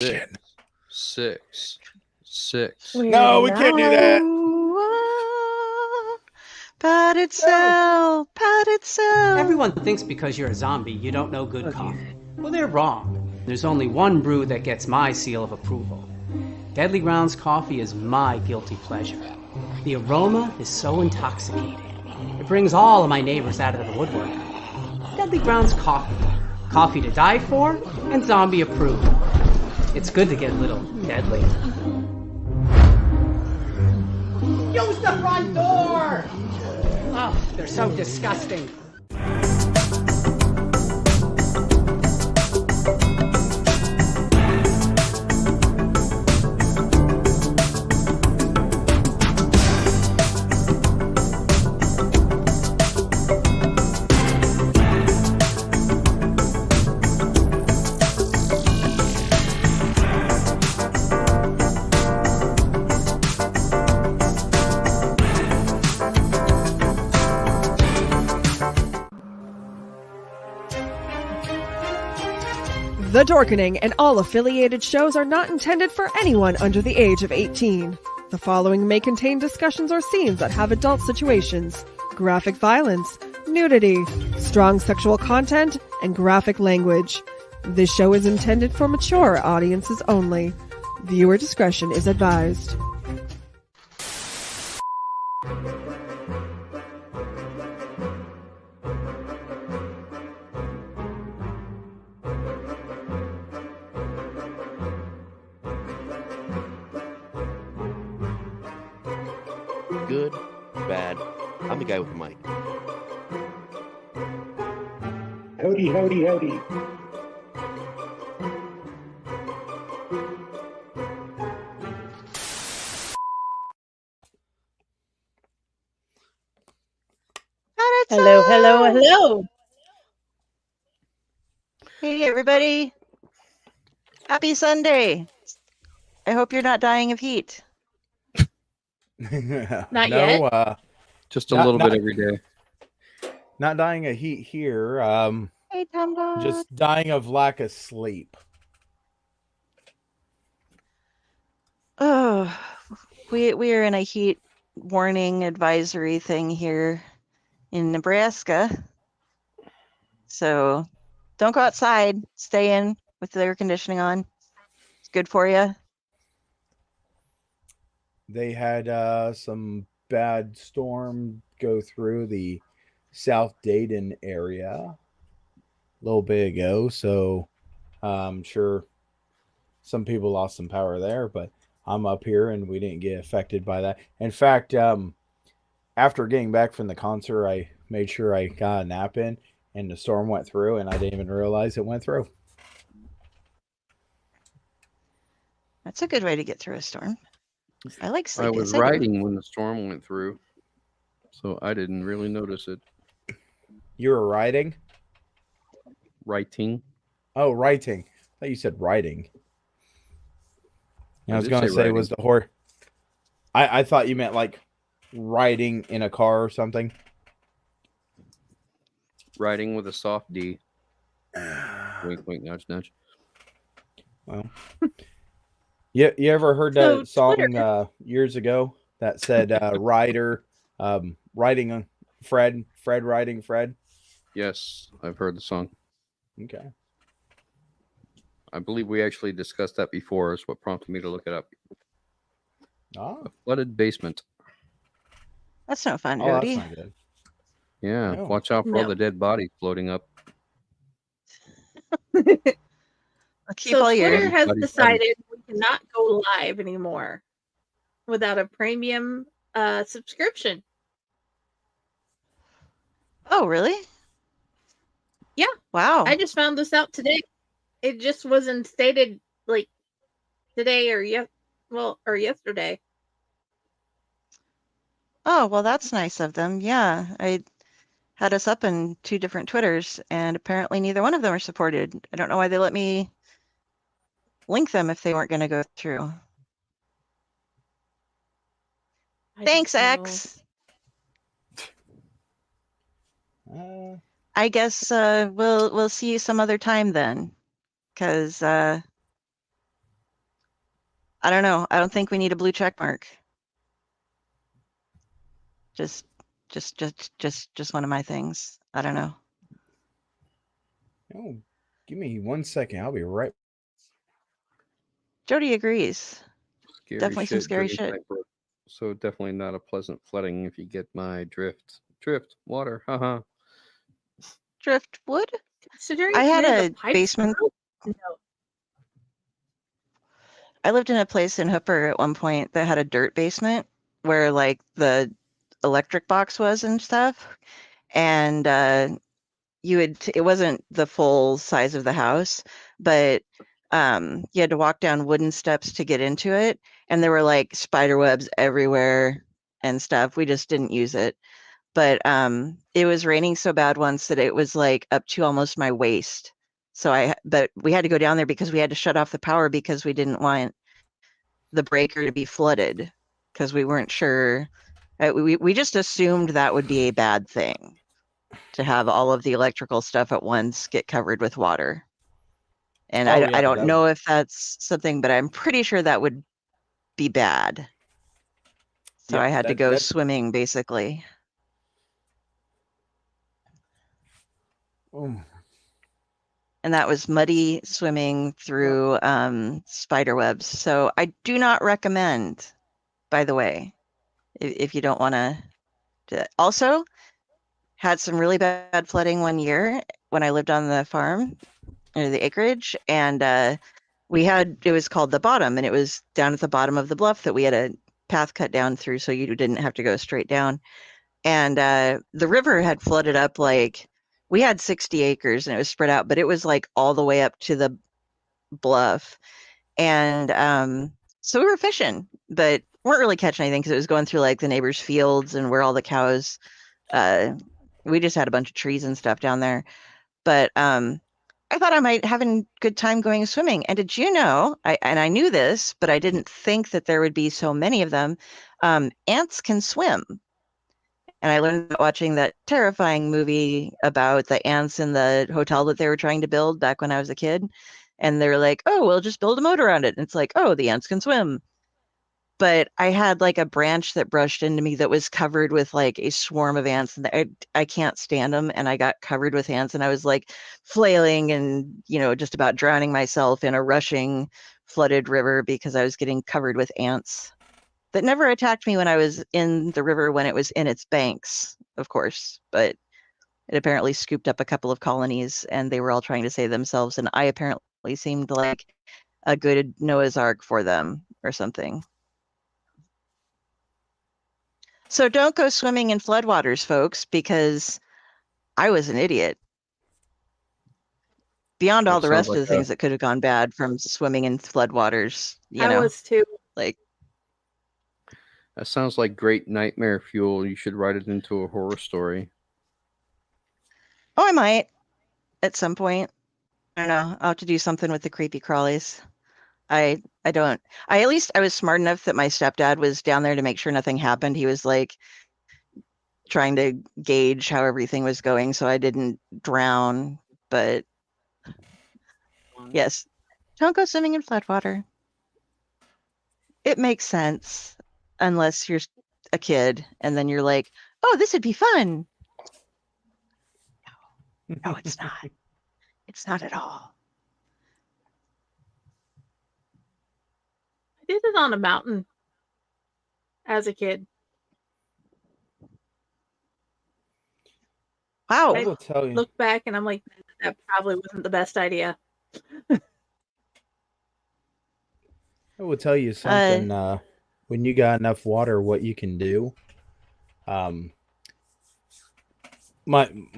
Six. No, we can't do that. Pat itself, pat itself. Everyone thinks because you're a zombie, you don't know good coffee. Well, they're wrong. There's only one brew that gets my seal of approval. Deadly Grounds coffee is my guilty pleasure. The aroma is so intoxicating. It brings all of my neighbors out of the woodwork. Deadly Grounds coffee. Coffee to die for and zombie approved. It's good to get a little deadly. Use the front door! Oh, they're so disgusting. The Dorkening and all affiliated shows are not intended for anyone under the age of 18. The following may contain discussions or scenes that have adult situations, graphic violence, nudity, strong sexual content, and graphic language. This show is intended for mature audiences only. Viewer discretion is advised. Good, bad. I'm the guy with the mic. Howdy, howdy, howdy. Hello, hello, hello. Hey, everybody. Happy Sunday. I hope you're not dying of heat. Not yet. Just a little bit every day. Not dying of heat here. Hey, Tom Dog. Just dying of lack of sleep. Oh, we are in a heat warning advisory thing here in Nebraska. So don't go outside. Stay in with the air conditioning on. It's good for you. They had some bad storm go through the South Dayton area a little bit ago, so I'm sure some people lost some power there, but I'm up here and we didn't get affected by that. In fact, after getting back from the concert, I made sure I got a nap in, and the storm went through, and I didn't even realize it went through. That's a good way to get through a storm. I like I sleeping. was riding when the storm went through, so I didn't really notice it. You were riding? Writing. Oh, writing. I thought you said riding. I was did going to say say riding. was the horse. I thought you meant like riding in a car or something. Riding with a soft D. Wink, wink, nudge, nudge. Well, you ever heard So, that song Twitter- years ago that said Ryder riding on Fred riding Fred? Yes, I've heard the song. Okay. I believe we actually discussed that before. Is what prompted me to look it up. Oh, A flooded basement. That's no fun, oh that's Jody. not good. Yeah, No. watch out for all No. the dead bodies floating up. I'll keep So all your. Twitter has Buddy, decided we cannot go live anymore without a premium subscription. Oh, really? Yeah. Wow. I just found this out today. It just wasn't stated like today or yesterday. Oh, well, that's nice of them. Yeah, I had us up in 2 different Twitters, and apparently neither one of them are supported. I don't know why they let me link them if they weren't going to go through. I Thanks, don't know. X. Uh, I guess we'll see you some other time then, because I don't know. I don't think we need a blue check mark. Just one of my things. I don't know. Oh, give me 1 second. I'll be right. Jody agrees. Scary Definitely some shit, scary dream shit. type work. So definitely not a pleasant flooding if you get my drift. Drift, water, haha. Driftwood? Considering I had where a the pipes basement. broke, no. I lived in a place in Hooper at one point that had a dirt basement where like the electric box was and stuff. And it wasn't the full size of the house, but you had to walk down wooden steps to get into it. And there were like spider webs everywhere and stuff. We just didn't use it. But it was raining so bad once that it was like up to almost my waist. But we had to go down there because we had to shut off the power because we didn't want the breaker to be flooded because we weren't sure. We just assumed that would be a bad thing to have all of the electrical stuff at once get covered with water. And Oh, I yeah, don't that know if that's something, but I'm pretty sure that would be bad. So Yeah, I had to that- go that's- swimming basically. Oh, And that was muddy swimming through spider webs. So I do not recommend, by the way, if you don't want to. Also, had some really bad flooding one year when I lived on the farm or the acreage, and it was called the bottom, and it was down at the bottom of the bluff that we had a path cut down through, so you didn't have to go straight down. And the river had flooded up like we had 60 acres and it was spread out, but it was like all the way up to the bluff. And so we were fishing, but weren't really catching anything because it was going through like the neighbors' fields and where all the cows. We just had a bunch of trees and stuff down there. But I thought I might have a good time going swimming. And did you know? I knew this, but I didn't think that there would be so many of them. Ants can swim. And I learned that watching that terrifying movie about the ants in the hotel that they were trying to build back when I was a kid. And they're like, oh, we'll just build a moat around it. And it's like, oh, the ants can swim. But I had like a branch that brushed into me that was covered with like a swarm of ants. And I can't stand them. And I got covered with ants. And I was like flailing and, just about drowning myself in a rushing flooded river because I was getting covered with ants that never attacked me when I was in the river when it was in its banks, of course, but it apparently scooped up a couple of colonies and they were all trying to save themselves. And I apparently seemed like a good Noah's Ark for them or something. So don't go swimming in floodwaters, folks, because I was an idiot. Beyond all the rest of the things that could have gone bad from swimming in floodwaters, I was too. like. That sounds like great nightmare fuel. You should write it into a horror story. Oh, I might at some point. I don't know. I'll have to do something with the creepy crawlies. I was smart enough that my stepdad was down there to make sure nothing happened. He was like trying to gauge how everything was going so I didn't drown. But yes, don't go swimming in floodwater. It makes sense unless you're a kid and then you're like, oh, this would be fun. No, it's not. It's not at all. I did it on a mountain as a kid. Wow. I will tell you. Look back and I'm like, that probably wasn't the best idea. I will tell you something. When you got enough water, what you can do. My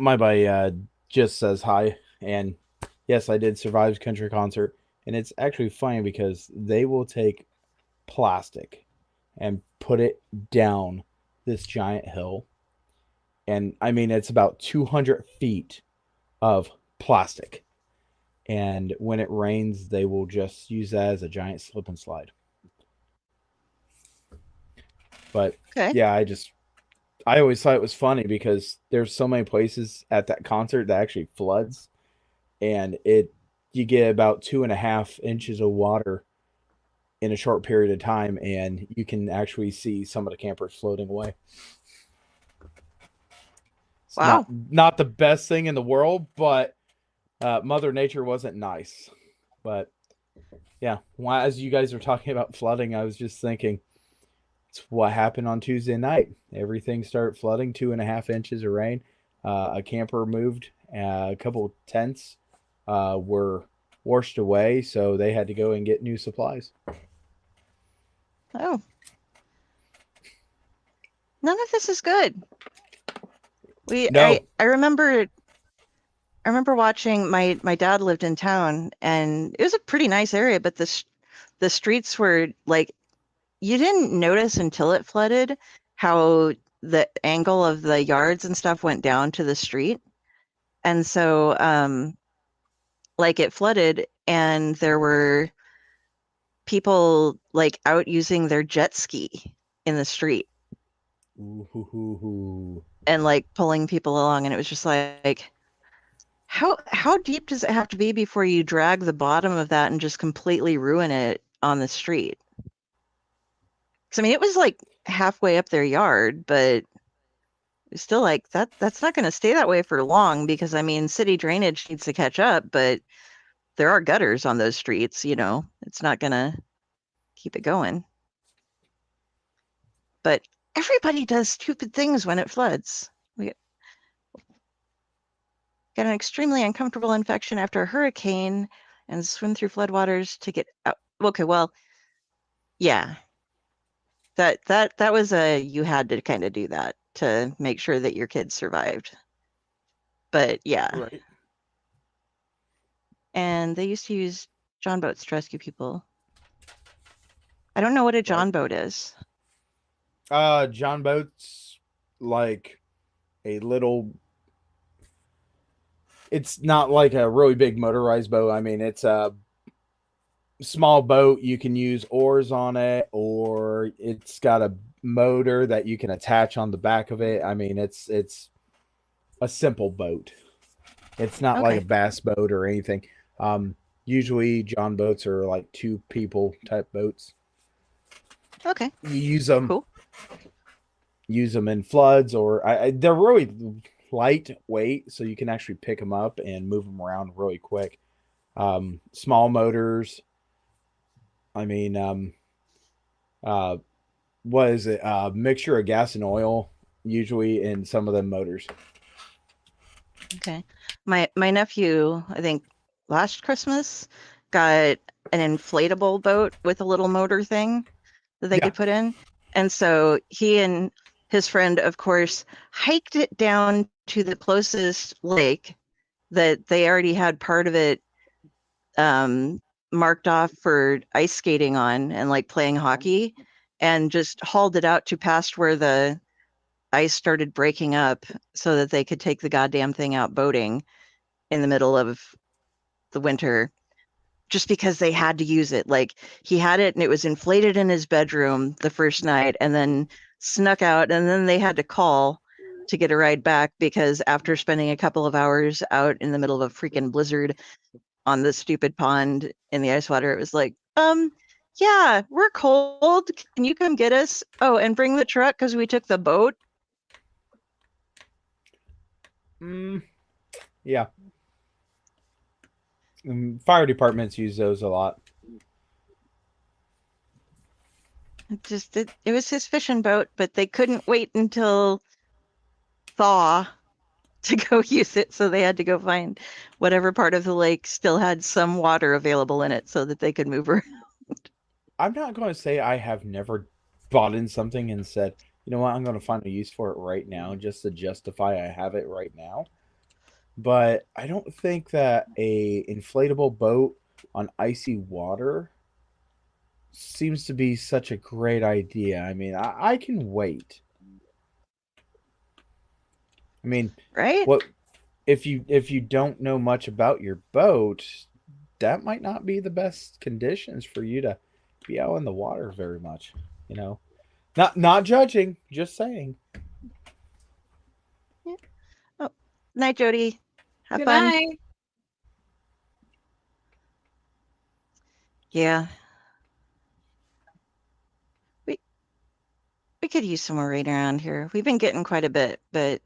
buddy just says hi, and yes, I did Survive's Country Concert, and it's actually funny because they will take plastic and put it down this giant hill, and I mean it's about 200 feet of plastic, and when it rains, they will just use that as a giant slip and slide. But okay. Yeah, I always thought it was funny because there's so many places at that concert that actually floods, and you get about 2.5 inches of water in a short period of time, and you can actually see some of the campers floating away. It's Wow. not the best thing in the world, but Mother Nature wasn't nice. But yeah, as you guys are talking about flooding, I was just thinking, it's what happened on Tuesday night. Everything started flooding, 2.5 inches of rain. A camper moved. A couple of tents were washed away, so they had to go and get new supplies. Oh. None of this is good. No. I remember watching my dad lived in town, and it was a pretty nice area, but the streets were like, you didn't notice until it flooded how the angle of the yards and stuff went down to the street. And so like it flooded and there were people like out using their jet ski in the street. Ooh. And like pulling people along, and it was just like, how deep does it have to be before you drag the bottom of that and just completely ruin it on the street? Because I mean, it was like halfway up their yard, but it's still like that's not going to stay that way for long, because I mean, city drainage needs to catch up, but there are gutters on those streets, it's not going to keep it going. But everybody does stupid things when it floods. We got an extremely uncomfortable infection after a hurricane and swim through floodwaters to get out. Okay, well, yeah. That was you had to kind of do that to make sure that your kids survived. But yeah. Right. And they used to use John boats to rescue people. I don't know what a John boat is. John boat's like a little. It's not like a really big motorized boat. I mean, it's a small boat. You can use oars on it, or it's got a motor that you can attach on the back of it. I mean, it's a simple boat. It's not like a bass boat or anything. Usually John boats are like 2 people type boats. Okay. You use them. Cool. Use them in floods, or they're really lightweight, so you can actually pick them up and move them around really quick. Small motors. I mean, what is it? Mixture of gas and oil, usually in some of them motors. Okay. My nephew, I think last Christmas, got an inflatable boat with a little motor thing that they could put in. And so he and his friend, of course, hiked it down to the closest lake that they already had part of it marked off for ice skating on and like playing hockey, and just hauled it out to past where the ice started breaking up so that they could take the goddamn thing out boating in the middle of the winter, just because they had to use it. Like, he had it and it was inflated in his bedroom the first night and then snuck out, and then they had to call to get a ride back, because after spending a couple of hours out in the middle of a freaking blizzard on the stupid pond in the ice water, it was like, yeah, we're cold. Can you come get us? Oh, and bring the truck because we took the boat. Yeah. Fire departments use those a lot. It was his fishing boat, but they couldn't wait until thaw to go use it, so they had to go find whatever part of the lake still had some water available in it so that they could move around. I'm not going to say I have never bought in something and said, you know what, I'm going to find a use for it right now just to justify I have it right now. But I don't think that a inflatable boat on icy water seems to be such a great idea. I mean, I can wait. I mean, right? What if you don't know much about your boat, that might not be the best conditions for you to be out in the water very much, Not judging, just saying. Yeah. Oh, night, Jody. Have Good fun. night. Yeah. could use some more rain around here. We've been getting quite a bit, but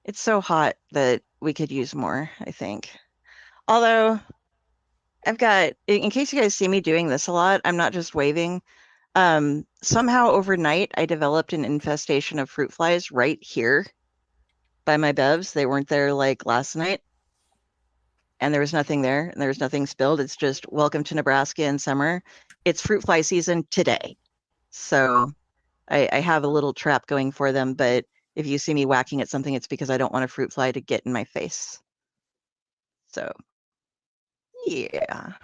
it's so hot that we could use more, I think. Although I've got, in case you guys see me doing this a lot, I'm not just waving. Somehow overnight, I developed an infestation of fruit flies right here by my bevs. They weren't there like last night. And there was nothing there, and there was nothing spilled. It's just welcome to Nebraska in summer. It's fruit fly season today. So I have a little trap going for them, but if you see me whacking at something, it's because I don't want a fruit fly to get in my face. So, yeah.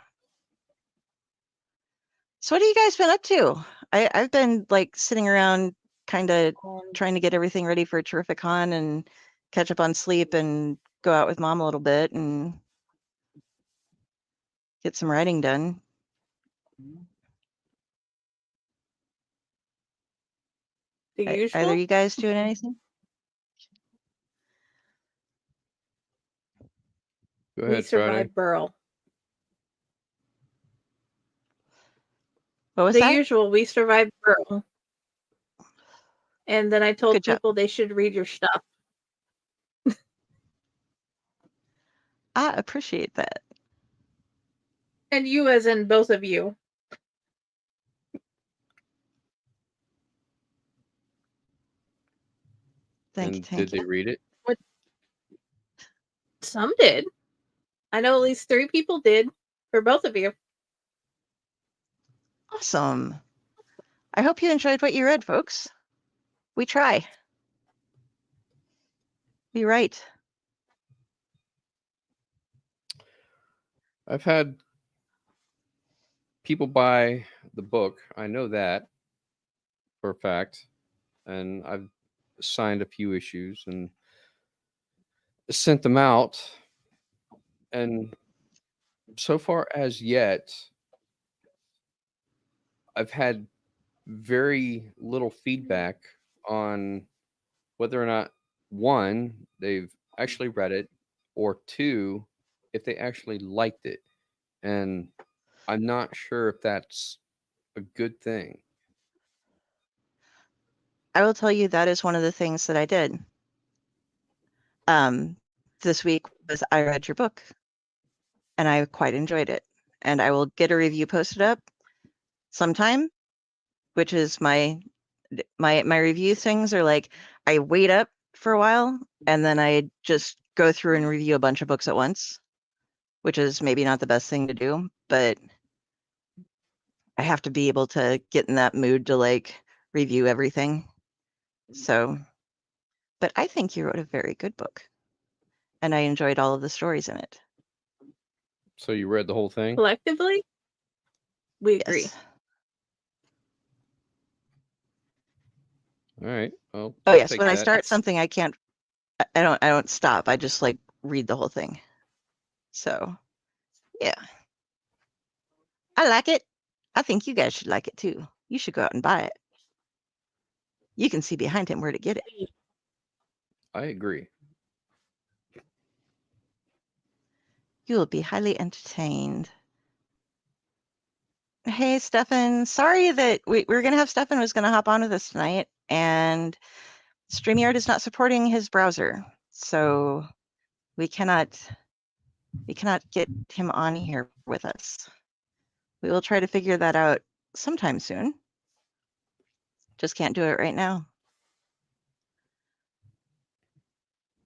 So what have you guys been up to? I've been like sitting around kind of trying to get everything ready for Terrificon and catch up on sleep and go out with mom a little bit and get some writing done. The usual. Either you guys doing anything? Go We ahead, Friday. survived Burl. What was The that? usual. We survived Burl. And then I told Good job. people they should read your stuff. I appreciate that. And you, as in both of you. Thank you. And Thank did they you. read it? Some did. I know at least 3 people did for both of you. Awesome. I hope you enjoyed what you read, folks. We try. We write. I've had people buy the book. I know that for a fact. And I've signed a few issues and sent them out. And so far as yet, I've had very little feedback on whether or not, one, they've actually read it, or two, if they actually liked it. And I'm not sure if that's a good thing. I will tell you that is one of the things that I did. This week was I read your book, and I quite enjoyed it. And I will get a review posted up sometime, which is my review things are like I wait up for a while and then I just go through and review a bunch of books at once, which is maybe not the best thing to do, but I have to be able to get in that mood to like review everything. So, but I think you wrote a very good book, and I enjoyed all of the stories in it. So you read the whole thing? Collectively, we agree. Yes. All right. Well, Oh I'll yes, take when I that. start something, I can't. I don't stop. I just like read the whole thing. So, yeah, I like it. I think you guys should like it too. You should go out and buy it. You can see behind him where to get it. I agree. You will be highly entertained. Hey, Stefan. Sorry that we were going to have Stefan was going to hop on with us tonight, and StreamYard is not supporting his browser, so we cannot get him on here with us. We will try to figure that out sometime soon. Just can't do it right now.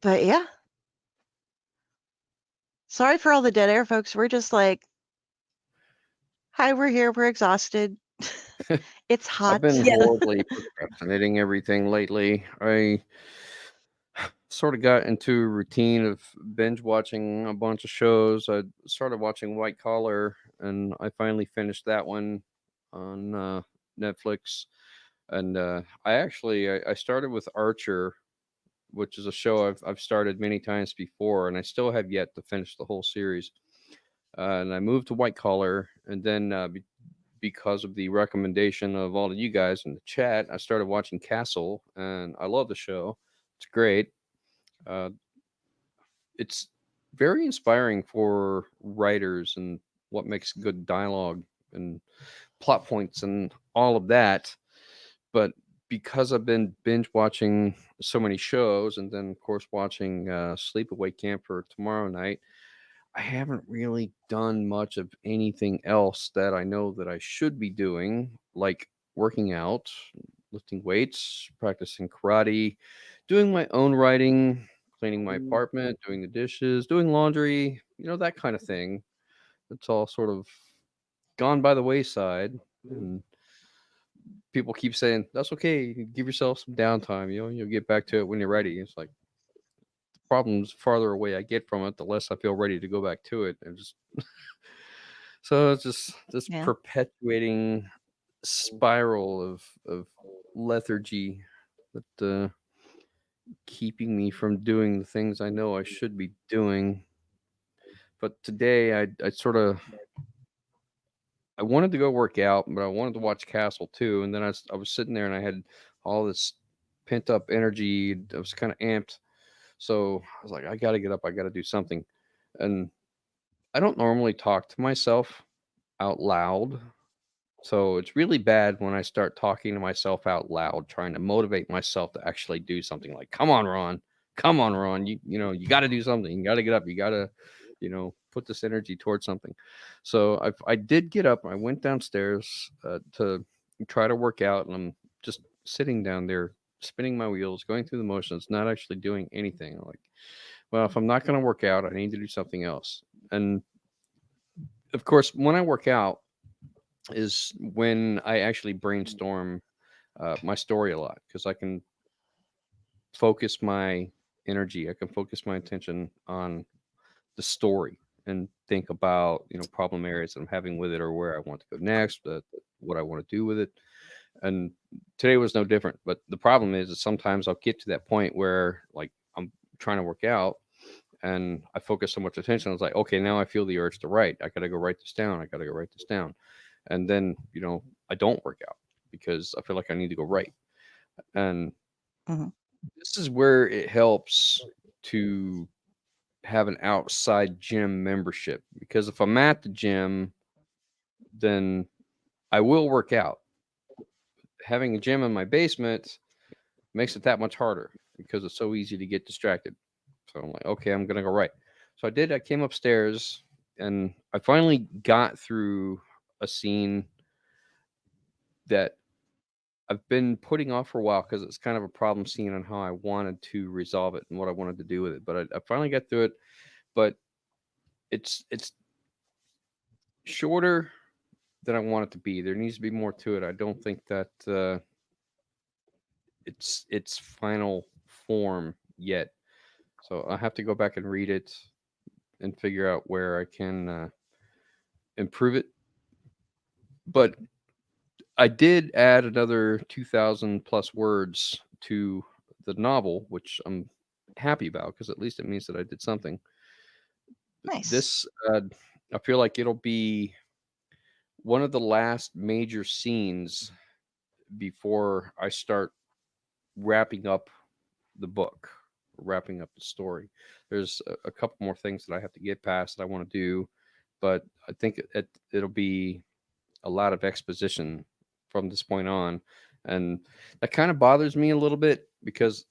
But yeah. Sorry for all the dead air, folks. We're just like, hi, we're here. We're exhausted. It's hot. I've been horribly procrastinating everything lately. I sort of got into a routine of binge watching a bunch of shows. I started watching White Collar, and I finally finished that one on Netflix. And I started with Archer, which is a show I've started many times before, and I still have yet to finish the whole series. And I moved to White Collar, and then because of the recommendation of all of you guys in the chat, I started watching Castle, and I love the show. It's great. It's very inspiring for writers and what makes good dialogue and plot points and all of that. But because I've been binge watching so many shows, and then of course watching Sleepaway Camp for tomorrow night, I haven't really done much of anything else that I know that I should be doing, like working out, lifting weights, practicing karate, doing my own writing, cleaning my apartment, doing the dishes, doing laundry, that kind of thing. It's all sort of gone by the wayside. And people keep saying, that's okay. Give yourself some downtime. You'll get back to it when you're ready. It's like the problem's farther away I get from it, the less I feel ready to go back to it. And just so it's just this Yeah. perpetuating spiral of lethargy that keeping me from doing the things I know I should be doing. But today I wanted to go work out, but I wanted to watch Castle too. And then I was sitting there and I had all this pent up energy. I was kind of amped. So I was like, I got to get up. I got to do something. And I don't normally talk to myself out loud. So it's really bad when I start talking to myself out loud, trying to motivate myself to actually do something like, come on, Ron. Come on, Ron. You got to do something. You got to get up. You got to, put this energy towards something. So I did get up. I went downstairs to try to work out, and I'm just sitting down there, spinning my wheels, going through the motions, not actually doing anything. I'm like, well, if I'm not going to work out, I need to do something else. And of course, when I work out is when I actually brainstorm my story a lot, because I can focus my energy. I can focus my attention on the story and think about problem areas that I'm having with it, or where I want to go next, what I want to do with it. And today was no different. But the problem is that sometimes I'll get to that point where, like, I'm trying to work out and I focus so much attention. I was like, okay, now I feel the urge to write. I got to go write this down. I got to go write this down. And then, I don't work out because I feel like I need to go write. And this is where it helps to have an outside gym membership, because if I'm at the gym, then I will work out. Having a gym in my basement makes it that much harder because it's so easy to get distracted. So I'm like, okay, I'm gonna go write. So I came upstairs and I finally got through a scene that I've been putting off for a while because it's kind of a problem scene on how I wanted to resolve it and what I wanted to do with it. But I finally got through it. But it's shorter than I want it to be. There needs to be more to it. I don't think that it's final form yet. So I have to go back and read it and figure out where I can improve it. But I did add another 2,000 plus words to the novel, which I'm happy about, because at least it means that I did something. Nice. This, I feel like it'll be one of the last major scenes before I start wrapping up the book, wrapping up the story. There's a couple more things that I have to get past that I want to do, but I think it'll be a lot of exposition from this point on. And that kind of bothers me a little bit, because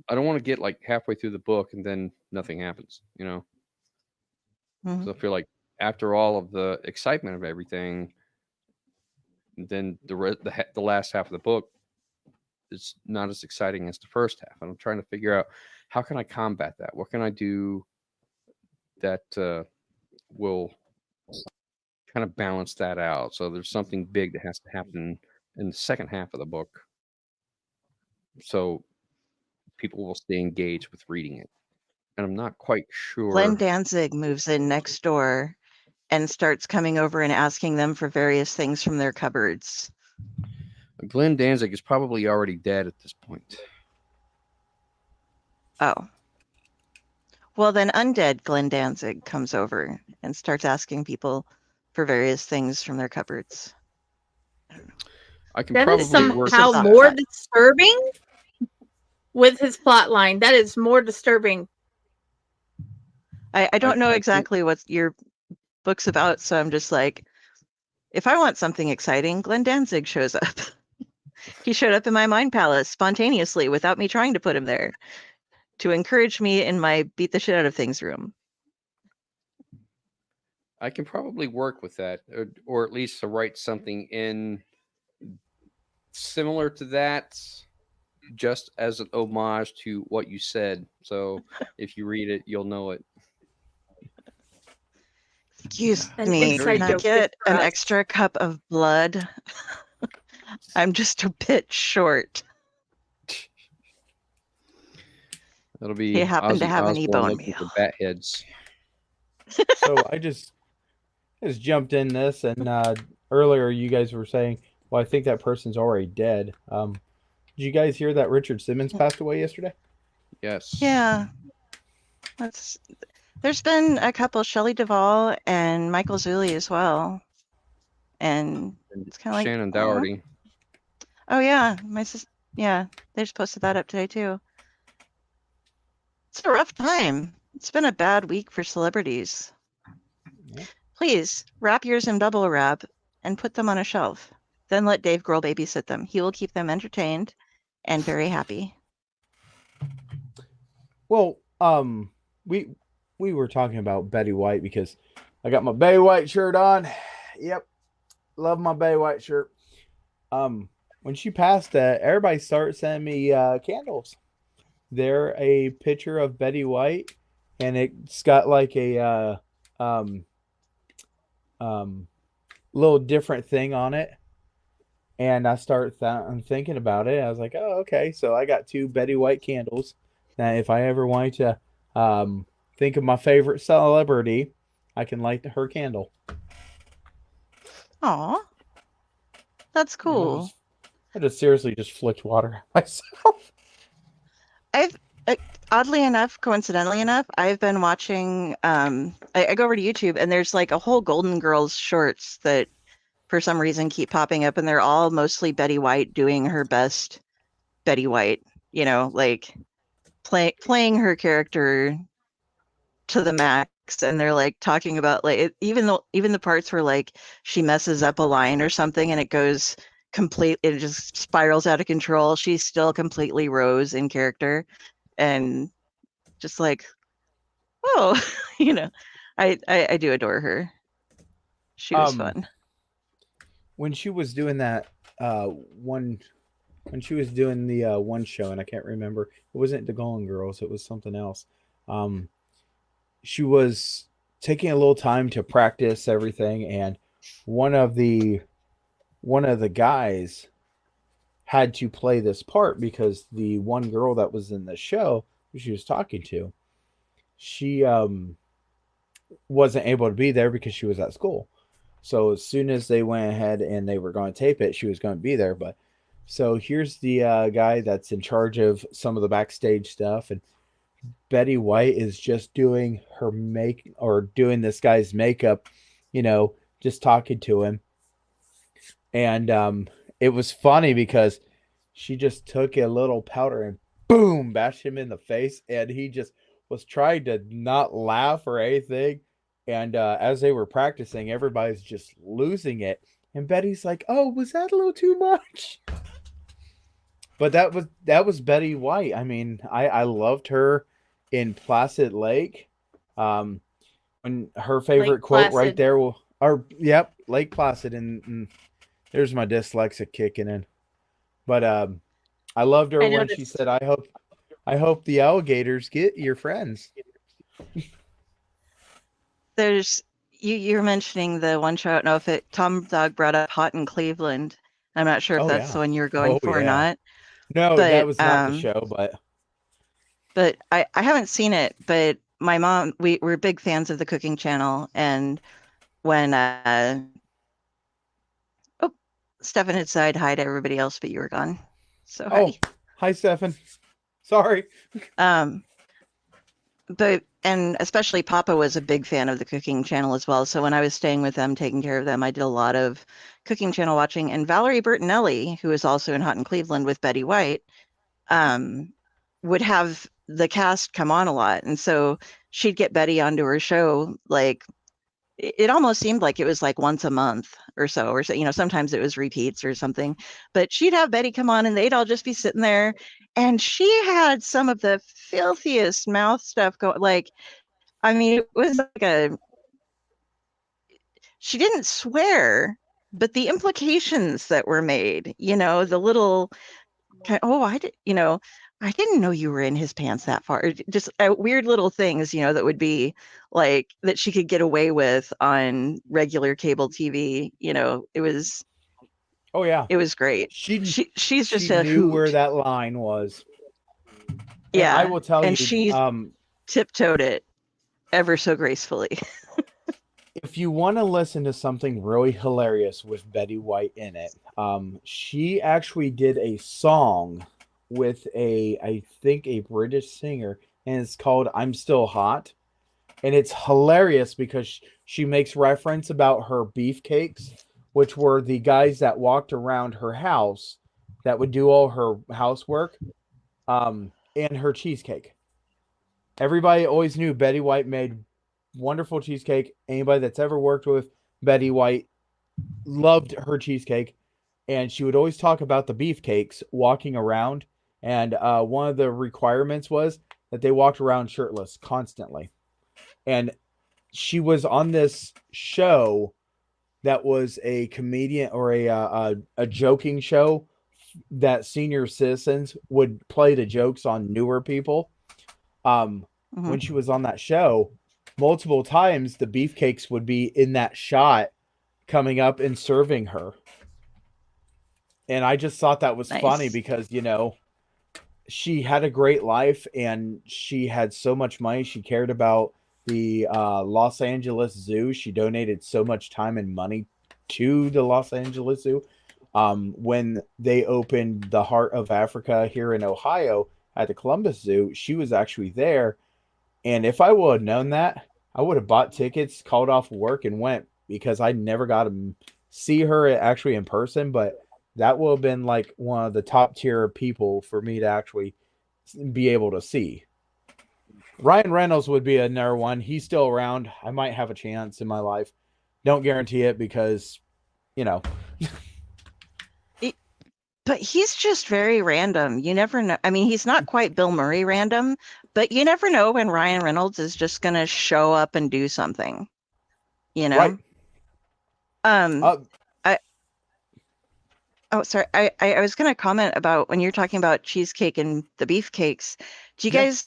I don't want to get like halfway through the book and then nothing happens, So I feel like after all of the excitement of everything, then the last half of the book is not as exciting as the first half. And I'm trying to figure out, how can I combat that? What can I do that will kind of balance that out? So there's something big that has to happen in the second half of the book, so people will stay engaged with reading it. And I'm not quite sure. Glenn Danzig moves in next door and starts coming over and asking them for various things from their cupboards. Glenn Danzig is probably already dead at this point. Oh. Well, then undead Glenn Danzig comes over and starts asking people for various things from their cupboards. I can That probably is work somehow with more that. disturbing with his plot line. That is more disturbing. I don't know I exactly what your book's about, so I'm just like, if I want something exciting, Glenn Danzig shows up. He showed up in my mind palace spontaneously without me trying to put him there to encourage me in my beat the shit out of things room. I can probably work with that, or at least to write something in similar to that, just as an homage to what you said. So if you read it, you'll know it. Excuse An me, inside can I joke get for an us. extra cup of blood? I'm just a bit short. It'll be He happened to Ozzy have an Osbourne E-bone looking for meal. bat heads. So I just jumped in this, and earlier you guys were saying, well, I think that person's already dead. Did you guys hear that Richard Simmons passed away yesterday? Yes. Yeah. There's been a couple, Shelley Duvall and Michael Zulli as well. And it's kind of like Shannon oh. Doherty. Oh yeah, yeah, they just posted that up today too. It's a rough time. It's been a bad week for celebrities. Yeah. Please wrap yours in bubble wrap and put them on a shelf. Then let Dave Grohl babysit them. He will keep them entertained and very happy. Well, we were talking about Betty White because I got my Betty White shirt on. Yep, love my Betty White shirt. When she passed, everybody started sending me candles. They're a picture of Betty White, and it's got like a little different thing on it. And I started thinking about it. I was like, oh, okay. So I got 2 Betty White candles. Now, if I ever wanted to think of my favorite celebrity, I can light her candle. Aw, that's cool. I just seriously just flicked water at myself. Oddly enough, coincidentally enough, I've been watching. I go over to YouTube and there's like a whole Golden Girls shorts that, for some reason, keep popping up, and they're all mostly Betty White doing her best Betty White. You know, like playing her character to the max, and they're like talking about like even the parts where like she messes up a line or something and it goes it just spirals out of control. She's still completely Rose in character, and just like, oh, you know, I do adore her. She was fun. When she was doing that when she was doing the one show, and I can't remember, it wasn't the Golden Girls, it was something else. She was taking a little time to practice everything, and one of the guys had to play this part because the one girl that was in the show who she was talking to, she wasn't able to be there because she was at school. So as soon as they went ahead and they were going to tape it, she was going to be there. But so here's the guy that's in charge of some of the backstage stuff, and Betty White is just doing her doing this guy's makeup, you know, just talking to him. And it was funny because she just took a little powder and boom, bashed him in the face, and he just was trying to not laugh or anything. And as they were practicing, everybody's just losing it. And Betty's like, "Oh, was that a little too much?" But that was Betty White. I mean, I loved her in Placid Lake. When her favorite Lake quote Placid. right there Lake Placid, and there's my dyslexic kicking in. But I loved her when she said, I hope the alligators get your friends." There's you're mentioning the one show. I don't know if Tom Dog brought up Hot in Cleveland. I'm not sure if that's the one you were going for or not. No, but, that was not the show, but I haven't seen it. But my mom, we're big fans of the cooking channel, and when Stefan had said hi to everybody else, but you were gone. So hi. Hi, Stefan. Sorry. But and especially Papa was a big fan of the cooking channel as well. So when I was staying with them, taking care of them, I did a lot of cooking channel watching. And Valerie Bertinelli, who is also in Hot in Cleveland with Betty White, would have the cast come on a lot. And so she'd get Betty onto her show like it almost seemed like it was like once a month or so, sometimes it was repeats or something. But she'd have Betty come on and they'd all just be sitting there. And she had some of the filthiest mouth stuff going. Like, I mean, it was like she didn't swear, but the implications that were made, the little I didn't know you were in his pants that far. Just weird little things, that would be like that she could get away with on regular cable TV. It was Oh yeah, it was great. she's Just she a knew hoot. where that line was. And Yeah, I will tell and you, she tiptoed it ever so gracefully. if you want to listen to something really hilarious with Betty White in it, she actually did a song with I think a British singer, and it's called "I'm Still Hot," and it's hilarious because she makes reference about her beefcakes, which were the guys that walked around her house that would do all her housework, and her cheesecake. Everybody always knew Betty White made wonderful cheesecake. Anybody that's ever worked with Betty White loved her cheesecake, and she would always talk about the beefcakes walking around. And one of the requirements was that they walked around shirtless constantly. And she was on this show that was a comedian or a joking show that senior citizens would play the jokes on newer people. When she was on that show, multiple times the beefcakes would be in that shot coming up and serving her. And I just thought that was funny because, she had a great life and she had so much money. She cared about the Los Angeles Zoo. She donated so much time and money to the Los Angeles Zoo. When they opened the Heart of Africa here in Ohio at the Columbus Zoo, she was actually there. And if I would have known that, I would have bought tickets, called off work, and went, because I never got to see her actually in person. But that would have been like one of the top tier people for me to actually be able to see. Ryan Reynolds would be another one. He's still around. I might have a chance in my life. Don't guarantee it because, But he's just very random. You never know. I mean, he's not quite Bill Murray random, but you never know when Ryan Reynolds is just going to show up and do something, Right. Sorry. I was going to comment about when you're talking about cheesecake and the beefcakes. Do you guys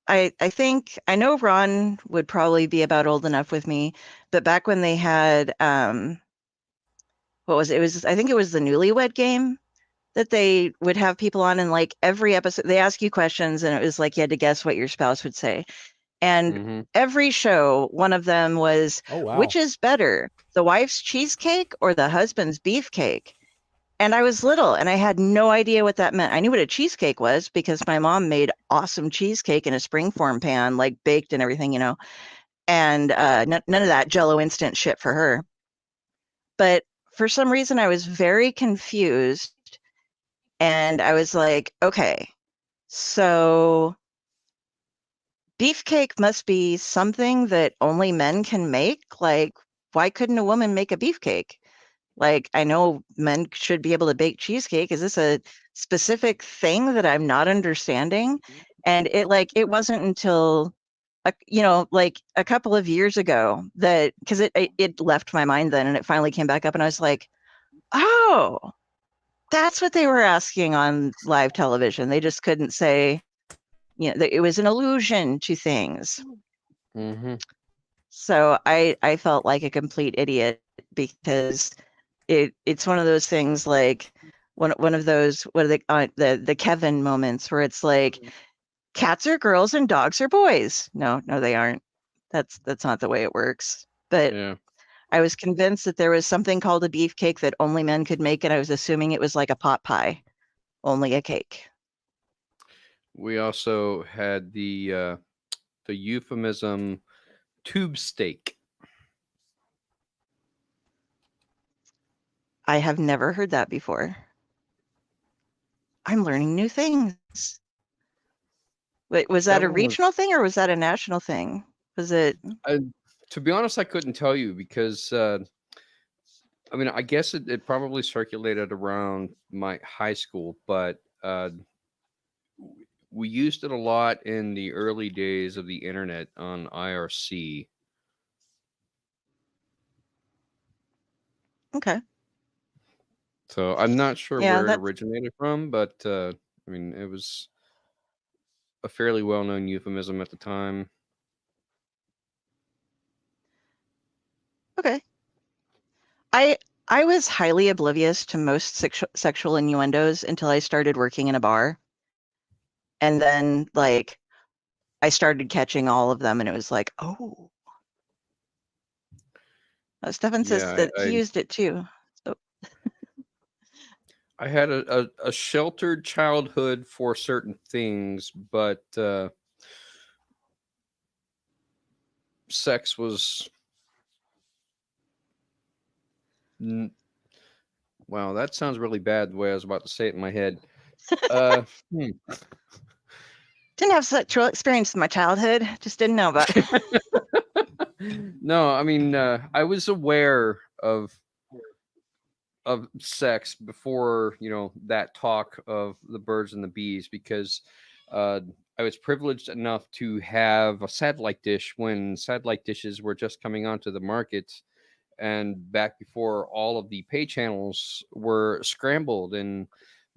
I think I know Ron would probably be about old enough with me, but back when they had what was it? I think it was the Newlywed Game that they would have people on, and like every episode they ask you questions and it was like you had to guess what your spouse would say. And every show, one of them was, which is better, the wife's cheesecake or the husband's beefcake? And I was little and I had no idea what that meant. I knew what a cheesecake was because my mom made awesome cheesecake in a springform pan, like baked and everything, and none of that Jell-O instant shit for her. But for some reason, I was very confused. And I was like, okay, so beefcake must be something that only men can make. Like, why couldn't a woman make a beefcake? Like, I know men should be able to bake cheesecake. Is this a specific thing that I'm not understanding? And it wasn't until, like a couple of years ago that, because it left my mind then and it finally came back up and I was like, oh, that's what they were asking on live television. They just couldn't say, it was an allusion to things. So I felt like a complete idiot because it's one of those things like one of those, what are they, the Kevin moments where it's like cats are girls and dogs are boys. No, they aren't. That's not the way it works. But yeah. I was convinced that there was something called a beefcake that only men could make, and I was assuming it was like a pot pie, only a cake. We also had the euphemism tube steak. I have never heard that before. I'm learning new things. Wait, was that a regional thing or was that a national thing? Was it? To be honest, I couldn't tell you because I mean, I guess it probably circulated around my high school, but we used it a lot in the early days of the internet on IRC. Okay. So I'm not sure Yeah, where it that's originated from, but I mean, it was a fairly well-known euphemism at the time. okay. I was highly oblivious to most sexual innuendos until I started working in a bar. And then like I started catching all of them and it was like, oh. Stefan says Yeah, that he used it too. So I had a sheltered childhood for certain things, but sex was. Wow, that sounds really bad the way I was about to say it in my head. didn't have sexual experience in my childhood, just didn't know about it. No, I mean, I was aware of sex before, you know, that talk of the birds and the bees, because I was privileged enough to have a satellite dish when satellite dishes were just coming onto the market, and back before all of the pay channels were scrambled and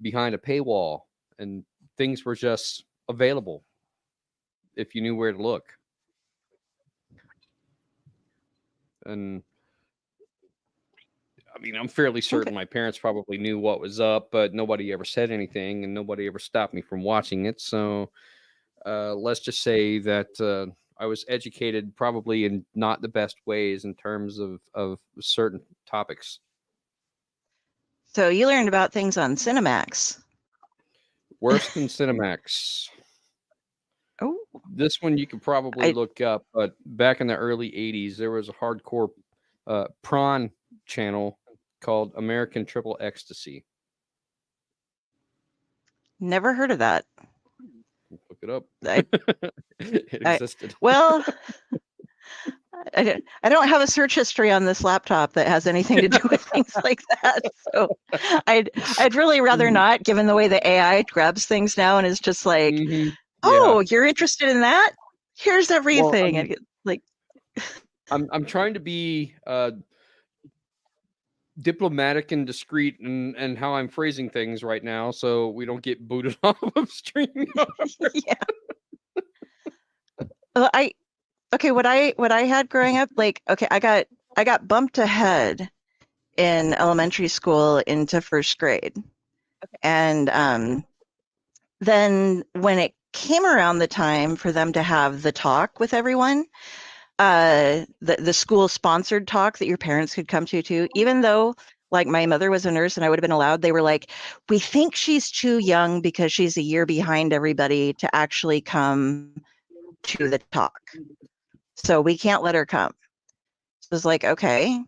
behind a paywall, and things were just available if you knew where to look. And I mean, I'm fairly certain my parents probably knew what was up, but nobody ever said anything and nobody ever stopped me from watching it. So let's just say that I was educated probably in not the best ways in terms of certain topics. So you learned about things on Cinemax. Worse than Cinemax. Oh, This one you could probably look up, but back in the early 80s, there was a hardcore prawn channel called American Triple Ecstasy. never heard of that. Look it up. It I- existed. Well, I don't have a search history on this laptop that has anything to do with things like that. So I'd really rather not, given the way the AI grabs things now and is just like, oh, you're interested in that? Here's everything. Well, and like, I'm trying to be diplomatic and discreet and how I'm phrasing things right now, so we don't get booted off of streaming. yeah. Well, what I had growing up, like, okay, I got bumped ahead in elementary school into first grade. And then when it came around the time for them to have the talk with everyone, the school sponsored talk that your parents could come to, even though like my mother was a nurse and I would have been allowed, they were like, we think she's too young because she's a year behind everybody to actually come to the talk. So we can't let her come. So it was like, okay.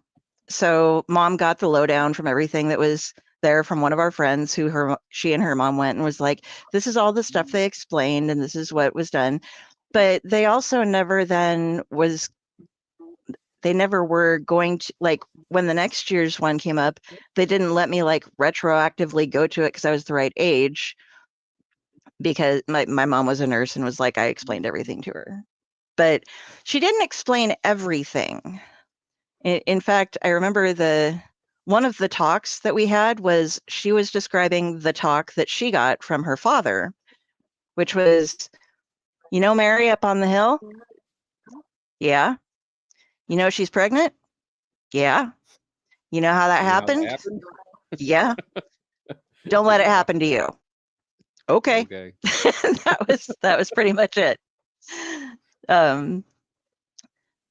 So mom got the lowdown from everything that was there from one of our friends who she and her mom went and was like, this is all the stuff they explained and this is what was done. But they also never then they never were going to, like, when the next year's one came up, they didn't let me like retroactively go to it because I was the right age, because my mom was a nurse and was like, I explained everything to her. But she didn't explain everything. In fact, I remember one of the talks that we had was she was describing the talk that she got from her father, which was, you know, Mary up on the hill? Yeah. You know she's pregnant? Yeah. You know how that happened? Yeah. Don't let it happen to you. Okay. that was pretty much it.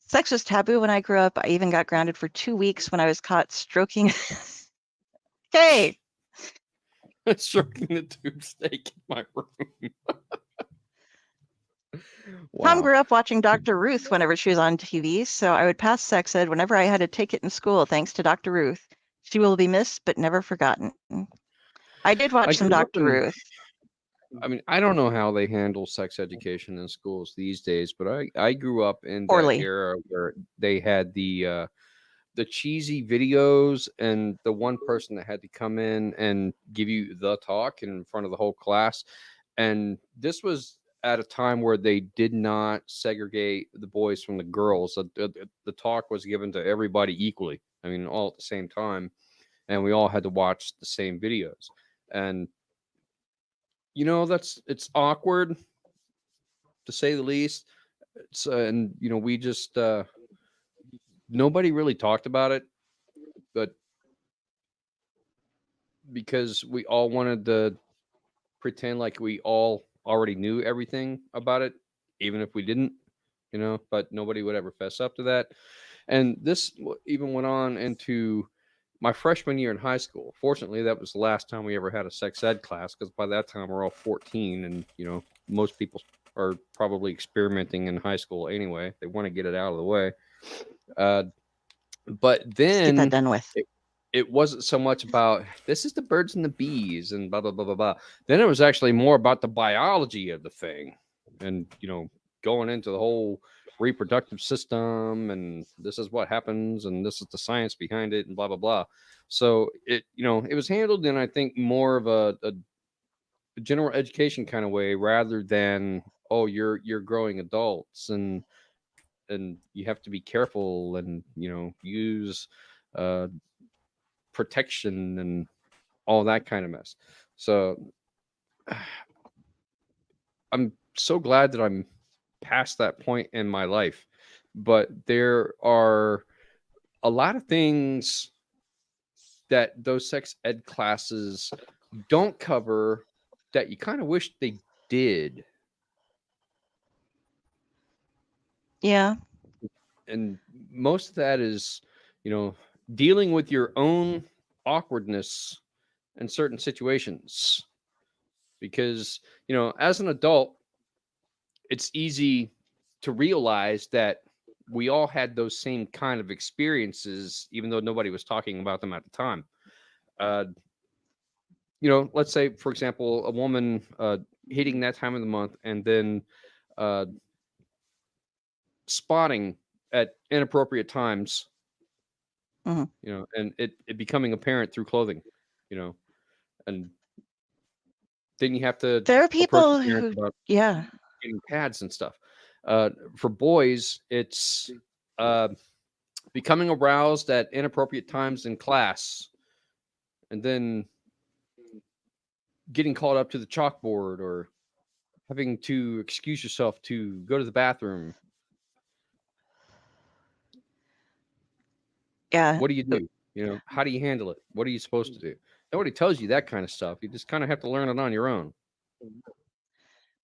Sex was taboo when I grew up. I even got grounded for 2 weeks when I was caught stroking. Okay. Stroking the tube steak in my room. Tom grew up watching Dr. Ruth whenever she was on TV, so I would pass sex ed whenever I had to take it in school, thanks to Dr. Ruth. She will be missed but never forgotten. I did watch some Dr. Ruth. I mean, I don't know how they handle sex education in schools these days, but I grew up in that Poorly. era where they had the cheesy videos and the one person that had to come in and give you the talk in front of the whole class. And this was at a time where they did not segregate the boys from the girls. The talk was given to everybody equally. I mean, all at the same time, and we all had to watch the same videos. And it's awkward to say the least. It's and we just nobody really talked about it, but because we all wanted to pretend like we all already knew everything about it, even if we didn't, but nobody would ever fess up to that. And this even went on into my freshman year in high school. Fortunately, that was the last time we ever had a sex ed class, because by that time we're all 14, and most people are probably experimenting in high school anyway. They want to get it out of the way. But Just get that then done with. it wasn't so much about this is the birds and the bees and blah blah blah blah blah. Then it was actually more about the biology of the thing, and going into the whole reproductive system, and this is what happens, and this is the science behind it, and blah blah blah. So it was handled in, I think, more of a general education kind of way, rather than, oh, you're growing adults, and you have to be careful, and use protection and all that kind of mess. So I'm so glad that I'm past that point in my life. But there are a lot of things that those sex ed classes don't cover that you kind of wish they did. Yeah. And most of that is, dealing with your own awkwardness in certain situations. Because, as an adult, it's easy to realize that we all had those same kind of experiences, even though nobody was talking about them at the time. Let's say, for example, a woman hitting that time of the month, and then spotting at inappropriate times, Mhm. And it becoming apparent through clothing, and then you have to There are approach people the parents who, about yeah. getting pads and stuff. For boys, it's becoming aroused at inappropriate times in class, and then getting called up to the chalkboard, or having to excuse yourself to go to the bathroom. Yeah. What do you do? How do you handle it? What are you supposed to do? Nobody tells you that kind of stuff. You just kind of have to learn it on your own.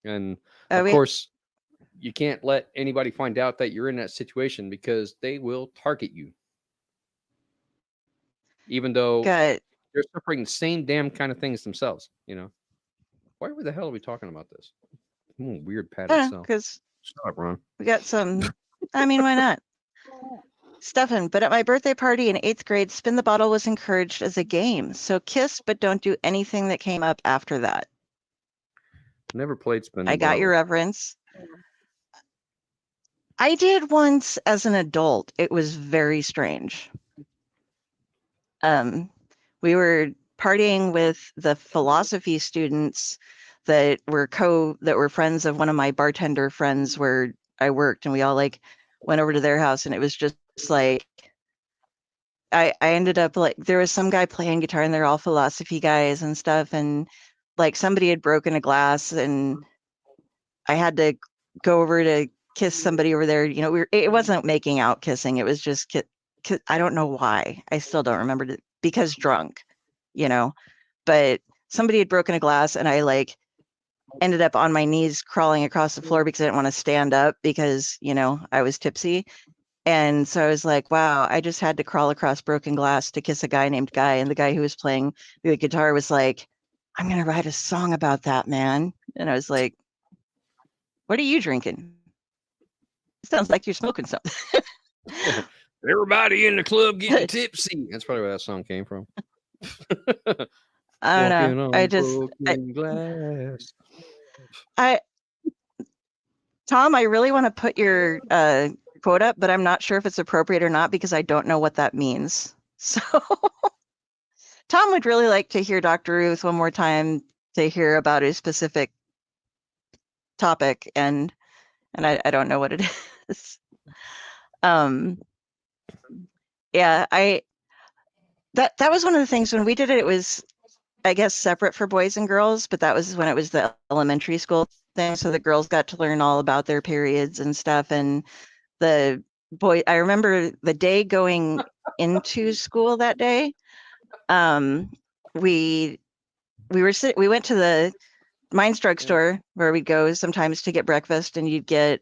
And of We course, you can't let anybody find out that you're in that situation, because they will target you. Even though got they're suffering the same damn kind of things themselves, Why the hell are we talking about this? Weird pat itself. because Shut up, Ron. we got some. I mean, why not? Stefan, but at my birthday party in 8th grade, spin the bottle was encouraged as a game. So kiss, but don't do anything that came up after that. Never played spin the I got bottle. your reverence. I did once as an adult. It was very strange. We were partying with the philosophy students that were friends of one of my bartender friends where I worked, and we all went over to their house, and it was just like I ended up there was some guy playing guitar, and they're all philosophy guys and stuff, and somebody had broken a glass, and I had to go over to kiss somebody over there. It wasn't making out kissing. It was just I don't know why. I still don't remember it, because drunk, but somebody had broken a glass, and I ended up on my knees crawling across the floor because I didn't want to stand up because, I was tipsy. And so I was like, wow, I just had to crawl across broken glass to kiss a guy named Guy. And the guy who was playing the guitar was like, I'm going to write a song about that, man. And I was like, what are you drinking? It sounds like you're smoking something. Everybody in the club getting tipsy. That's probably where that song came from. I don't know. Walking on broken glass. Tom, I really want to put your quote up, but I'm not sure if it's appropriate or not because I don't know what that means. So Tom would really like to hear Dr. Ruth one more time to hear about a specific topic, and I don't know what it is. Yeah, that was one of the things when we did it. It was, I guess, separate for boys and girls, but that was when it was the elementary school thing. So the girls got to learn all about their periods and stuff, and the boy. I remember the day going into school that day. We went to the Mines drugstore where we'd go sometimes to get breakfast, and you'd get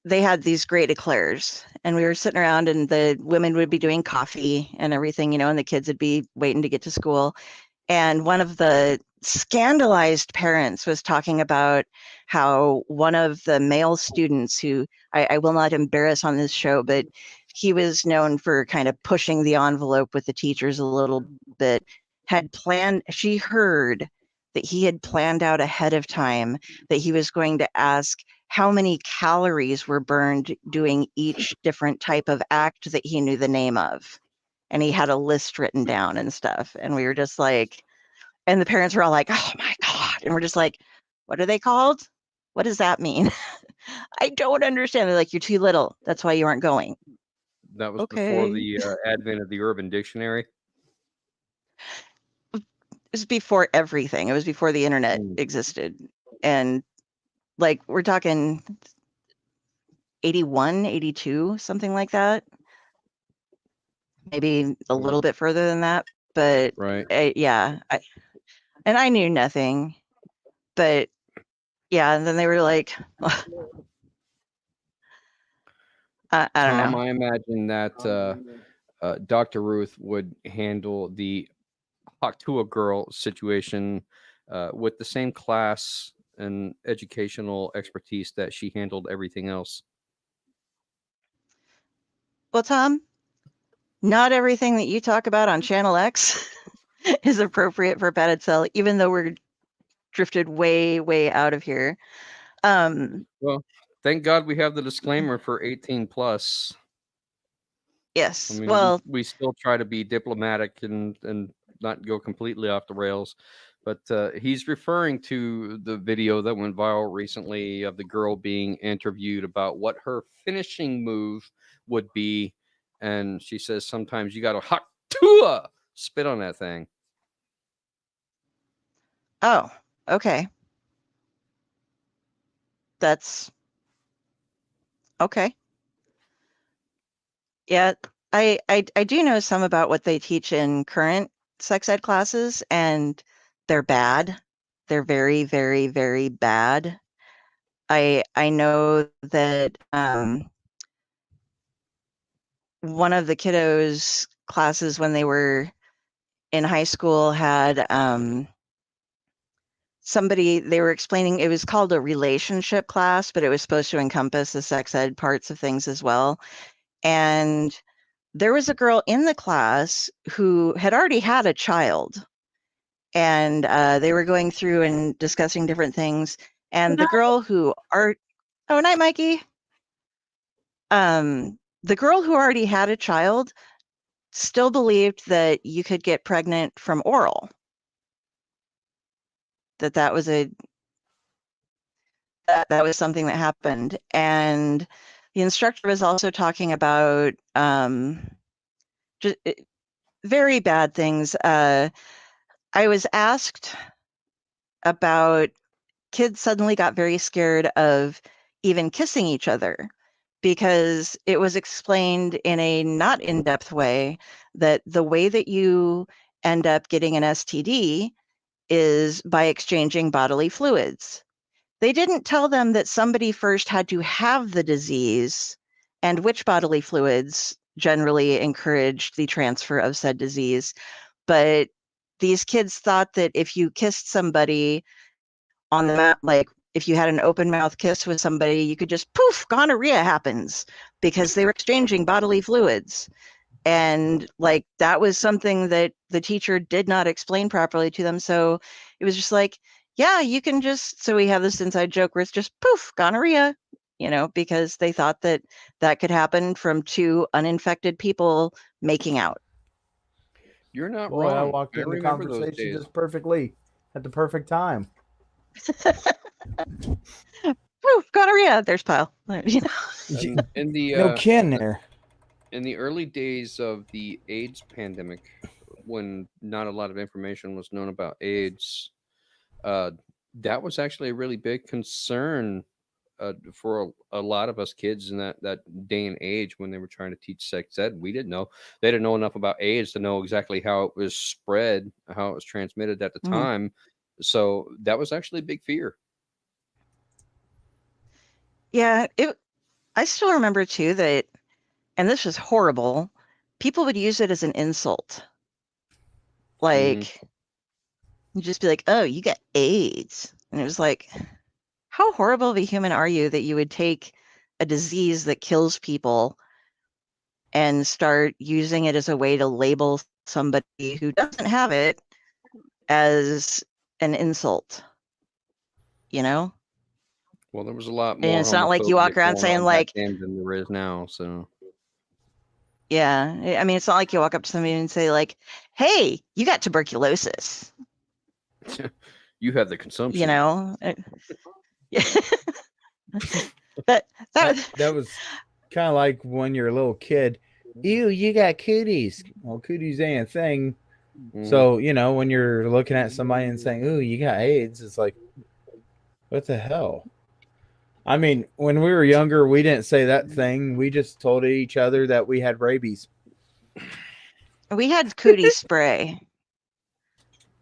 they had these great eclairs, and we were sitting around, and the women would be doing coffee and everything, you know, and the kids would be waiting to get to school. And one of the scandalized parents was talking about how one of the male students, who I will not embarrass on this show, but he was known for kind of pushing the envelope with the teachers a little bit, she heard that he had planned out ahead of time that he was going to ask how many calories were burned doing each different type of act that he knew the name of. And he had a list written down and stuff. And we were just like, and the parents were all like, oh my God. And we're just like, what are they called? What does that mean? I don't understand. They're like, you're too little. That's why you aren't going. That was Okay. before the advent of the Urban Dictionary. It was before everything. It was before the internet existed. And like, we're talking 81, 82, something like that. Maybe a little bit further than that. But right. Yeah. And I knew nothing. But yeah, and then they were like, I don't know. I imagine that Dr. Ruth would handle the Hawk to a Girl situation with the same class and educational expertise that she handled everything else. Well, Tom, not everything that you talk about on Channel X is appropriate for Padded Cell, even though we're drifted way, way out of here. Well, thank God we have the disclaimer for 18 plus. Yes. I mean, well, we still try to be diplomatic and not go completely off the rails. But he's referring to the video that went viral recently of the girl being interviewed about what her finishing move would be. And she says sometimes you got to hot tua spit on that thing. Oh, okay. That's okay. Yeah, I do know some about what they teach in current sex ed classes, and they're bad. They're very, very, very bad. I know that one of the kiddos' classes when they were in high school had somebody, they were explaining, it was called a relationship class, but it was supposed to encompass the sex ed parts of things as well. And there was a girl in the class who had already had a child, and they were going through and discussing different things. And the girl who oh, night, Mikey. The girl who already had a child still believed that you could get pregnant from oral. That was that was something that happened. And the instructor was also talking about just very bad things. I was asked about kids suddenly got very scared of even kissing each other because it was explained in a not in-depth way that the way that you end up getting an STD is by exchanging bodily fluids. They didn't tell them that somebody first had to have the disease and which bodily fluids generally encouraged the transfer of said disease. But these kids thought that if you kissed somebody on the mouth, like if you had an open mouth kiss with somebody, you could just poof, gonorrhea happens because they were exchanging bodily fluids. And like that was something that the teacher did not explain properly to them. So it was just like, yeah, you can just, so we have this inside joke where it's just poof, gonorrhea, because they thought that that could happen from two uninfected people making out. You're not Boy, I wrong. walked I into remember those conversation days. just perfectly at the perfect time. Poof, gonorrhea. There's Pyle. In the No kin there. in the early days of the AIDS pandemic, when not a lot of information was known about AIDS, that was actually a really big concern for a lot of us kids in that day and age when they were trying to teach sex ed. We didn't know. They didn't know enough about AIDS to know exactly how it was spread, how it was transmitted at the time. So that was actually a big fear. Yeah, I still remember too that, and this was horrible, people would use it as an insult. Like, you'd just be like, oh, you got AIDS. And it was like, how horrible of a human are you that you would take a disease that kills people and start using it as a way to label somebody who doesn't have it as an insult? Well, there was a lot And more it's not like you walk homophobia around going saying on back like, then than there is now. So yeah, I mean, it's not like you walk up to somebody and say like, hey, you got tuberculosis. you have the consumption. that was kind of like when you're a little kid. Ew, you got cooties. Well, cooties ain't a thing. So, when you're looking at somebody and saying, ooh, you got AIDS, it's like, what the hell? I mean, when we were younger, we didn't say that thing. We just told each other that we had rabies. We had cootie spray.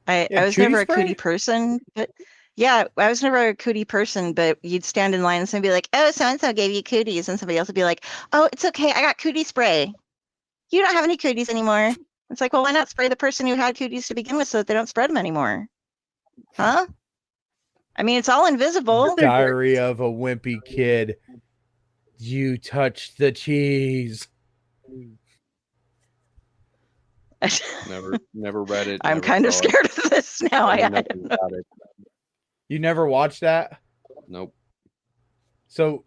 I was never a cootie person, but yeah, I was never a cootie person, but you'd stand in line and somebody would be like, oh, so-and-so gave you cooties. And somebody else would be like, oh, it's okay. I got cootie spray. You don't have any cooties anymore. It's like, well, why not spray the person who had cooties to begin with so that they don't spread them anymore? Huh? I mean, it's all invisible. Diary of a Wimpy Kid. You touched the cheese. Never read it. I'm kind of scared of this now. I don't know. You never watched that? Nope. So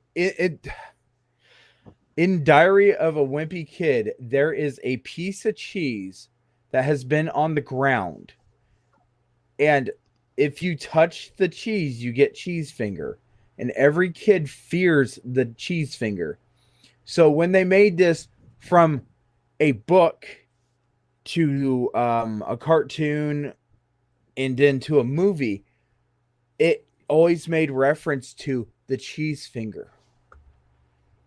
in Diary of a Wimpy Kid, there is a piece of cheese that has been on the ground. And if you touch the cheese, you get cheese finger. And every kid fears the cheese finger. So when they made this from a book to a cartoon and then to a movie, it always made reference to the cheese finger.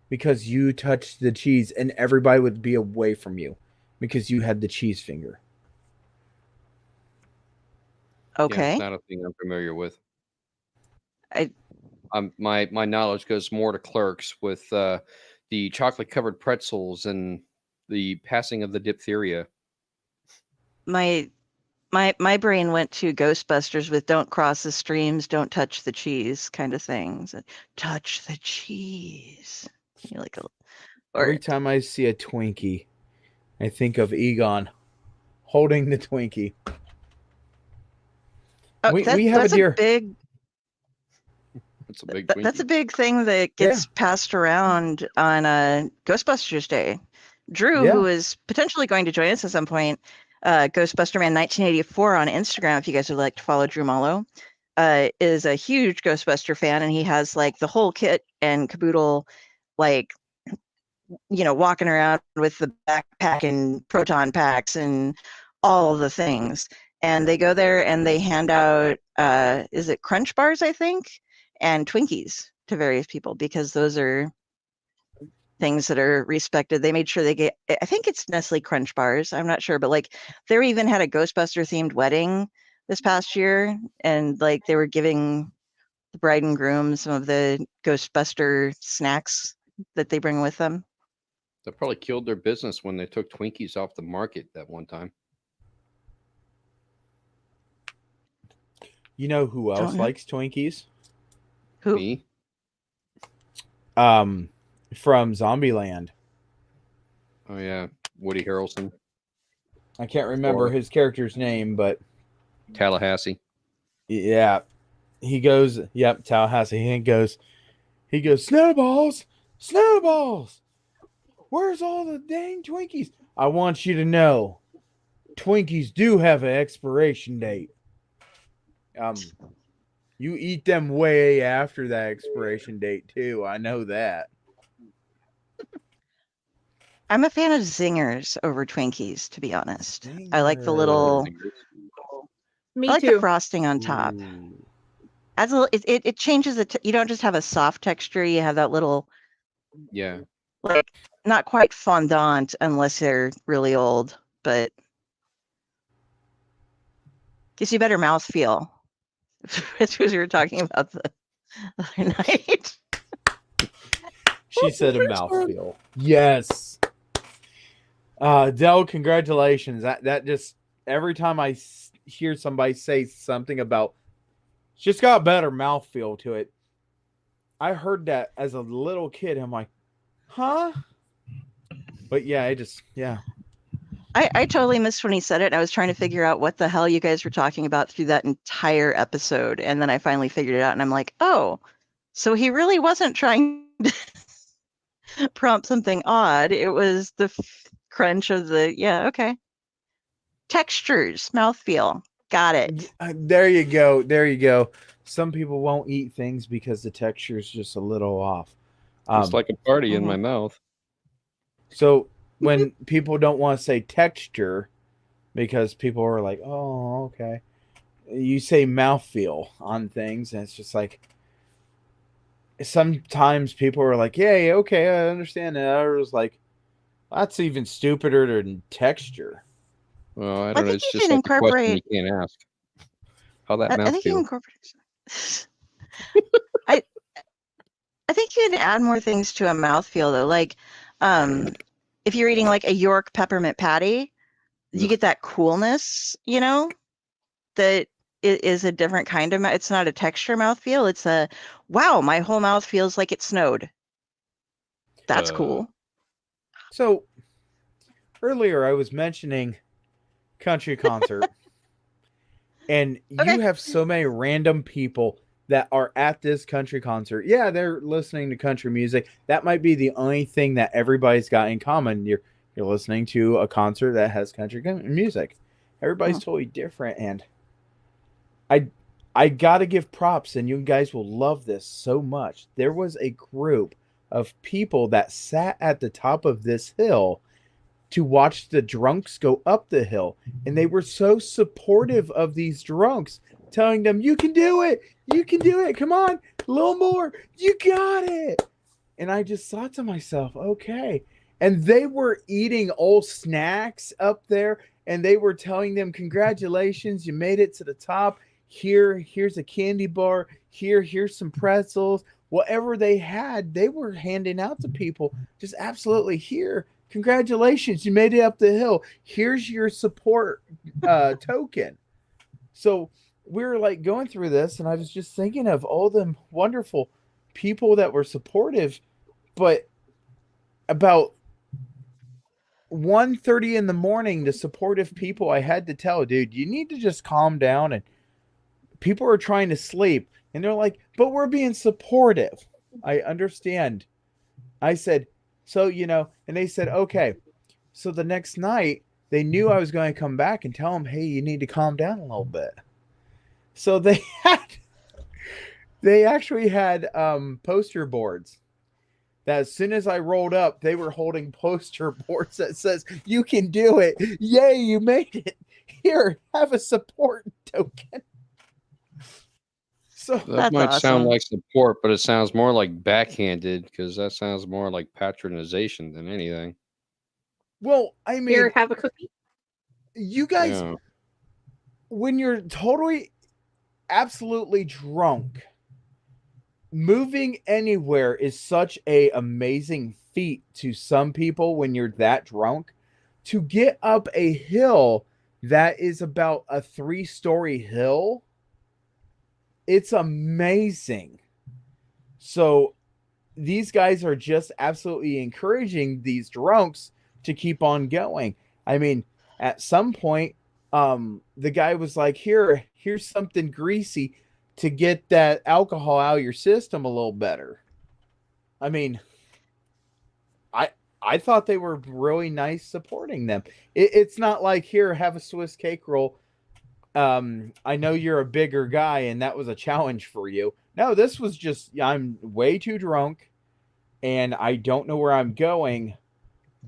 Because you touched the cheese and everybody would be away from you because you had the cheese finger. Okay. Yeah, it's not a thing I'm familiar with. My knowledge goes more to Clerks with the chocolate covered pretzels and the passing of the diphtheria. My brain went to Ghostbusters with "Don't cross the streams, don't touch the cheese" kind of things. Touch the cheese. Every time I see a Twinkie, I think of Egon holding the Twinkie. Oh, we have that's a deer. That's a big Twinkie. That's a big thing that gets passed around on Ghostbusters Day. Drew, who is potentially going to join us at some point, Ghostbuster Man 1984 on Instagram, if you guys would like to follow Drew Mallow, is a huge Ghostbuster fan, and he has like the whole kit and caboodle, like, walking around with the backpack and proton packs and all the things. And they go there and they hand out, is it Crunch Bars, I think, and Twinkies to various people, because those are things that are respected. They made sure they get, I think it's Nestle Crunch Bars, I'm not sure, but like they even had a Ghostbuster themed wedding this past year, and like they were giving the bride and groom some of the Ghostbuster snacks that they bring with them. They probably killed their business when they took Twinkies off the market that one time. You know who else likes Twinkies? Who? Me? From Zombieland. Oh yeah, Woody Harrelson. I can't remember his character's name, but Tallahassee. Yeah. He goes, yep, Tallahassee. He goes, snowballs, snowballs. Where's all the dang Twinkies? I want you to know, Twinkies do have an expiration date. You eat them way after that expiration date too. I know that. I'm a fan of zingers over Twinkies, to be honest. I like the little, Me I like too. the frosting on top. Ooh. Adds a little, it changes it. You don't just have a soft texture. You have that little, Yeah. like, not quite fondant unless they're really old, but gives you better mouthfeel. That's what we were talking about the other night. She said a mouthfeel. Yes. Dell, congratulations. That just every time I hear somebody say something about it's just got a better mouthfeel to it. I heard that as a little kid. I'm like, huh? But yeah, I totally missed when he said it. And I was trying to figure out what the hell you guys were talking about through that entire episode. And then I finally figured it out and I'm like, oh, so he really wasn't trying to prompt something odd. It was the crunch of the, yeah, okay. Textures, mouthfeel. Got it. There you go. There you go. Some people won't eat things because the texture is just a little off. It's like a party in my mouth. So when people don't want to say texture because people are like, oh, okay. You say mouthfeel on things, and it's just like sometimes people are like, yeah, okay, I understand that. I was like, that's even stupider than texture. Well, I I don't know. think It's you just can like a question you incorporate. can't ask. How that I mouth think you can feel? incorporate. I think you can add more things to a mouthfeel though. Like, if you're eating like a York peppermint patty, you get that coolness, that it is a different kind of. It's not a texture mouthfeel. It's a wow. My whole mouth feels like it snowed. That's cool. So earlier I was mentioning country concert, and Okay. you have so many random people that are at this country concert. Yeah, they're listening to country music. That might be the only thing that everybody's got in common. You're listening to a concert that has country music. Everybody's totally different, and I gotta give props, and you guys will love this so much. There was a group of people that sat at the top of this hill to watch the drunks go up the hill, and they were so supportive of these drunks, telling them, you can do it, come on, a little more, you got it. And I just thought to myself, okay. And they were eating old snacks up there, and they were telling them, congratulations, you made it to the top. Here's a candy bar, here's some pretzels, whatever they had, they were handing out to people. Just absolutely, here, congratulations, you made it up the hill, here's your support token. So we were like going through this, and I was just thinking of all them wonderful people that were supportive, but about 1:30 in the morning, the supportive people, I had to tell, dude, you need to just calm down. And people are trying to sleep, and they're like, but we're being supportive. I understand. I said, so, and they said, okay. So the next night, they knew I was going to come back and tell them, hey, you need to calm down a little bit. So they actually had poster boards that as soon as I rolled up, they were holding poster boards that says, you can do it. Yay, you made it. Here, have a support token. So that might sound like support, but it sounds more like backhanded, because that sounds more like patronization than anything. Well, I mean, Here, have a cookie. You guys, when you're totally, absolutely drunk, moving anywhere is such a amazing feat to some people when you're that drunk. To get up a hill that is about a 3-story hill, it's amazing. So these guys are just absolutely encouraging these drunks to keep on going. I mean, at some point, the guy was like, here's something greasy to get that alcohol out of your system a little better. I mean, I thought they were really nice supporting them. It's not like, here, have a Swiss cake roll. I know you're a bigger guy and that was a challenge for you. No, this was just, I'm way too drunk and I don't know where I'm going,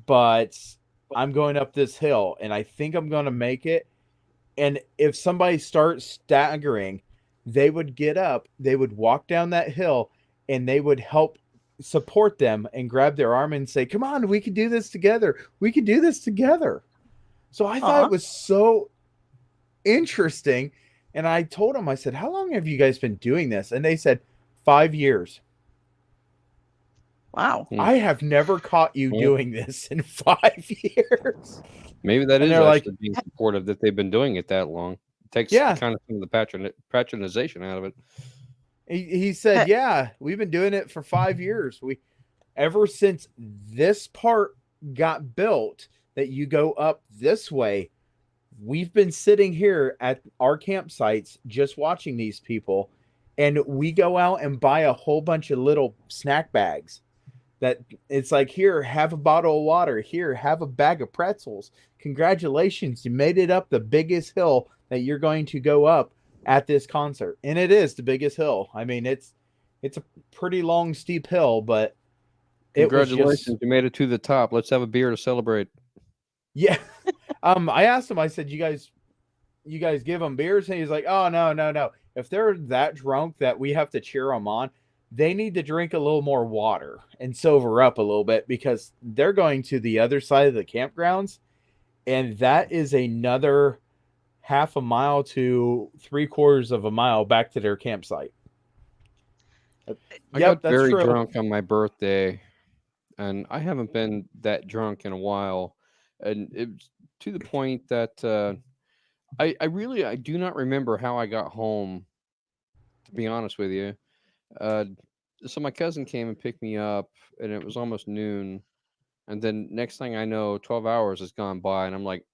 but I'm going up this hill and I think I'm going to make it. And if somebody starts staggering, they would get up, they would walk down that hill, and they would help support them and grab their arm and say, come on, we can do this together. We can do this together. So I thought it was so interesting. And I told them, I said, how long have you guys been doing this? And they said, 5 years. Wow. I have never caught you doing this in 5 years. Maybe that And is they're actually like- being supportive that they've been doing it that long. It takes kind of some of the patronization out of it. He said, yeah, we've been doing it for 5 years. Ever since this part got built that you go up this way, we've been sitting here at our campsites just watching these people, and we go out and buy a whole bunch of little snack bags that it's like, here, have a bottle of water, here, have a bag of pretzels. Congratulations, you made it up the biggest hill that you're going to go up at this concert. And it is the biggest hill. I mean, it's a pretty long, steep hill, but congratulations, you made it to the top. Let's have a beer to celebrate. Yeah. I asked him, I said, you guys give them beers? And he's like, oh, no. If they're that drunk that we have to cheer them on, they need to drink a little more water and sober up a little bit, because they're going to the other side of the campgrounds. And that is another half a mile to 3/4 of a mile back to their campsite. I got very drunk on my birthday, and I haven't been that drunk in a while. And it was to the point that I do not remember how I got home, to be honest with you. So my cousin came and picked me up, and it was almost noon. And then next thing I know, 12 hours has gone by, and I'm like,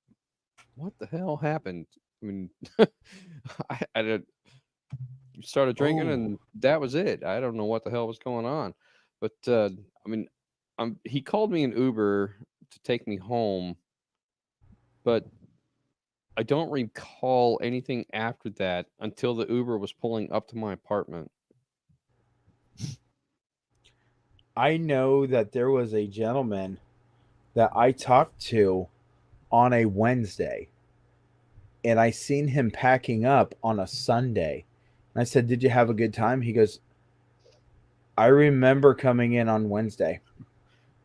what the hell happened? I mean, I started drinking, and that was it. I don't know what the hell was going on. But, I mean, he called me an Uber to take me home, but I don't recall anything after that until the Uber was pulling up to my apartment. I know that there was a gentleman that I talked to on a Wednesday, and I seen him packing up on a Sunday. And I said, did you have a good time? He goes, I remember coming in on Wednesday.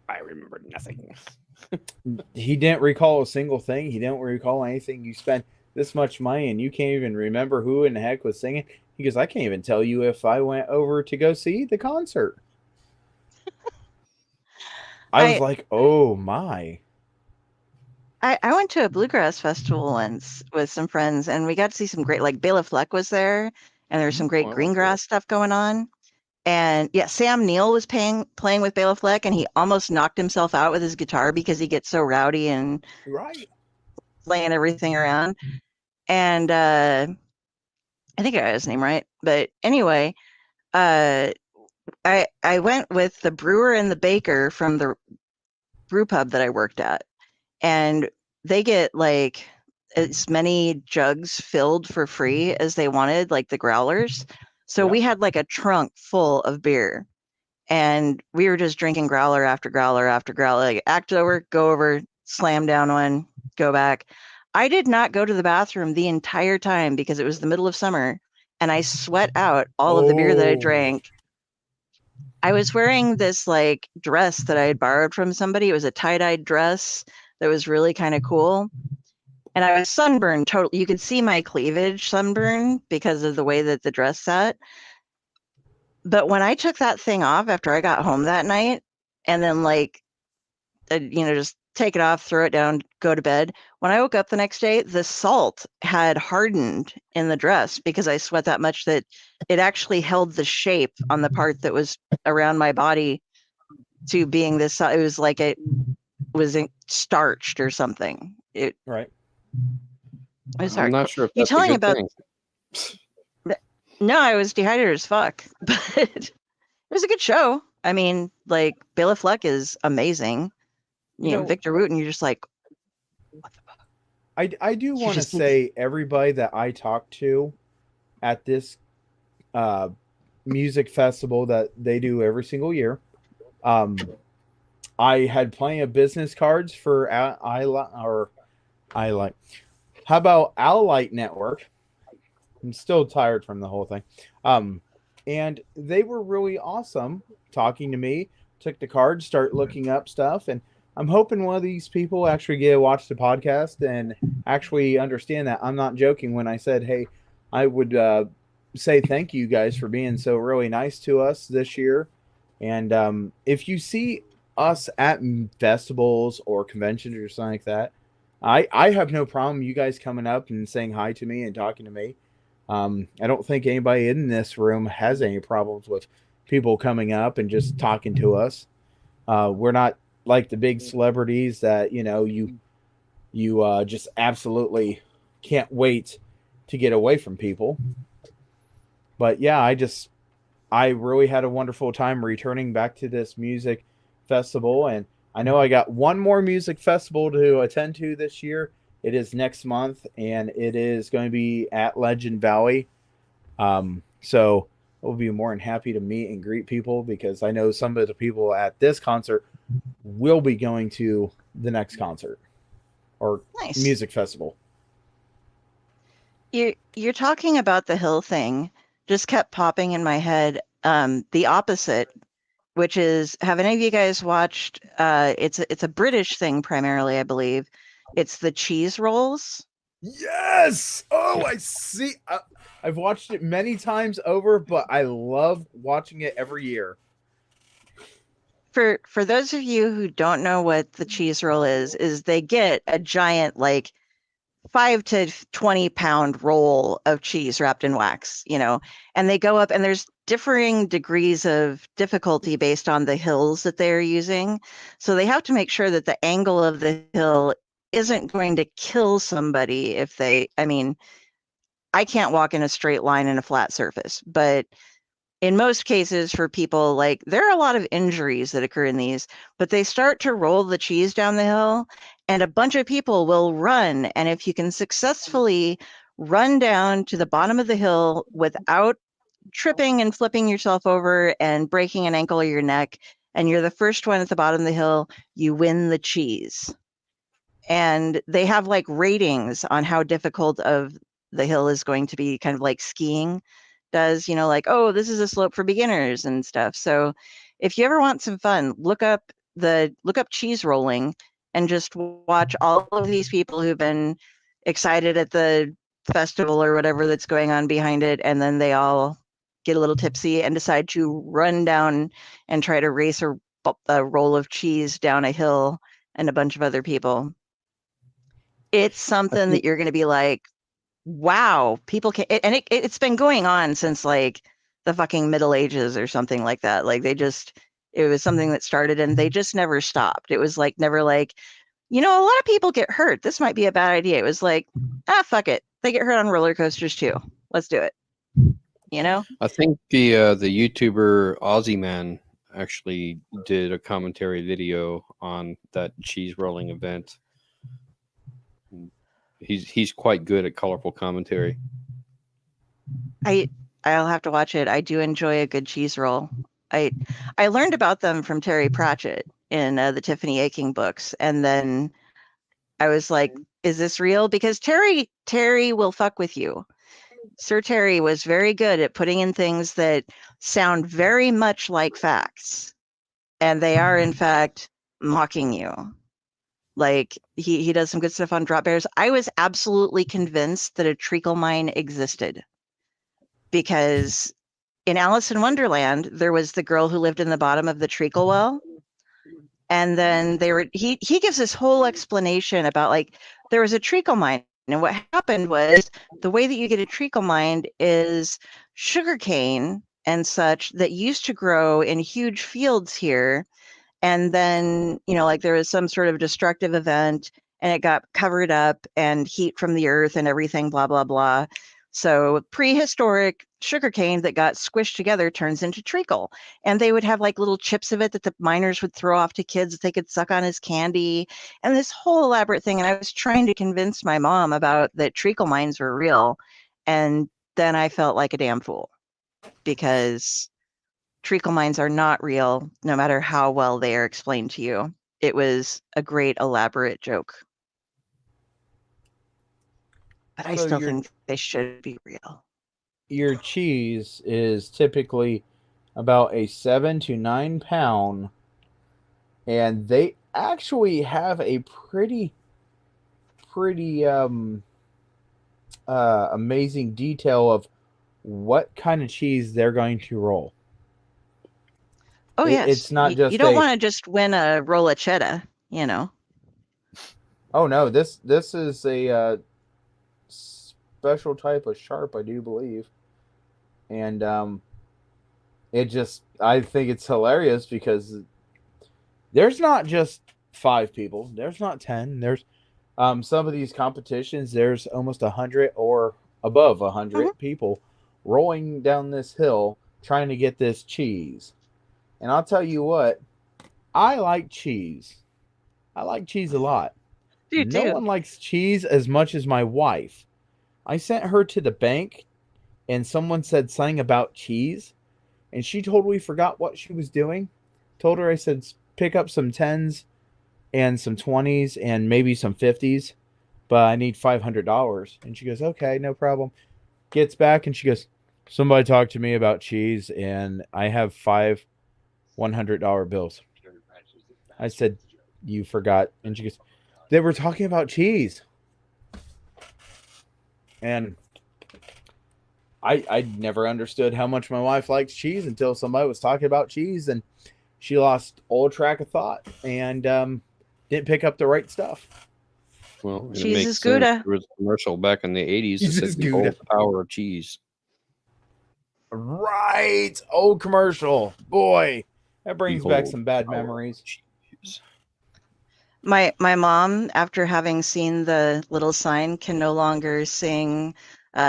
I remember nothing. He didn't recall a single thing. He didn't recall anything. You spent this much money and you can't even remember who in the heck was singing. He goes, I can't even tell you if I went over to go see the concert. I was like, oh my. I went to a bluegrass festival once with some friends, and we got to see some great, like Bela Fleck was there, and there was some great green grass stuff going on. And yeah, Sam Neill was playing with Bela Fleck, and he almost knocked himself out with his guitar because he gets so rowdy and playing everything around. And I think I got his name right. But anyway, I went with the brewer and the baker from the brew pub that I worked at. And they get like as many jugs filled for free as they wanted, like the growlers. So we had like a trunk full of beer, and we were just drinking growler after growler after growler. Like, act over, go over, slam down one, go back. I did not go to the bathroom the entire time because it was the middle of summer, and I sweat out all of the beer that I drank. I was wearing this like dress that I had borrowed from somebody. It was a tie-dyed dress that was really kind of cool. And I was sunburned totally. You could see my cleavage sunburn because of the way that the dress sat. But when I took that thing off after I got home that night, and then like, just take it off, throw it down, go to bed. When I woke up the next day, the salt had hardened in the dress because I sweat that much that it actually held the shape on the part that was around my body to being this. It was like it was starched or something. I'm I'm sorry. not sure if You that's a telling good about? thing. No, I was dehydrated as fuck, but it was a good show. I mean, like Bela Fleck is amazing. You You know, know, Victor Wooten. You're just like, I do you want to just need say everybody that I talked to at this uh, music festival that they do every single year. I had plenty of business cards for I like. How about Allight Network? I'm still tired from the whole thing. And they were really awesome talking to me. Took the card, start looking up stuff, and I'm hoping one of these people actually get to watch the podcast and actually understand that I'm not joking when I said, "Hey, I would say thank you guys for being so really nice to us this year." And if you see us at festivals or conventions or something like that, I have no problem you guys coming up and saying hi to me and talking to me. I don't think anybody in this room has any problems with people coming up and just talking to us. We're not like the big celebrities that you just absolutely can't wait to get away from people. But yeah, I really had a wonderful time returning back to this music festival, and I know I got one more music festival to attend to this year. It is next month, and it is going to be at Legend Valley. So I'll be more than happy to meet and greet people because I know some of the people at this concert will be going to the next concert or nice. music festival. You're talking about the hill thing. Just kept popping in my head. The opposite, which is, have any of you guys watched? It's a British thing primarily, I believe. It's the cheese rolls. Yes. Oh, I see. I've watched it many times over, but I love watching it every year. For those of you who don't know what the cheese roll is they get a giant, like 5 to 20 pound roll of cheese wrapped in wax, and they go up, and there's differing degrees of difficulty based on the hills that they're using. So they have to make sure that the angle of the hill isn't going to kill somebody I can't walk in a straight line in a flat surface, but in most cases for people, like, there are a lot of injuries that occur in these, but they start to roll the cheese down the hill and a bunch of people will run. And if you can successfully run down to the bottom of the hill without tripping and flipping yourself over and breaking an ankle or your neck, and you're the first one at the bottom of the hill, you win the cheese. And they have like ratings on how difficult of the hill is going to be, kind of like skiing does, like, oh, this is a slope for beginners and stuff. So if you ever want some fun, look up cheese rolling and just watch all of these people who've been excited at the festival or whatever that's going on behind it, and then they all get a little tipsy and decide to run down and try to race a roll of cheese down a hill and a bunch of other people. It's something that you're going to be like, wow, people can, and it's been going on since like the fucking Middle Ages or something like that. Like it was something that started and they just never stopped. It was like never like, a lot of people get hurt. This might be a bad idea. It was like, fuck it. They get hurt on roller coasters too. Let's do it. I think the YouTuber Aussie Man actually did a commentary video on that cheese rolling event. He's quite good at colorful commentary. I'll have to watch it. I do enjoy a good cheese roll. I learned about them from Terry Pratchett in the Tiffany Aching books, and then I was like, "Is this real?" Because Terry will fuck with you. Sir Terry was very good at putting in things that sound very much like facts, and they are in fact mocking you. Like he does some good stuff on drop bears. I was absolutely convinced that a treacle mine existed because in Alice in Wonderland, there was the girl who lived in the bottom of the treacle well. And then he gives this whole explanation about like, there was a treacle mine. And what happened was the way that you get a treacle mine is sugarcane and such that used to grow in huge fields here. And then, like there was some sort of destructive event and it got covered up and heat from the earth and everything, blah, blah, blah. So prehistoric sugarcane that got squished together turns into treacle. And they would have like little chips of it that the miners would throw off to kids that they could suck on as candy. And this whole elaborate thing. And I was trying to convince my mom about that treacle mines were real. And then I felt like a damn fool because treacle mines are not real, no matter how well they are explained to you. It was a great elaborate joke. But I So still you're- think they should be real. Your cheese is typically about a 7 to 9 pound, and they actually have a pretty amazing detail of what kind of cheese they're going to roll. Oh, yes. It's not just you don't a- want to just win a roll of cheddar, you know. Oh no, this is a special type of sharp, I do believe, and I think it's hilarious because there's not just 5 people, there's not 10, there's some of these competitions, there's almost 100 or above 100 people rolling down this hill trying to get this cheese. And I'll tell you what, I like cheese. I like cheese a lot. No one likes cheese as much as my wife. I sent her to the bank and someone said something about cheese and she totally forgot what she was doing. Told her I said pick up some 10s and some 20s and maybe some 50s, but I need $500. And she goes, okay, no problem. Gets back and she goes, somebody talked to me about cheese and I have 5 $100 bills. I said, you forgot. And she goes, they were talking about cheese. And I never understood how much my wife likes cheese until somebody was talking about cheese and she lost all track of thought and didn't pick up the right stuff. Well, it Cheese makes is sense. Gouda. There was a commercial back in the 80s that Cheese said is behold Gouda. the power of cheese. Right. Old commercial. Boy, that brings back Behold some the bad power of memories. cheese. My mom, after having seen the little sign, can no longer sing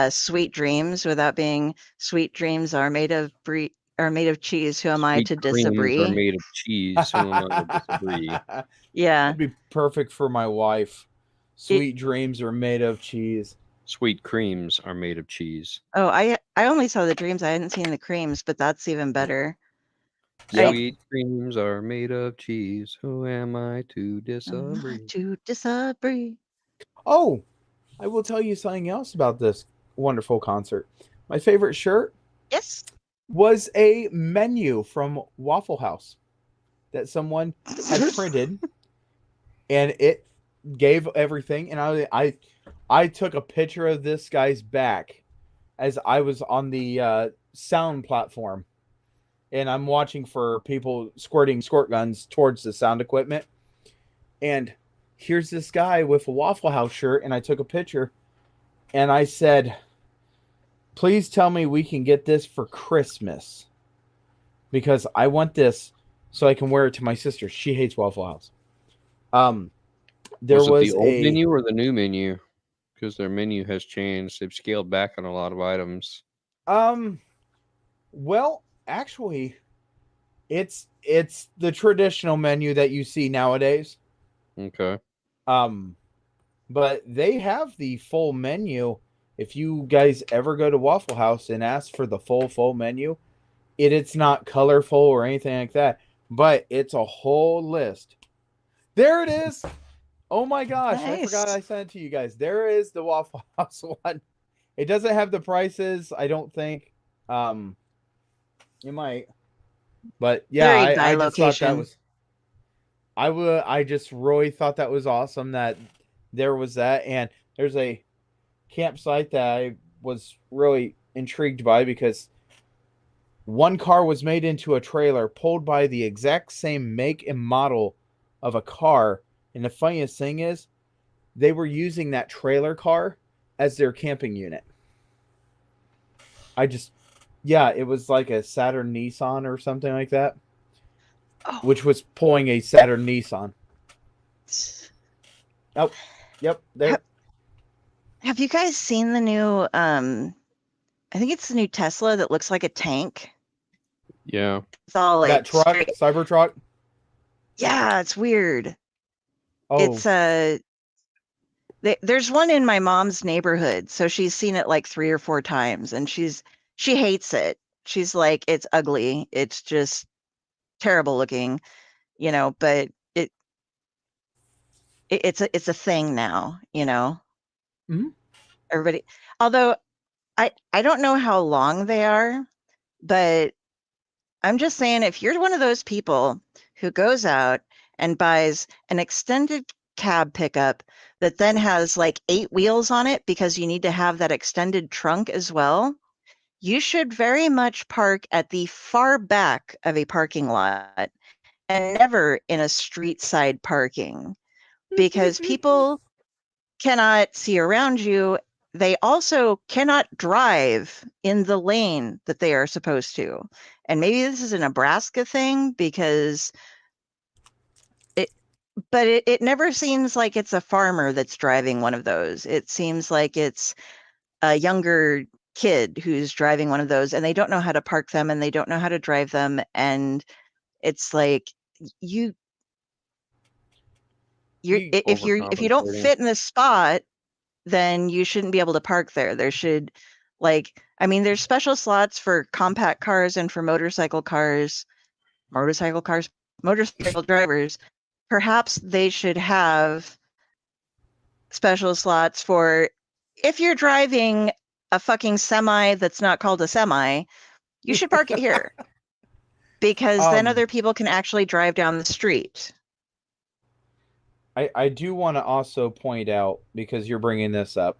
"Sweet Dreams" without being "Sweet dreams are made of cheese. Who am I Sweet to creams are disagree?" made of cheese. Who am I to disagree? Yeah, That'd be perfect for my wife. Sweet dreams are made of cheese. Sweet creams are made of cheese. Oh, I only saw the dreams. I hadn't seen the creams, but that's even better. Yep. Sweet creams are made of cheese. Who am I to disagree? To disagree. Oh, I will tell you something else about this wonderful concert. My favorite shirt Yes. was a menu from Waffle House that someone had printed, and it gave everything. And I took a picture of this guy's back as I was on the sound platform, and I'm watching for people squirting squirt guns towards the sound equipment. And here's this guy with a Waffle House shirt, and I took a picture, and I said, please tell me we can get this for Christmas, because I want this so I can wear it to my sister. She hates Waffle House. There was was it the old a menu or the new menu? Because their menu has changed. They've scaled back on a lot of items. well, actually, it's the traditional menu that you see nowadays. Okay. But they have the full menu. If you guys ever go to Waffle House and ask for the full menu, it's not colorful or anything like that, but it's a whole list. There it is. Oh my gosh, I Nice. forgot I sent it to you guys. There is the Waffle House one. It doesn't have the prices, I don't think. You might. But yeah, Very I just thought that location. was I just really thought that was awesome that there was that. And there's a campsite that I was really intrigued by, because one car was made into a trailer pulled by the exact same make and model of a car. And the funniest thing is, they were using that trailer car as their camping unit. It was like a Saturn Nissan or something like that, which was pulling a Saturn Nissan. Oh, yep. There. Have you guys seen the new I think it's the new Tesla that looks like a tank? Yeah. It's all like That truck, straight. Cybertruck. Yeah, it's weird. Oh, It's there's one in my mom's neighborhood, so she's seen it like 3 or 4 times, and she hates it. She's like, it's ugly. It's just terrible looking, but it's a thing now, Mhm. Everybody. Although I don't know how long they are, but I'm just saying, if you're one of those people who goes out and buys an extended cab pickup that then has like 8 wheels on it because you need to have that extended trunk as well, you should very much park at the far back of a parking lot and never in a street side parking, because people cannot see around you. They also cannot drive in the lane that they are supposed to. And maybe this is a Nebraska thing because it never seems like it's a farmer that's driving one of those. It seems like it's a younger kid who's driving one of those, and they don't know how to park them and they don't know how to drive them. And it's like you're if you don't Overcompensating. fit in a spot, then you shouldn't be able to park there. There should, there's special slots for compact cars and for motorcycle drivers. Perhaps they should have special slots for if you're driving a fucking semi that's not called a semi, you should park it here. Because then other people can actually drive down the street. I do want to also point out, because you're bringing this up.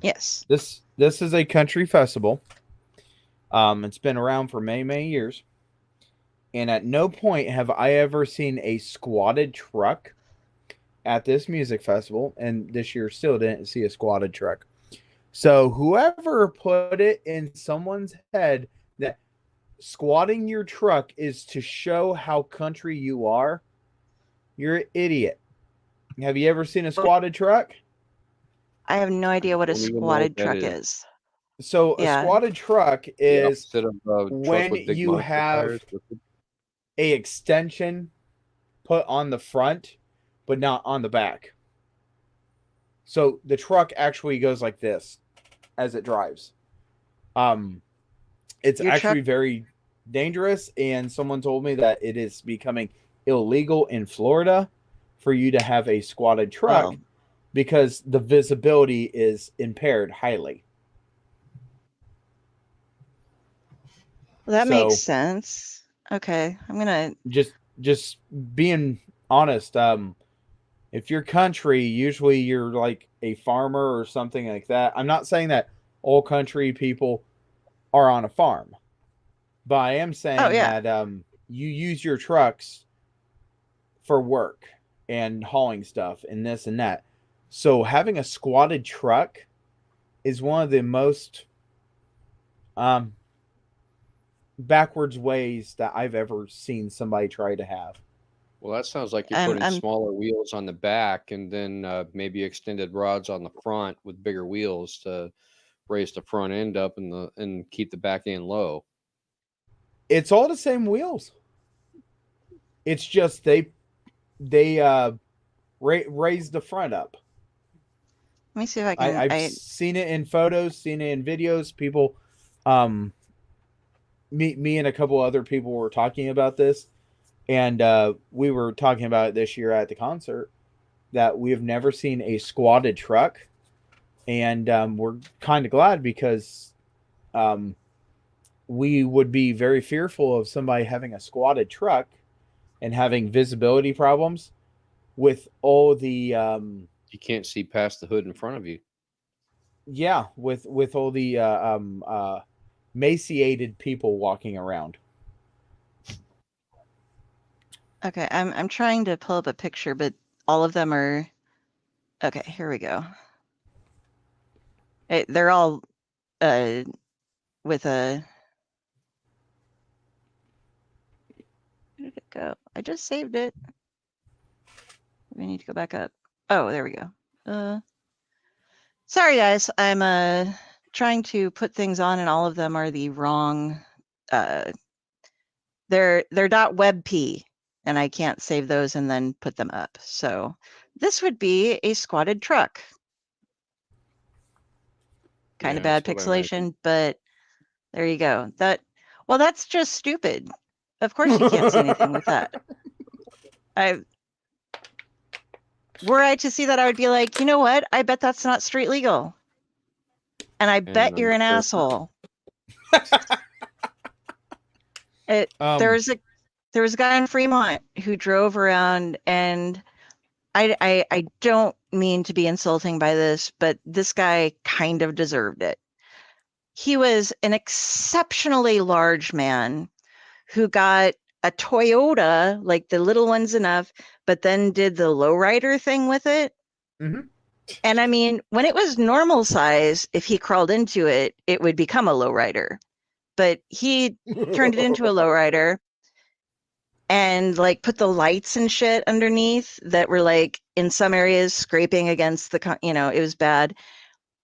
Yes. This is a country festival. It's been around for many, many years. And at no point have I ever seen a squatted truck at this music festival. And this year still didn't see a squatted truck. So whoever put it in someone's head that squatting your truck is to show how country you are, you're an idiot. Have you ever seen a squatted truck? I have no idea what a Don't even know what squatted that truck is. is. So Yeah. a squatted truck The is opposite of a truck when with big you monster have tires. a extension put on the front, but not on the back. So the truck actually goes like this as it drives. It's Your actually truck- very dangerous, and someone told me that it is becoming illegal in Florida for you to have a squatted truck because the visibility is impaired highly. Well, that makes sense. Okay, I'm gonna just being honest. If you're country, usually you're like a farmer or something like that. I'm not saying that all country people are on a farm, but I am saying that you use your trucks for work and hauling stuff and this and that. So having a squatted truck is one of the most backwards ways that I've ever seen somebody try to have. Well, that sounds like you're putting smaller wheels on the back and then maybe extended rods on the front with bigger wheels to raise the front end up and keep the back end low. It's all the same wheels. It's just they raise the front up. Let me see if I can. I've seen it in photos, seen it in videos. People, me and a couple other people were talking about this, and we were talking about it this year at the concert, that we have never seen a squatted truck, and we're kind of glad because we would be very fearful of somebody having a squatted truck and having visibility problems with all the you can't see past the hood in front of you. Yeah, with all the emaciated people walking around. Okay, I'm trying to pull up a picture, but all of them are. Okay, here we go. They're all with a. Where did it go? I just saved it. We need to go back up. Oh, there we go. Sorry guys, I'm trying to put things on and all of them are the wrong they're .webp and I can't save those and then put them up. So this would be a squatted truck. Kind Yeah, of bad that's what I meant. pixelation, but there you go. Well, that's just stupid. Of course you can't see anything with that. Were I to see that, I would be like, you know what? I bet that's not street legal. And I bet I'm you're an sure- asshole. There was a guy in Fremont who drove around, and I don't mean to be insulting by this, but this guy kind of deserved it. He was an exceptionally large man who got a Toyota, like the little one's enough, but then did the lowrider thing with it. Mhm. And I mean, when it was normal size, if he crawled into it, it would become a lowrider. But he turned it into a lowrider and like put the lights and shit underneath that were like in some areas scraping against the, it was bad.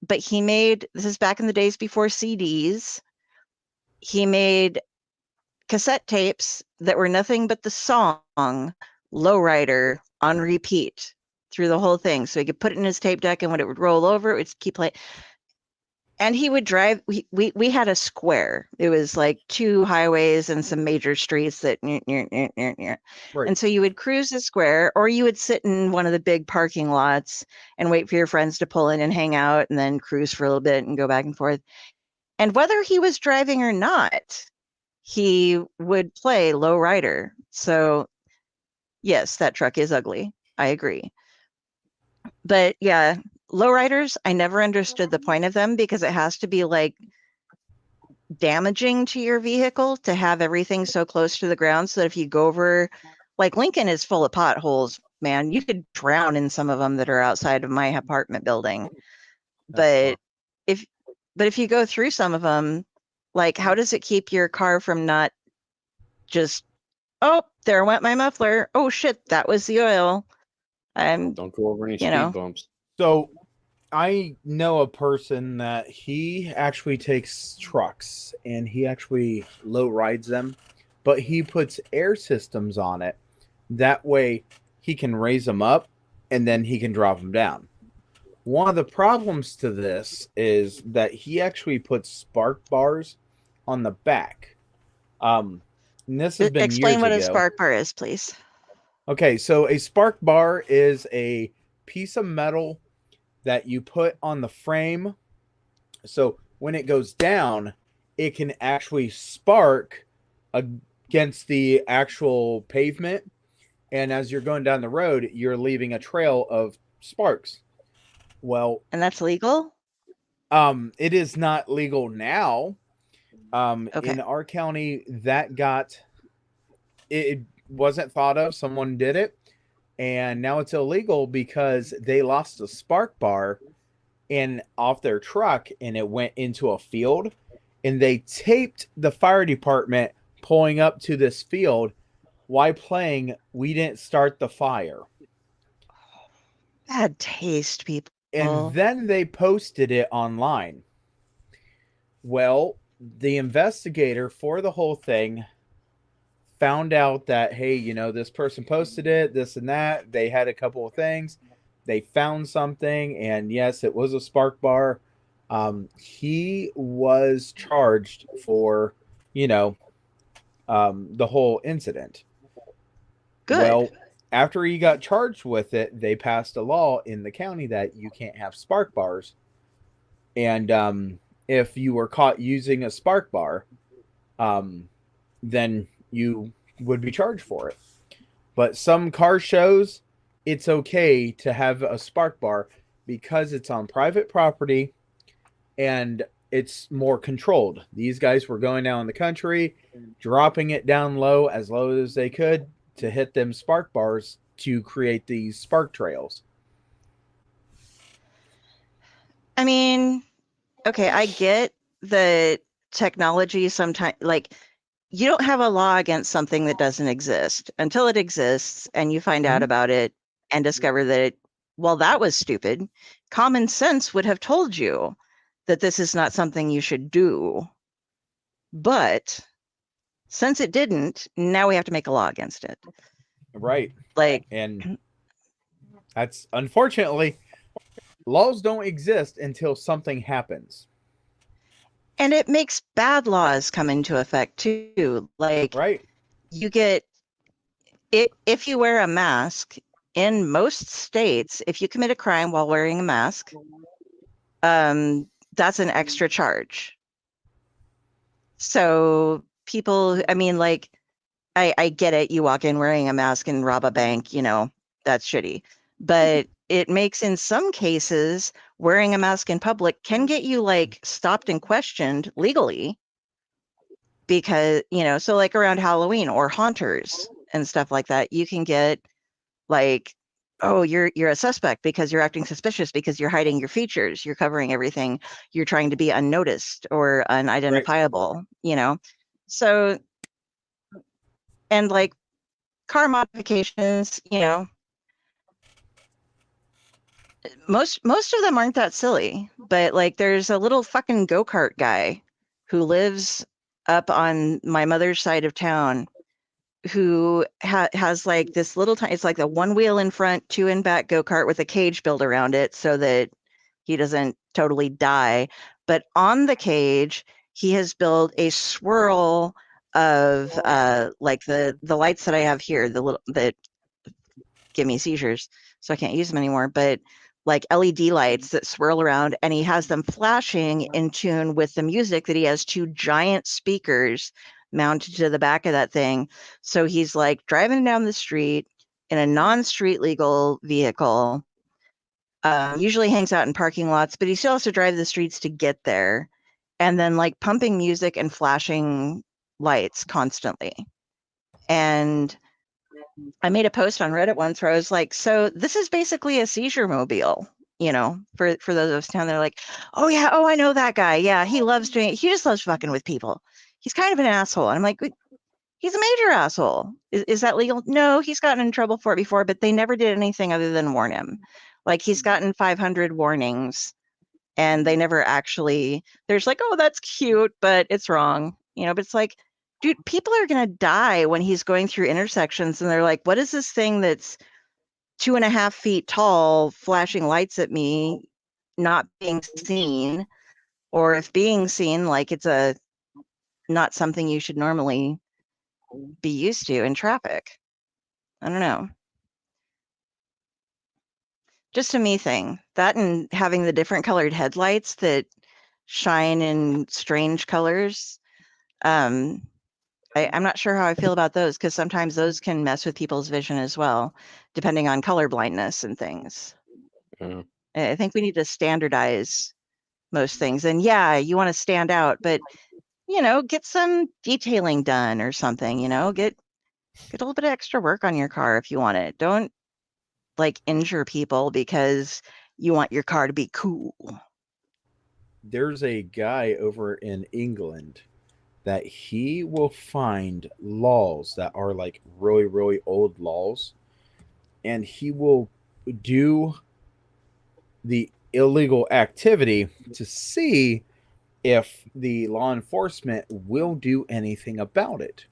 But he made, this is back in the days before CDs, he made cassette tapes that were nothing but the song Lowrider on repeat through the whole thing. So he could put it in his tape deck and when it would roll over, it would keep playing. And he would drive, we had a square. It was like 2 highways and some major streets that, Right. and so you would cruise the square or you would sit in one of the big parking lots and wait for your friends to pull in and hang out and then cruise for a little bit and go back and forth. And whether he was driving or not, he would play Lowrider. So yes, that truck is ugly. I agree. But yeah, lowriders, I never understood the point of them because it has to be like damaging to your vehicle to have everything so close to the ground so that if you go over, like Lincoln is full of potholes, man, you could drown in some of them that are outside of my apartment building. But if you go through some of them, like how does it keep your car from not just, oh, there went my muffler. Oh shit, that was the oil. Don't go over any speed bumps. So I know a person that he actually takes trucks and he actually low rides them, but he puts air systems on it. That way he can raise them up and then he can drop them down. One of the problems to this is that he actually puts spark bars on the back. And this has been Explain years what ago. a spark bar is, please. Okay, so a spark bar is a piece of metal that you put on the frame. So when it goes down, it can actually spark against the actual pavement. And as you're going down the road, you're leaving a trail of sparks. Well, and that's legal? It is not legal now. Okay. In our county, that got it wasn't thought of. Someone did it, and now it's illegal because they lost a spark bar off their truck, and it went into a field, and they taped the fire department pulling up to this field while playing "We Didn't Start the Fire." Bad taste, people. And then they posted it online. Well, the investigator for the whole thing found out that, hey, this person posted it, this and that. They had a couple of things. They found something, and yes, it was a spark bar. He was charged for, the whole incident. Good. Well, after he got charged with it, they passed a law in the county that you can't have spark bars. And if you were caught using a spark bar, then you would be charged for it. But some car shows, it's okay to have a spark bar because it's on private property and it's more controlled. These guys were going down in the country, dropping it down low as they could to hit them spark bars to create these spark trails. I mean, okay, I get that technology sometimes, like, you don't have a law against something that doesn't exist until it exists and you find out about it and discover that well, that was stupid. Common sense would have told you that this is not something you should do. But since it didn't, now we have to make a law against it. Right. Like, And that's unfortunately, laws don't exist until something happens. and it makes bad laws come into effect too. Like, Right. you get it if you wear a mask in most states, if you commit a crime while wearing a mask, that's an extra charge. So people, I mean, like, I get it. You walk in wearing a mask and rob a bank, that's shitty. But it makes, in some cases, wearing a mask in public can get you like stopped and questioned legally. Because, so like around Halloween or haunters and stuff like that, you can get like, oh, you're a suspect because you're acting suspicious because you're hiding your features, you're covering everything, you're trying to be unnoticed or unidentifiable, So, and like car modifications, most of them aren't that silly, but like there's a little fucking go-kart guy who lives up on my mother's side of town who has like this little tiny, it's like the one wheel in front, two in back go-kart with a cage built around it so that he doesn't totally die. But on the cage, he has built a swirl of like the lights that I have here, the little that give me seizures, so I can't use them anymore, but like LED lights that swirl around, and he has them flashing in tune with the music that he has two giant speakers mounted to the back of that thing. So he's like driving down the street in a non-street legal vehicle, usually hangs out in parking lots, but he still has to drive the streets to get there, and then like pumping music and flashing lights constantly. And I made a post on Reddit once where I was like, so this is basically a seizure mobile, for those of us down there, like, oh yeah, oh, I know that guy. Yeah, he just loves fucking with people. He's kind of an asshole. And I'm like, he's a major asshole. Is that legal? No, he's gotten in trouble for it before, but they never did anything other than warn him. Like, he's gotten 500 warnings and they never actually, there's like, oh, that's cute, but it's wrong. But it's like, dude, people are going to die when he's going through intersections and they're like, what is this thing that's 2.5 feet tall flashing lights at me, not being seen? Or if being seen, like it's not something you should normally be used to in traffic. I don't know. Just a me thing. That and having the different colored headlights that shine in strange colors. I'm not sure how I feel about those because sometimes those can mess with people's vision as well, depending on color blindness and things. Yeah. I think we need to standardize most things. And yeah, you want to stand out, but get some detailing done or something, get a little bit of extra work on your car if you want it. Don't like injure people because you want your car to be cool. There's a guy over in England that he will find laws that are like really, really old laws, and he will do the illegal activity to see if the law enforcement will do anything about it.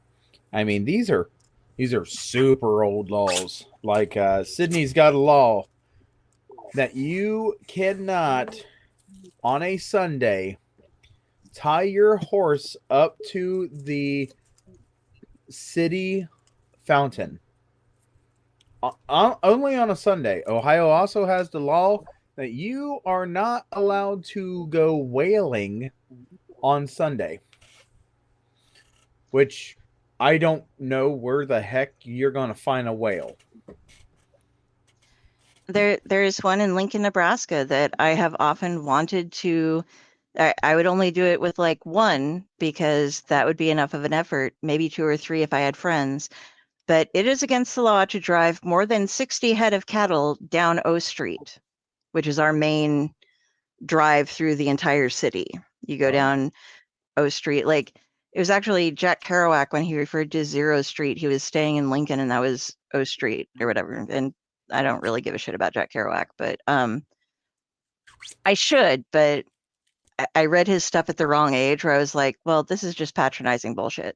I mean, these are super old laws. Like Sydney's got a law that you cannot on a Sunday tie your horse up to the city fountain. Only on a Sunday. Ohio also has the law that you are not allowed to go whaling on Sunday. Which I don't know where the heck you're going to find a whale. There is one in Lincoln, Nebraska that I have often wanted to. I would only do it with like one because that would be enough of an effort, maybe 2 or 3 if I had friends. But it is against the law to drive more than 60 head of cattle down O Street, which is our main drive through the entire city. You go down O Street. Like, it was actually Jack Kerouac when he referred to Zero Street. He was staying in Lincoln and that was O Street or whatever. And I don't really give a shit about Jack Kerouac, but I should, but I read his stuff at the wrong age where I was like, well, this is just patronizing bullshit.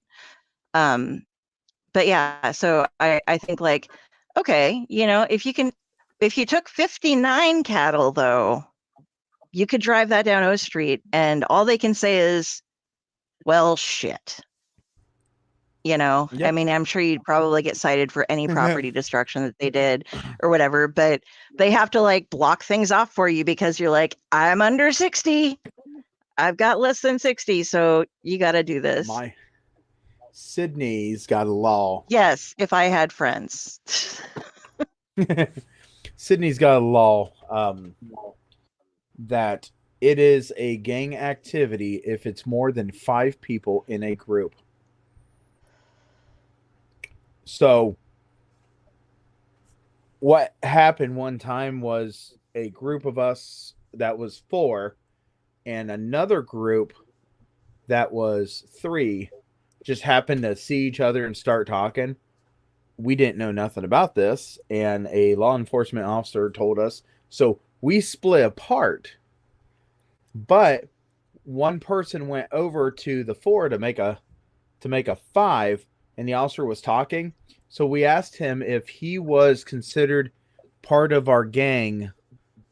But yeah, so I think like, okay, if you took 59 cattle though, you could drive that down O Street and all they can say is, well, shit. I Yep. mean, I'm sure you'd probably get cited for any property destruction that they did or whatever, but they have to like block things off for you because you're like, I'm under 60. I've got less than 60, so you got to do this. Sydney's got a law. Yes, if I had friends. Sydney's got a law that it is a gang activity if it's more than 5 people in a group. So what happened one time was a group of us that was 4 and another group that was 3 just happened to see each other and start talking. We didn't know nothing about this, and a law enforcement officer told us. So we split apart. But one person went over to the 4 to make a 5, and the officer was talking. So we asked him if he was considered part of our gang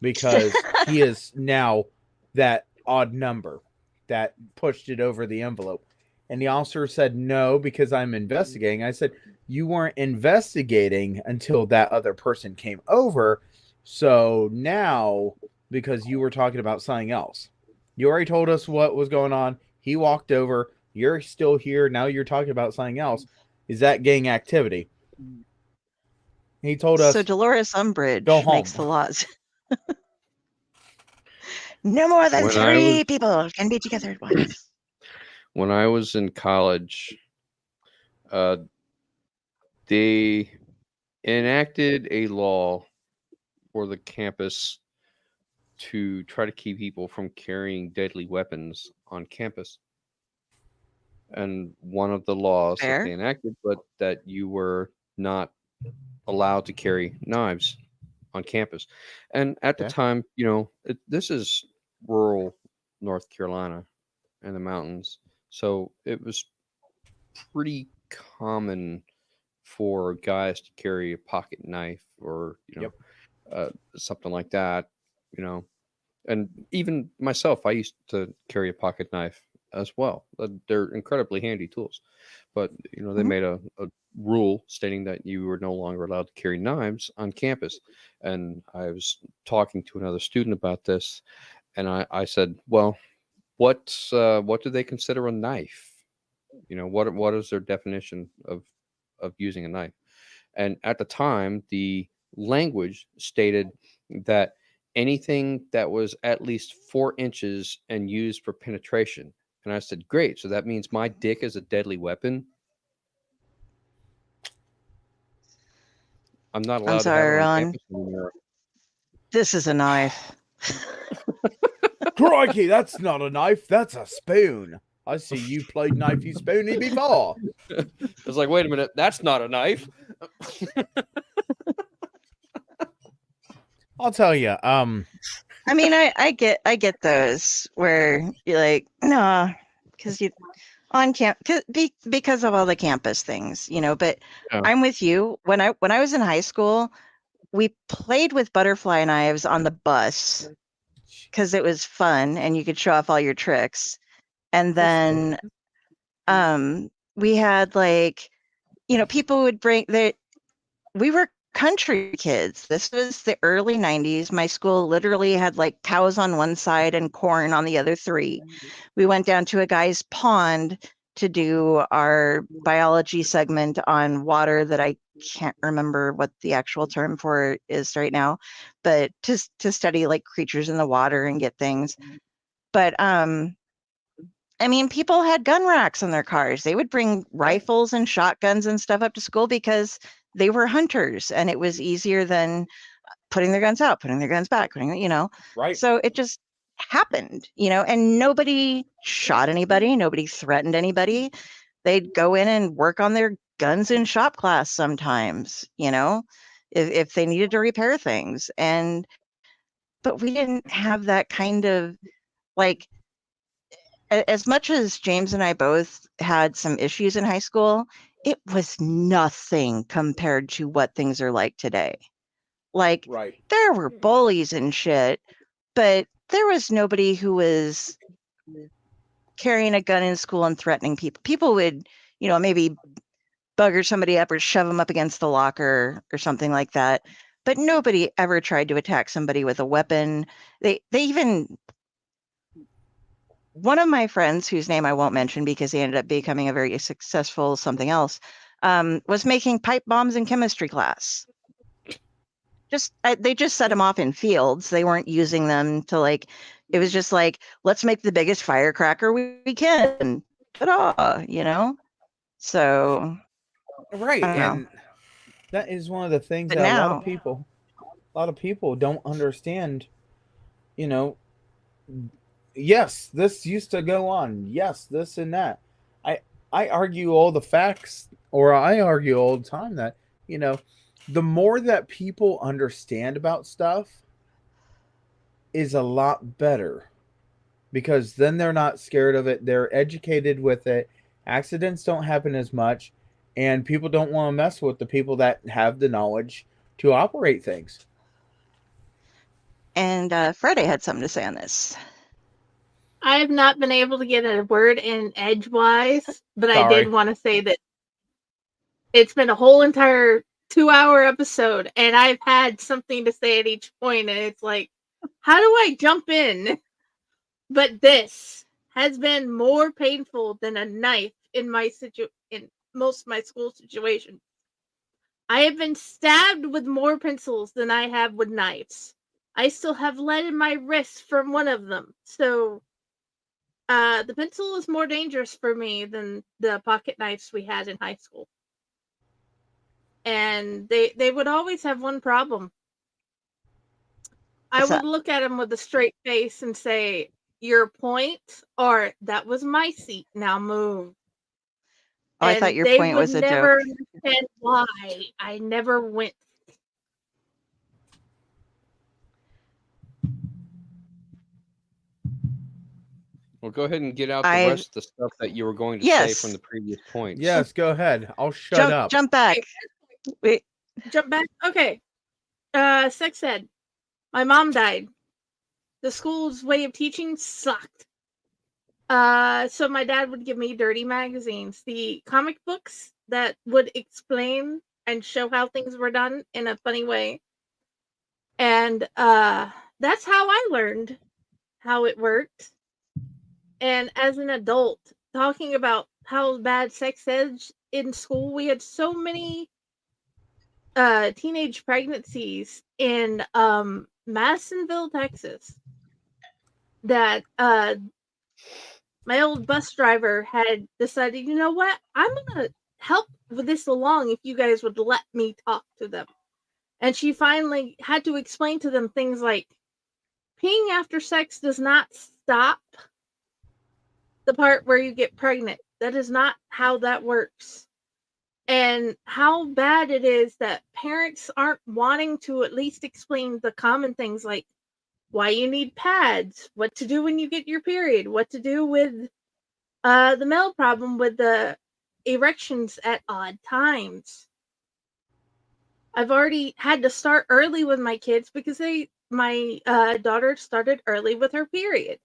because he is now that odd number that pushed it over the envelope. And the officer said, no, because I'm investigating. I said, you weren't investigating until that other person came over. So now, because you were talking about something else, you already told us what was going on. He walked over. You're still here. Now you're talking about something else. Is that gang activity? He told us. So Dolores Umbridge go home. makes the laws. No more than 3 people can be together at once. When I was in college, they enacted a law for the campus to try to keep people from carrying deadly weapons on campus. And one of the laws that they enacted, but that you were not allowed to carry knives on campus. And at the time, this is rural North Carolina in the mountains. So it was pretty common for guys to carry a pocket knife or, something like that, And even myself, I used to carry a pocket knife as well. They're incredibly handy tools. But, they made a rule stating that you were no longer allowed to carry knives on campus. And I was talking to another student about this, and I said, well, what do they consider a knife? What is their definition of using a knife? And at the time, the language stated that anything that was at least 4 inches and used for penetration. And I said, great. So that means my dick is a deadly weapon. I'm not allowed to have it on campus anymore. This is a knife. Crikey, that's not a knife. That's a spoon. I see you played knifey spoony before. It's like, wait a minute, that's not a knife. I'll tell you. I mean, I get those where you're like, no, because you on camp because of all the campus things, But I'm with you. When I was in high school, we played with butterfly knives on the bus because it was fun and you could show off all your tricks. And then we had people would bring we were country kids. This was the early 90s. My school literally had cows on one side and corn on the other 3. We went down to a guy's pond to do our biology segment on water that I can't remember what the actual term for it is right now, but to study creatures in the water and get things. But I mean, people had gun racks in their cars. They would bring rifles and shotguns and stuff up to school because they were hunters, and it was easier than putting their guns out, putting their guns back, Right. So it just happened, and nobody shot anybody. Nobody threatened anybody. They'd go in and work on their guns in shop class sometimes, if they needed to repair things. But we didn't have that kind of, like, as much as James and I both had some issues in high school, it was nothing compared to what things are like today. Like, Right. there were bullies and shit, but there was nobody who was carrying a gun in school and threatening people. People would, maybe bugger somebody up or shove them up against the locker or something like that. But nobody ever tried to attack somebody with a weapon. They even, one of my friends, whose name I won't mention because he ended up becoming a very successful something else, was making pipe bombs in chemistry class. They just set them off in fields. They weren't using them to, like, it was just like, let's make the biggest firecracker we can. Ta-da, So, Right. I don't know. And that is one of the things But that a lot now, of people don't understand. Yes, this used to go on. Yes, this and that. I argue all the facts, or I argue all the time that, the more that people understand about stuff is a lot better, because then they're not scared of it. They're educated with it. Accidents don't happen as much, and people don't want to mess with the people that have the knowledge to operate things. and Friday had something to say on this. I have not been able to get a word in edgewise, but I Sorry. did want to say that it's been a whole entire 2-hour episode, and I've had something to say at each point, and it's like, how do I jump in? But this has been more painful than a knife in most of my school situations. I have been stabbed with more pencils than I have with knives. I still have lead in my wrist from one of them. So the pencil is more dangerous for me than the pocket knives we had in high school. And they would always have one problem. I would look at them with a straight face and say, your point, or that was my seat, now move. Oh, I And thought your they point would was a never joke. understand why I never went. Well, go ahead and get out the I rest of the stuff that you were going to say from yes, the previous points. Yes, go ahead. I'll shut up. jump back. Wait, Jump back. Okay. Sex ed. My mom died. The school's way of teaching sucked. So my dad would give me dirty magazines, the comic books that would explain and show how things were done in a funny way. And that's how I learned how it worked. And as an adult, talking about how bad sex ed in school, we had so many teenage pregnancies in Madisonville, Texas, that my old bus driver had decided, you know what, I'm gonna help with this along if you guys would let me talk to them. And she finally had to explain to them things like peeing after sex does not stop the part where you get pregnant. That is not how that works. And how bad it is that parents aren't wanting to at least explain the common things like why you need pads, what to do when you get your period, what to do with the male problem with the erections at odd times. I've already had to start early with my kids because my daughter started early with her period,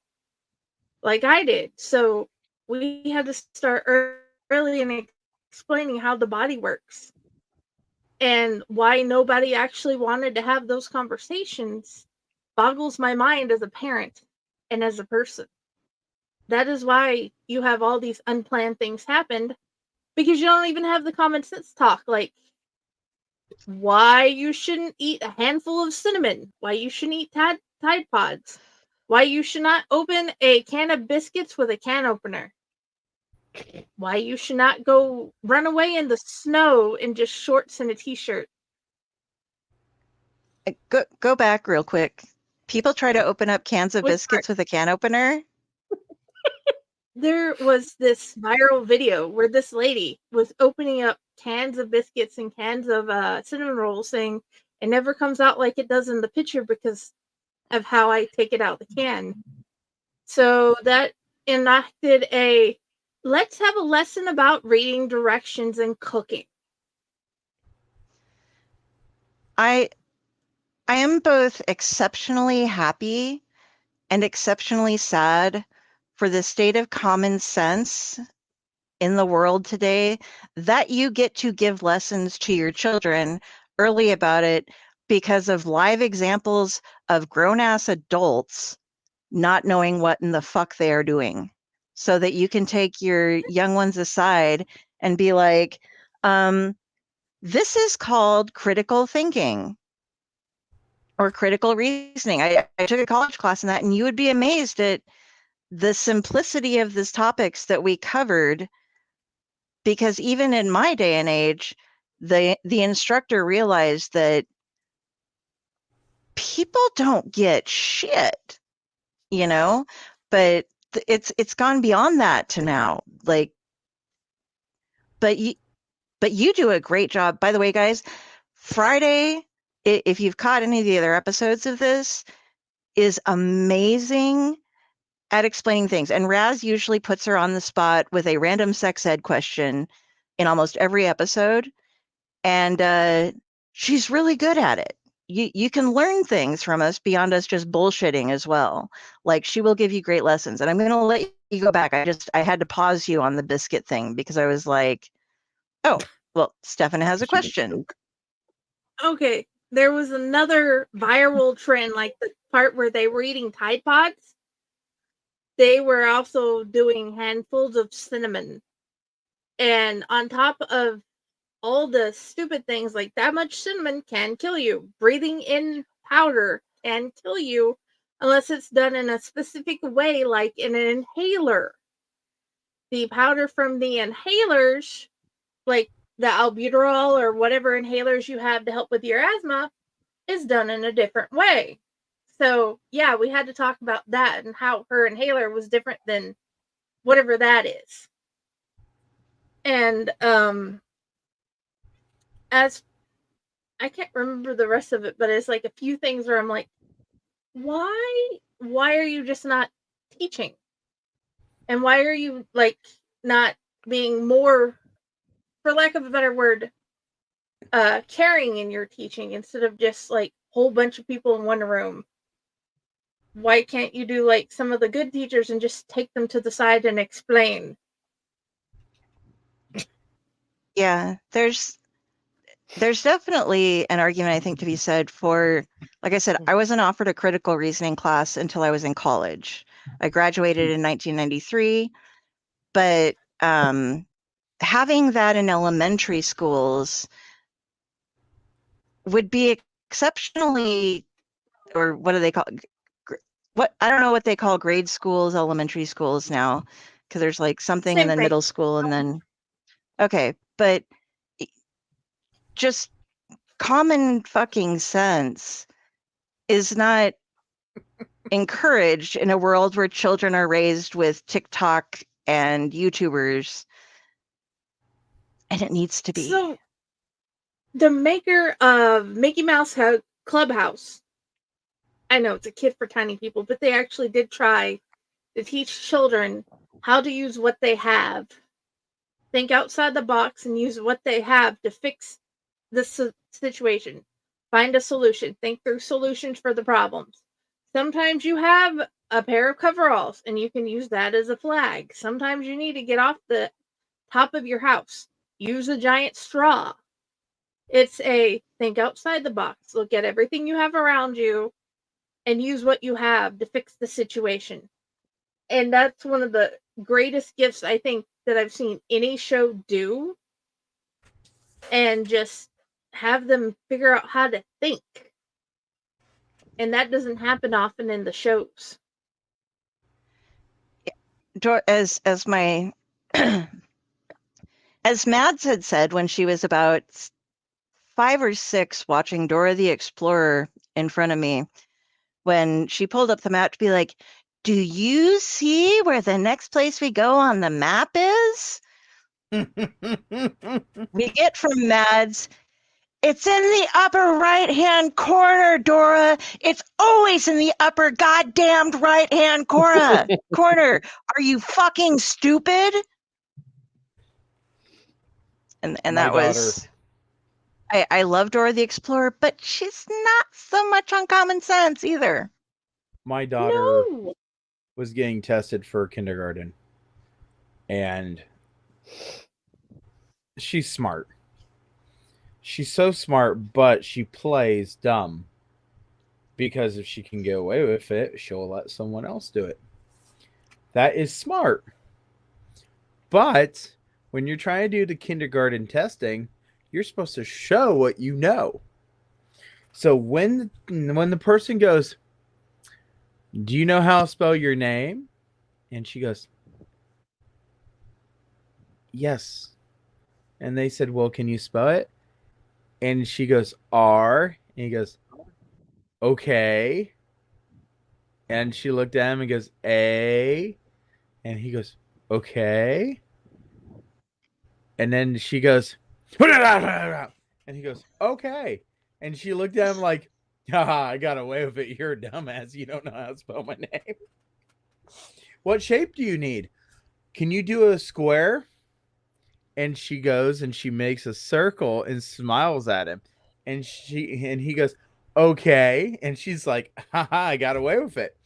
like I did. So we had to start early in explaining how the body works. And why nobody actually wanted to have those conversations boggles my mind as a parent and as a person. That is why you have all these unplanned things happen, because you don't even have the common sense talk, like why you shouldn't eat a handful of cinnamon, why you shouldn't eat Tide Pods, why you should not open a can of biscuits with a can opener, why you should not go run away in the snow in just shorts and a t-shirt. Go back real quick. People try to open up cans of Which biscuits with a can opener. there was this viral video where this lady was opening up cans of biscuits and cans of cinnamon rolls, saying it never comes out like it does in the picture because of how I take it out of the can. So that enacted a let's have a lesson about reading directions and cooking. I am both exceptionally happy and exceptionally sad for the state of common sense in the world today that you get to give lessons to your children early about it because of live examples of grown-ass adults not knowing what in the fuck they are doing, so that you can take your young ones aside and be like, this is called critical thinking or critical reasoning. I took a college class in that, and you would be amazed at the simplicity of these topics that we covered, because even in my day and age, the instructor realized that people don't get shit, you know, but it's gone beyond that to now. Like, but you do a great job. By the way, guys, Friday, if you've caught any of the other episodes of this, is amazing at explaining things. And Raz usually puts her on the spot with a random sex ed question in almost every episode. And she's really good at it. You can learn things from us beyond us just bullshitting as well. Like, she will give you great lessons. And I'm going to let you go back. I had to pause you on the biscuit thing because I was like, oh, well, Stefan has a question. Okay, there was another viral trend, like the part where they were eating Tide Pods. They were also doing handfuls of cinnamon. And on top of all the stupid things, like that much cinnamon can kill you. Breathing in powder can kill you unless it's done in a specific way, like in an inhaler. The powder from the inhalers, like the albuterol or whatever inhalers you have to help with your asthma, is done in a different way. So, yeah, we had to talk about that and how her inhaler was different than whatever that is. And as I can't remember the rest of it, but it's like a few things where I'm like, why are you just not teaching? And why are you like not being more, for lack of a better word, caring in your teaching instead of just like whole bunch of people in one room? Why can't you do like some of the good teachers and just take them to the side and explain? Yeah, there's definitely an argument, I think, to be said for, like I said, I wasn't offered a critical reasoning class until I was in college. I graduated in 1993, but having that in elementary schools would be exceptionally, or what do they call what? I don't know what they call grade schools, elementary schools now, because there's like something Same and then thing. middle school and then, okay, but just common fucking sense is not encouraged in a world where children are raised with TikTok and YouTubers, and it needs to be. So, the maker of Mickey Mouse Clubhouse, I know it's a kid for tiny people, but they actually did try to teach children how to use what they have. Think outside the box and use what they have to fix the situation. Find a solution. Think through solutions for the problems. Sometimes you have a pair of coveralls and you can use that as a flag. Sometimes you need to get off the top of your house. Use a giant straw. It's a think outside the box. Look at everything you have around you and use what you have to fix the situation. And that's one of the greatest gifts I think that I've seen any show do. And just have them figure out how to think. And that doesn't happen often in the shows. As my as Mads had said when she was about 5 or 6 watching Dora the Explorer in front of me, when she pulled up the map to be like, do you see where the next place we go on the map is? We get from Mads, it's in the upper right-hand corner, Dora. It's always in the upper goddamned right-hand corner. Are you fucking stupid? And My that was... I love Dora the Explorer, but she's not so much on common sense either. My daughter No. was getting tested for kindergarten, and she's smart. She's so smart, but she plays dumb, because if she can get away with it, she'll let someone else do it. That is smart. But when you're trying to do the kindergarten testing, you're supposed to show what you know. So when the person goes, do you know how to spell your name? And she goes, yes. And they said, well, can you spell it? And she goes, R. And he goes, okay. And she looked at him and goes, A. And he goes, okay. And then she goes, and he goes, okay. And she looked at him like, haha, I got away with it. You're a dumbass. You don't know how to spell my name. What shape do you need? Can you do a square? And she goes and she makes a circle and smiles at him. And he goes, okay. And she's like, haha, I got away with it.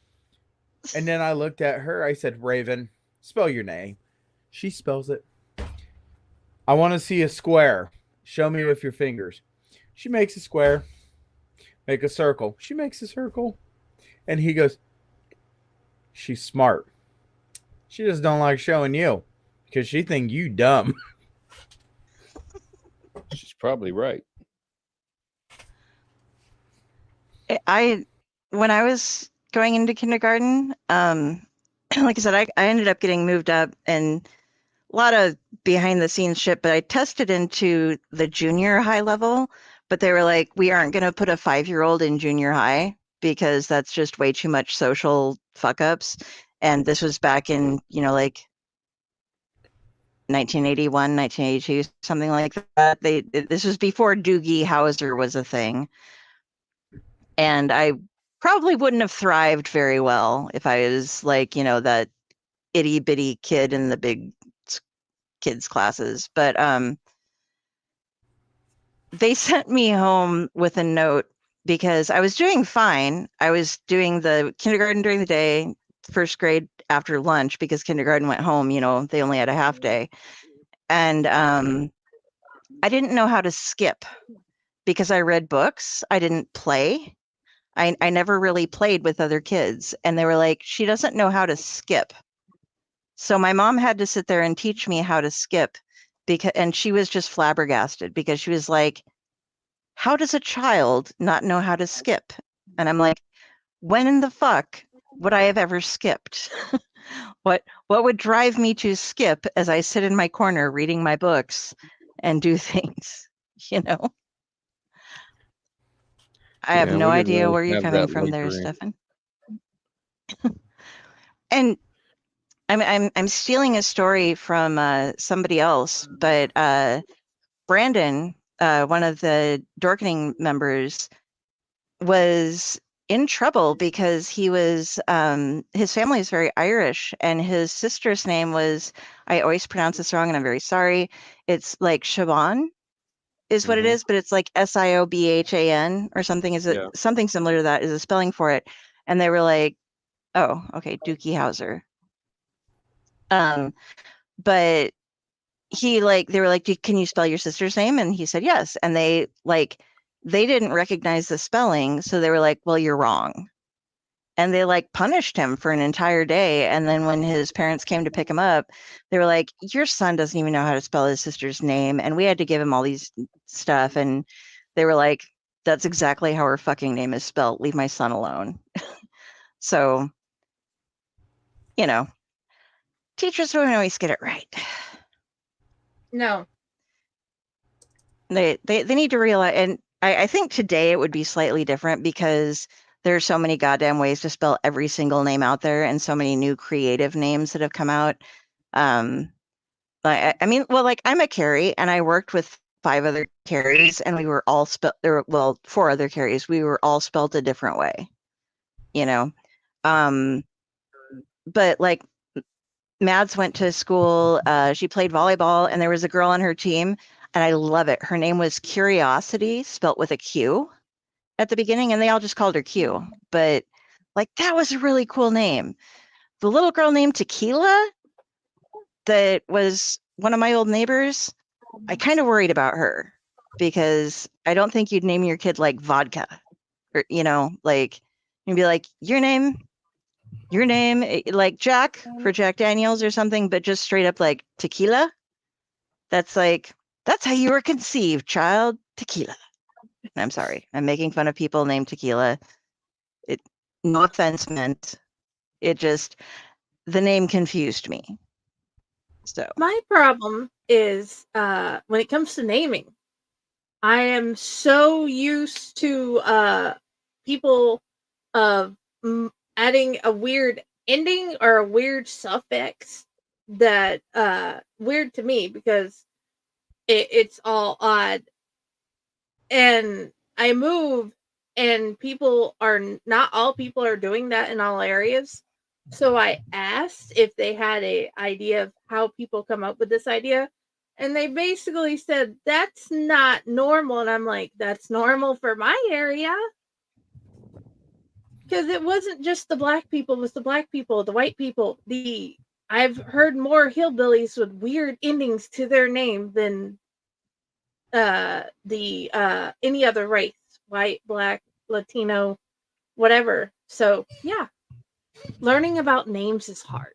And then I looked at her. I said, Raven, spell your name. She spells it. I want to see a square. Show me with your fingers. She makes a square. Make a circle. She makes a circle. And he goes, she's smart. She just don't like showing you because she think you dumb. She's probably right. When I was going into kindergarten, like I said, I ended up getting moved up and a lot of behind the scenes shit, but I tested into the junior high level, but they were like, we aren't going to put a 5-year-old in junior high because that's just way too much social fuck ups. And this was back in, like 1981, 1982, something like that. This was before Doogie Howser was a thing. And I probably wouldn't have thrived very well if I was like, that itty bitty kid in the big kids classes. But they sent me home with a note because I was doing fine. I was doing the kindergarten during the day, first grade after lunch, because kindergarten went home, they only had a half day. And I didn't know how to skip because I read books. I didn't play. I never really played with other kids. And they were like, she doesn't know how to skip. So my mom had to sit there and teach me how to skip, and she was just flabbergasted because she was like, how does a child not know how to skip? And I'm like, when in the fuck would I have ever skipped? What would drive me to skip as I sit in my corner reading my books and do things, I have no idea where you're coming from there, Stefan. And I'm stealing a story from somebody else, but Brandon, one of the Dorkening members, was in trouble because he was his family is very Irish, and his sister's name was, I always pronounce this wrong and I'm very sorry. It's like Siobhan is what it is, but it's like Siobhan or something. Is it something similar to that? Is a spelling for it? And they were like, oh, okay, Doogie Howser. But they were like, can you spell your sister's name? And he said yes. And they didn't recognize the spelling, so they were like, well, you're wrong. And they punished him for an entire day. And then when his parents came to pick him up, they were like, your son doesn't even know how to spell his sister's name. And we had to give him all these stuff. And they were like, that's exactly how her fucking name is spelled. Leave my son alone. So, teachers don't always get it right. No. They need to realize, and I think today it would be slightly different because There's so many goddamn ways to spell every single name out there, and so many new creative names that have come out. I mean, well, like I'm a Carrie, and I worked with 5 other Carries, and we were all spelled. Well, 4 other Carries. We were all spelled a different way, you know. But like Mads went to school. She played volleyball, and there was a girl on her team, and I love it. Her name was Curiosity, spelt with a Q at the beginning, and they all just called her Q. But like that was a really cool name. The little girl named Tequila, that was one of my old neighbors. I kind of worried about her because I don't think you'd name your kid like vodka, or like you'd be like your name, like Jack for Jack Daniels or something, but just straight up like Tequila. That's how you were conceived, child. Tequila. I'm sorry, I'm making fun of people named Tequila. No offense meant. It just, the name confused me. So my problem is when it comes to naming, I am so used to people adding a weird ending or a weird suffix that weird to me because it's all odd. And I move, and not all people are doing that in all areas. So I asked if they had an idea of how people come up with this idea. And they basically said, that's not normal. And I'm like, that's normal for my area. Because it wasn't just the black people, it was the black people, the white people. I've heard more hillbillies with weird endings to their name than any other race, white, black, Latino, whatever. So yeah, learning about names is hard.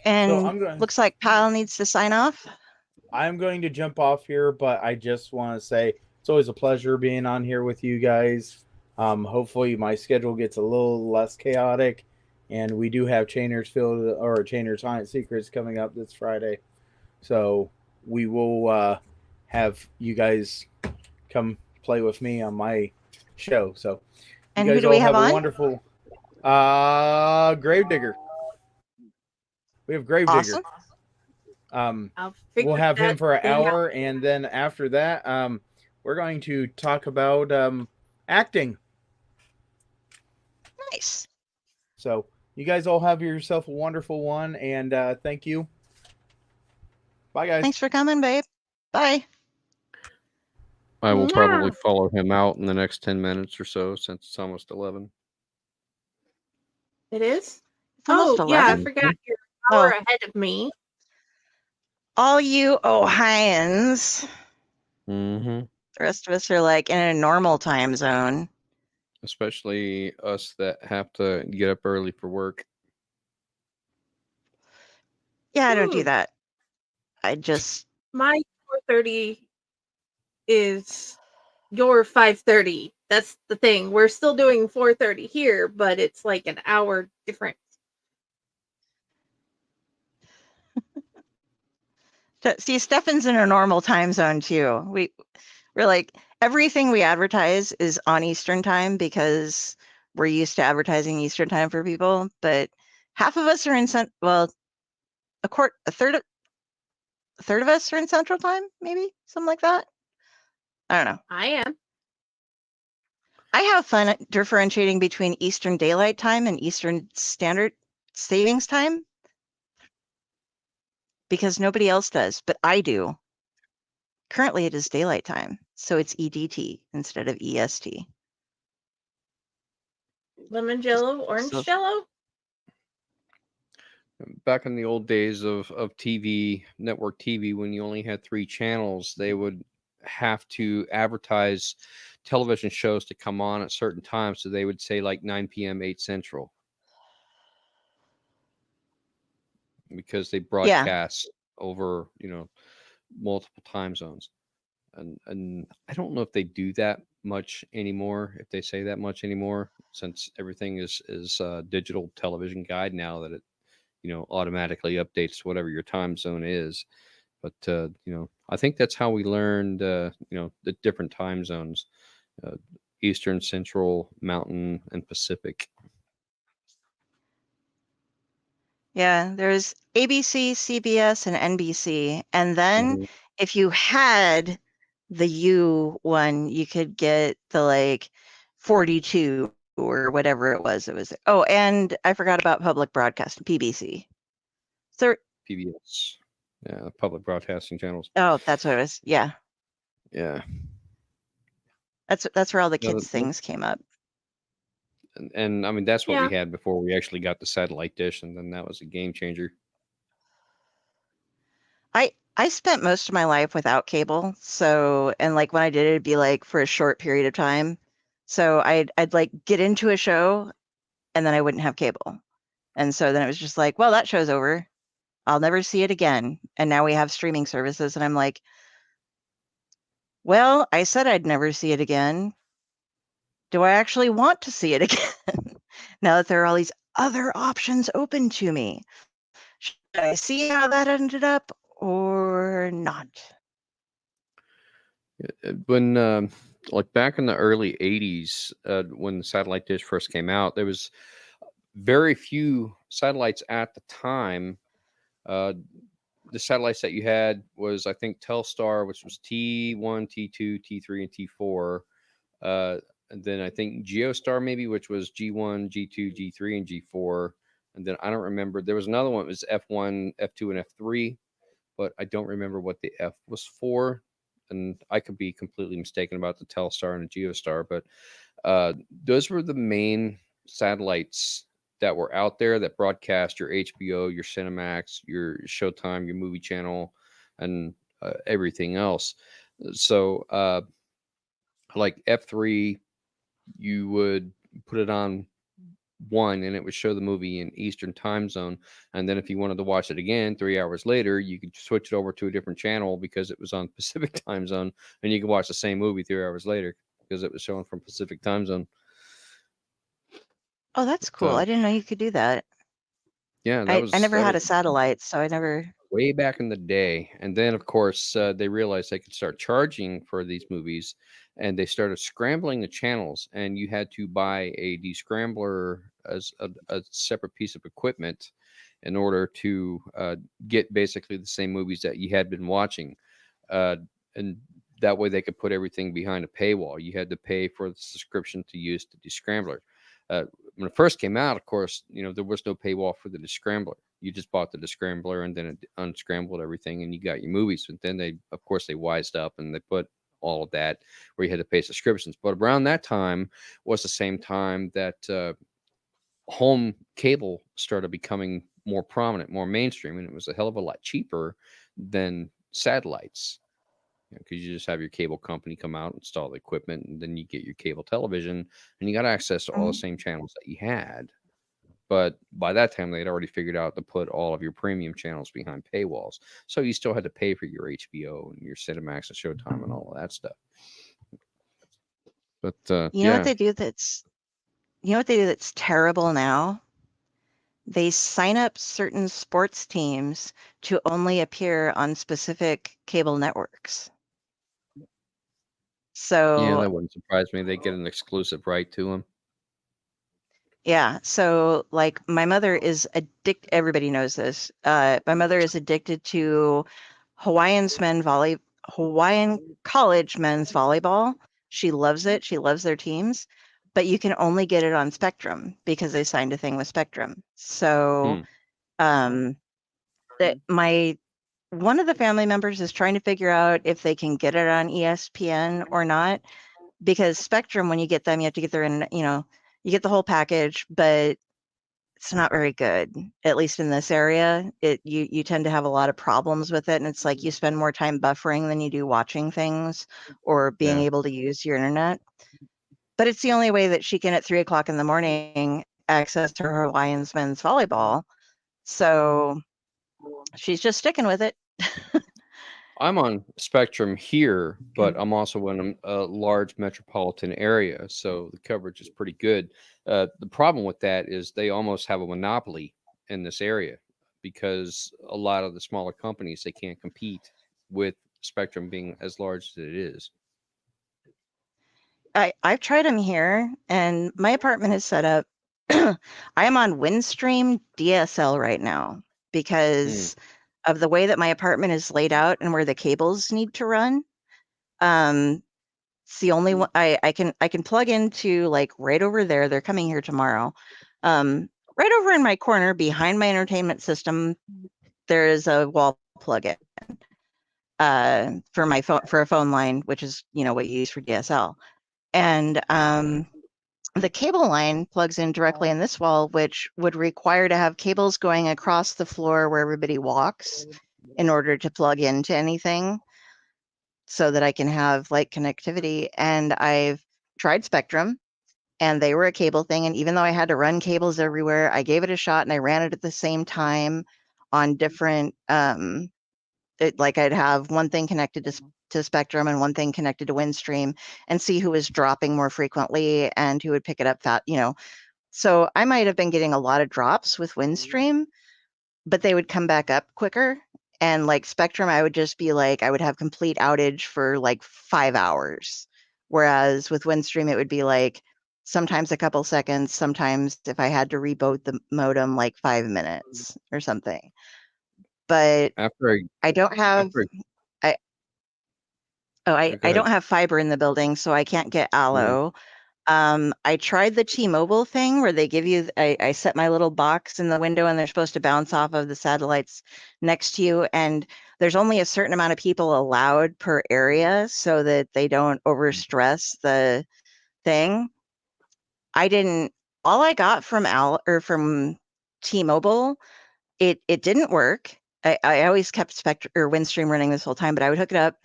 And looks like Pyle needs to sign off. I'm going to jump off here, but I just want to say it's always a pleasure being on here with you guys. Hopefully my schedule gets a little less chaotic, and we do have Chainer's Science Secrets coming up this Friday. So we will have you guys come play with me on my show. So and you guys who do we have a on? Wonderful Gravedigger. We have Gravedigger. Awesome. We'll have him for an hour, and then after that, we're going to talk about acting. Nice. So you guys all have yourself a wonderful one, and thank you. Bye, guys. Thanks for coming, babe. Bye. I will probably follow him out in the next 10 minutes or so, since it's almost 11. It is? It's almost 11. Yeah, I forgot you're an hour ahead of me. All you Ohioans. Mm-hmm. The rest of us are like in a normal time zone. Especially us that have to get up early for work. Yeah, I don't do that. I just... My 4:30 is your 5:30. That's the thing. We're still doing 4:30 here, but it's like an hour difference. See, Stefan's in a normal time zone too. We're like, everything we advertise is on Eastern time because we're used to advertising Eastern time for people. But half of us are in a third of us are in Central time, maybe something like that. I don't know. I am. I have fun differentiating between Eastern Daylight Time and Eastern Standard Savings Time because nobody else does, but I do. Currently, it is daylight time, so it's EDT instead of EST. Lemon Jello, orange Jello. Back in the old days of TV, network TV, when you only had 3 channels, they would have to advertise television shows to come on at certain times. So they would say like 9 p.m., 8 Central. Because they broadcast over, multiple time zones. And I don't know if they do that much anymore, if they say that much anymore, since everything is digital television guide now that it, automatically updates whatever your time zone is. But, I think that's how we learned, the different time zones. Eastern, Central, Mountain, and Pacific. Yeah, there's ABC, CBS, and NBC. And then Mhm. if you had the U one, you could get the like 42 or whatever it was. It was, oh, and I forgot about public broadcasting, PBC. So, PBS. Yeah, the public broadcasting channels. oh, that's what it was. Yeah, Yeah. that's where all the No, kids' things came up. and I mean, that's what Yeah. we had before we actually got the satellite dish, and then that was a game changer. I spent most of my life without cable. So, and like when I did, it'd be like for a short period of time. So I'd like get into a show and then I wouldn't have cable. And so then it was just like, well, that show's over. I'll never see it again. And now we have streaming services. And I'm like, well, I said I'd never see it again. Do I actually want to see it again? Now that there are all these other options open to me, should I see how that ended up or not? When like back in the early 80s, when the satellite dish first came out, there was very few satellites at the time. The satellites that you had was, I think, Telstar, which was T1, T2, T3, and T4. And then I think Geostar, maybe, which was G1, G2, G3, and G4. And then I don't remember. There was another one. It was F1, F2, and F3, but I don't remember what the F was for. And I could be completely mistaken about the Telstar and the Geostar, but those were the main satellites that were out there that broadcast your HBO, your Cinemax, your Showtime, your movie channel, and everything else. So, like F3, you would put it on one and it would show the movie in Eastern time zone. And then if you wanted to watch it again 3 hours later, you could switch it over to a different channel because it was on Pacific time zone, and you could watch the same movie 3 hours later because it was showing from Pacific time zone. Oh, that's cool. I didn't know you could do that. Yeah, I never that had a was satellite, so I never. way back in the day. And then, of course, they realized they could start charging for these movies, and they started scrambling the channels. And you had to buy a descrambler as a separate piece of equipment in order to get basically the same movies that you had been watching. And that way they could put everything behind a paywall. You had to pay for the subscription to use the descrambler. When it first came out, of course, there was no paywall for the descrambler. You just bought the descrambler and then it unscrambled everything and you got your movies. But then they wised up and they put all of that where you had to pay subscriptions. But around that time was the same time that home cable started becoming more prominent, more mainstream, and it was a hell of a lot cheaper than satellites. Because you just have your cable company come out, install the equipment, and then you get your cable television, and you got access to all the same channels that you had. But by that time, they had already figured out to put all of your premium channels behind paywalls. So you still had to pay for your HBO and your Cinemax and Showtime and all of that stuff. But You know what they do that's terrible now? They sign up certain sports teams to only appear on specific cable networks. yeah, So, that wouldn't surprise me. They get an exclusive right to them. yeah. So, like, my mother is everybody knows this. My mother is addicted to Hawaiian college men's volleyball. She loves it. She loves their teams, but you can only get it on Spectrum because they signed a thing with Spectrum. So, that one of the family members is trying to figure out if they can get it on ESPN or not, because Spectrum, when you get them, you have to get you get the whole package, but it's not very good, at least in this area. You tend to have a lot of problems with it, and it's like you spend more time buffering than you do watching things or being Yeah. able to use your internet. But it's the only way that she can, at 3 o'clock in the morning, access her Hawaiian men's volleyball. So she's just sticking with it. I'm on Spectrum here, but I'm also in a large metropolitan area, so the coverage is pretty good. The problem with that is they almost have a monopoly in this area because a lot of the smaller companies, they can't compete with Spectrum being as large as it is. I've tried them here, and my apartment is set up. I am on Windstream DSL right now because of the way that my apartment is laid out and where the cables need to run. It's the only one I can plug into, like, right over there. They're coming here tomorrow. Right over in my corner behind my entertainment system, there is a wall plug-in for my phone, for a phone line, which is, what you use for DSL. And the cable line plugs in directly in this wall, which would require to have cables going across the floor where everybody walks in order to plug into anything so that I can have like connectivity. And I've tried Spectrum, and they were a cable thing. And even though I had to run cables everywhere, I gave it a shot and I ran it at the same time on different, like I'd have one thing connected to Spectrum and one thing connected to Windstream, and see who was dropping more frequently and who would pick it up So I might have been getting a lot of drops with Windstream, but they would come back up quicker. And like Spectrum, I would just be like, I would have complete outage for like 5 hours. Whereas with Windstream, it would be like sometimes a couple seconds, sometimes if I had to reboot the modem, like 5 minutes or something. But After I don't have, after I go ahead. don't have fiber in the building, so I can't get Allo. I tried the T-Mobile thing where they give you, I set my little box in the window and they're supposed to bounce off of the satellites next to you. And there's only a certain amount of people allowed per area so that they don't overstress the thing. All I got from from T-Mobile, it didn't work. I always kept Windstream running this whole time, but I would hook it up.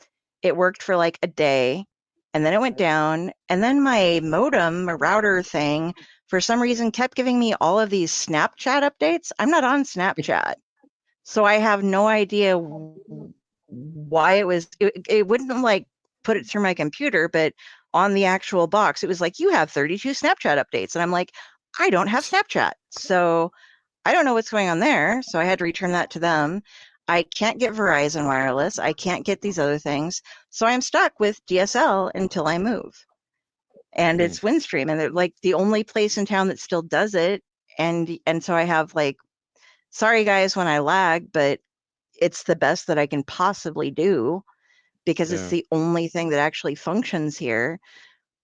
It worked for like a day, and then it went down. And then my modem, a router thing, for some reason kept giving me all of these Snapchat updates. I'm not on Snapchat, so I have no idea why it wouldn't like put it through my computer, but on the actual box, it was like, you have 32 Snapchat updates. And I'm like, I don't have Snapchat. So I don't know what's going on there. So I had to return that to them. I can't get Verizon Wireless. I can't get these other things. So I'm stuck with DSL until I move. And it's Windstream, and they're like the only place in town that still does it. And so I have like, sorry guys when I lag, but it's the best that I can possibly do because it's the only thing that actually functions here.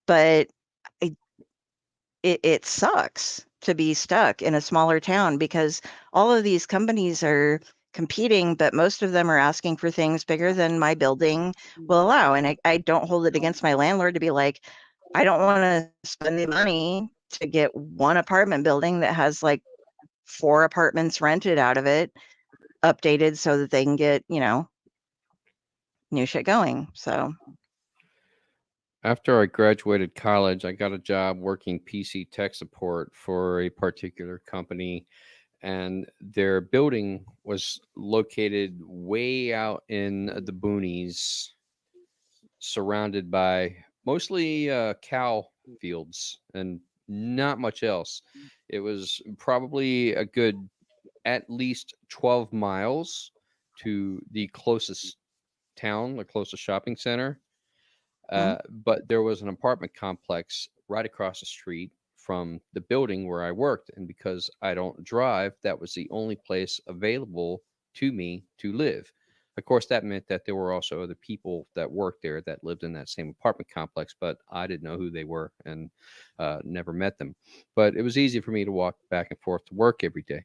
But it sucks to be stuck in a smaller town because all of these companies are competing, but most of them are asking for things bigger than my building will allow. And I don't hold it against my landlord to be like, I don't want to spend the money to get one apartment building that has like 4 apartments rented out of it updated so that they can get, new shit going. So After I graduated college, I got a job working PC tech support for a particular company, and their building was located way out in the boonies, surrounded by mostly cow fields and not much else. It was probably a good at least 12 miles to the closest town, the closest shopping center. But there was an apartment complex right across the street from the building where I worked. And because I don't drive, that was the only place available to me to live. Of course, that meant that there were also other people that worked there that lived in that same apartment complex, but I didn't know who they were and never met them. But it was easy for me to walk back and forth to work every day.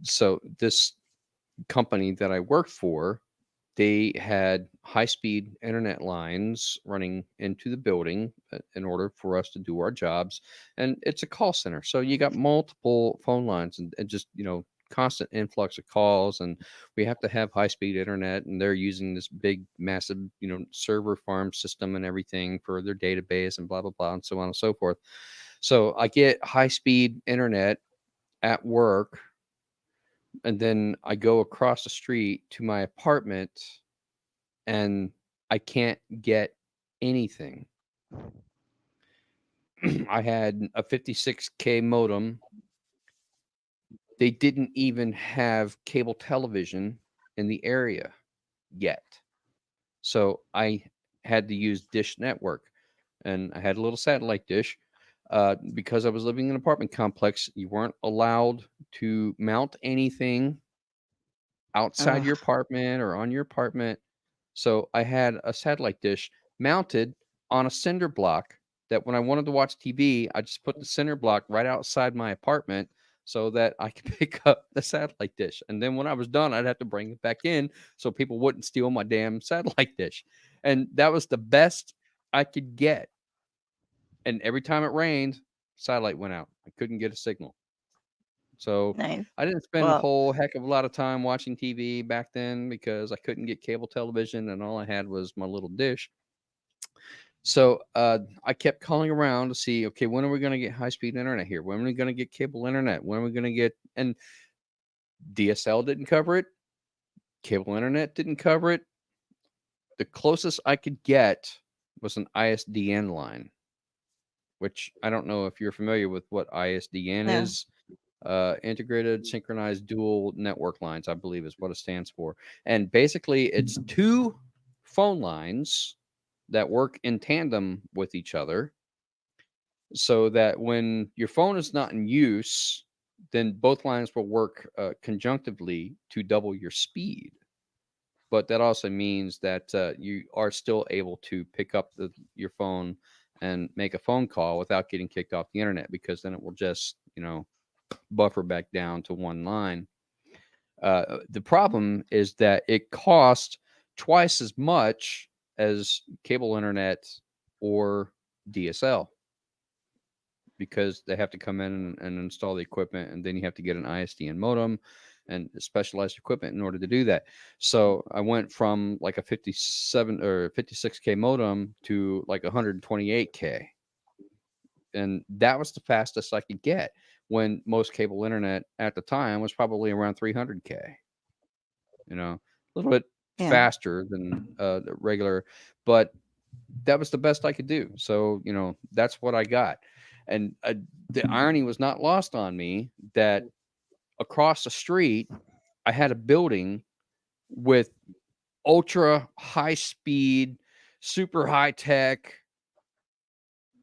So this company that I worked for, they had high-speed internet lines running into the building in order for us to do our jobs. And it's a call center. So you got multiple phone lines and just, constant influx of calls. And we have to have high-speed internet. And they're using this big, massive, server farm system and everything for their database and blah, blah, blah, and so on and so forth. So I get high-speed internet at work, and then I go across the street to my apartment and I can't get anything. I had a 56K modem. They didn't even have cable television in the area yet. So I had to use Dish Network. and I had a little satellite dish. Because I was living in an apartment complex, you weren't allowed to mount anything outside your Ugh. apartment or on your apartment. So I had a satellite dish mounted on a cinder block that when I wanted to watch TV, I just put the cinder block right outside my apartment so that I could pick up the satellite dish. And then when I was done, I'd have to bring it back in so people wouldn't steal my damn satellite dish. And that was the best I could get. And every time it rained, satellite went out. I couldn't get a signal. So Nice. I didn't spend a Well, whole heck of a lot of time watching TV back then because I couldn't get cable television and all I had was my little dish. So I kept calling around to see, okay, when are we going to get high-speed internet here? When are we going to get cable internet? When are we going to get, and DSL didn't cover it. Cable internet didn't cover it. The closest I could get was an ISDN line, which I don't know if you're familiar with what ISDN no. is. Integrated Synchronized Dual Network Lines, I believe is what it stands for. And basically, it's two phone lines that work in tandem with each other so that when your phone is not in use, then both lines will work conjunctively to double your speed. But that also means that you are still able to pick up your phone and make a phone call without getting kicked off the internet, because then it will just, buffer back down to one line. The problem is that it costs twice as much as cable internet or DSL, because they have to come in and install the equipment, and then you have to get an ISDN modem and specialized equipment in order to do that. So I went from like a 57 or 56K modem to like 128K. And that was the fastest I could get, when most cable internet at the time was probably around 300K. A little bit faster than the regular, but that was the best I could do. So, that's what I got. And the irony was not lost on me that across the street, I had a building with ultra high speed, super high tech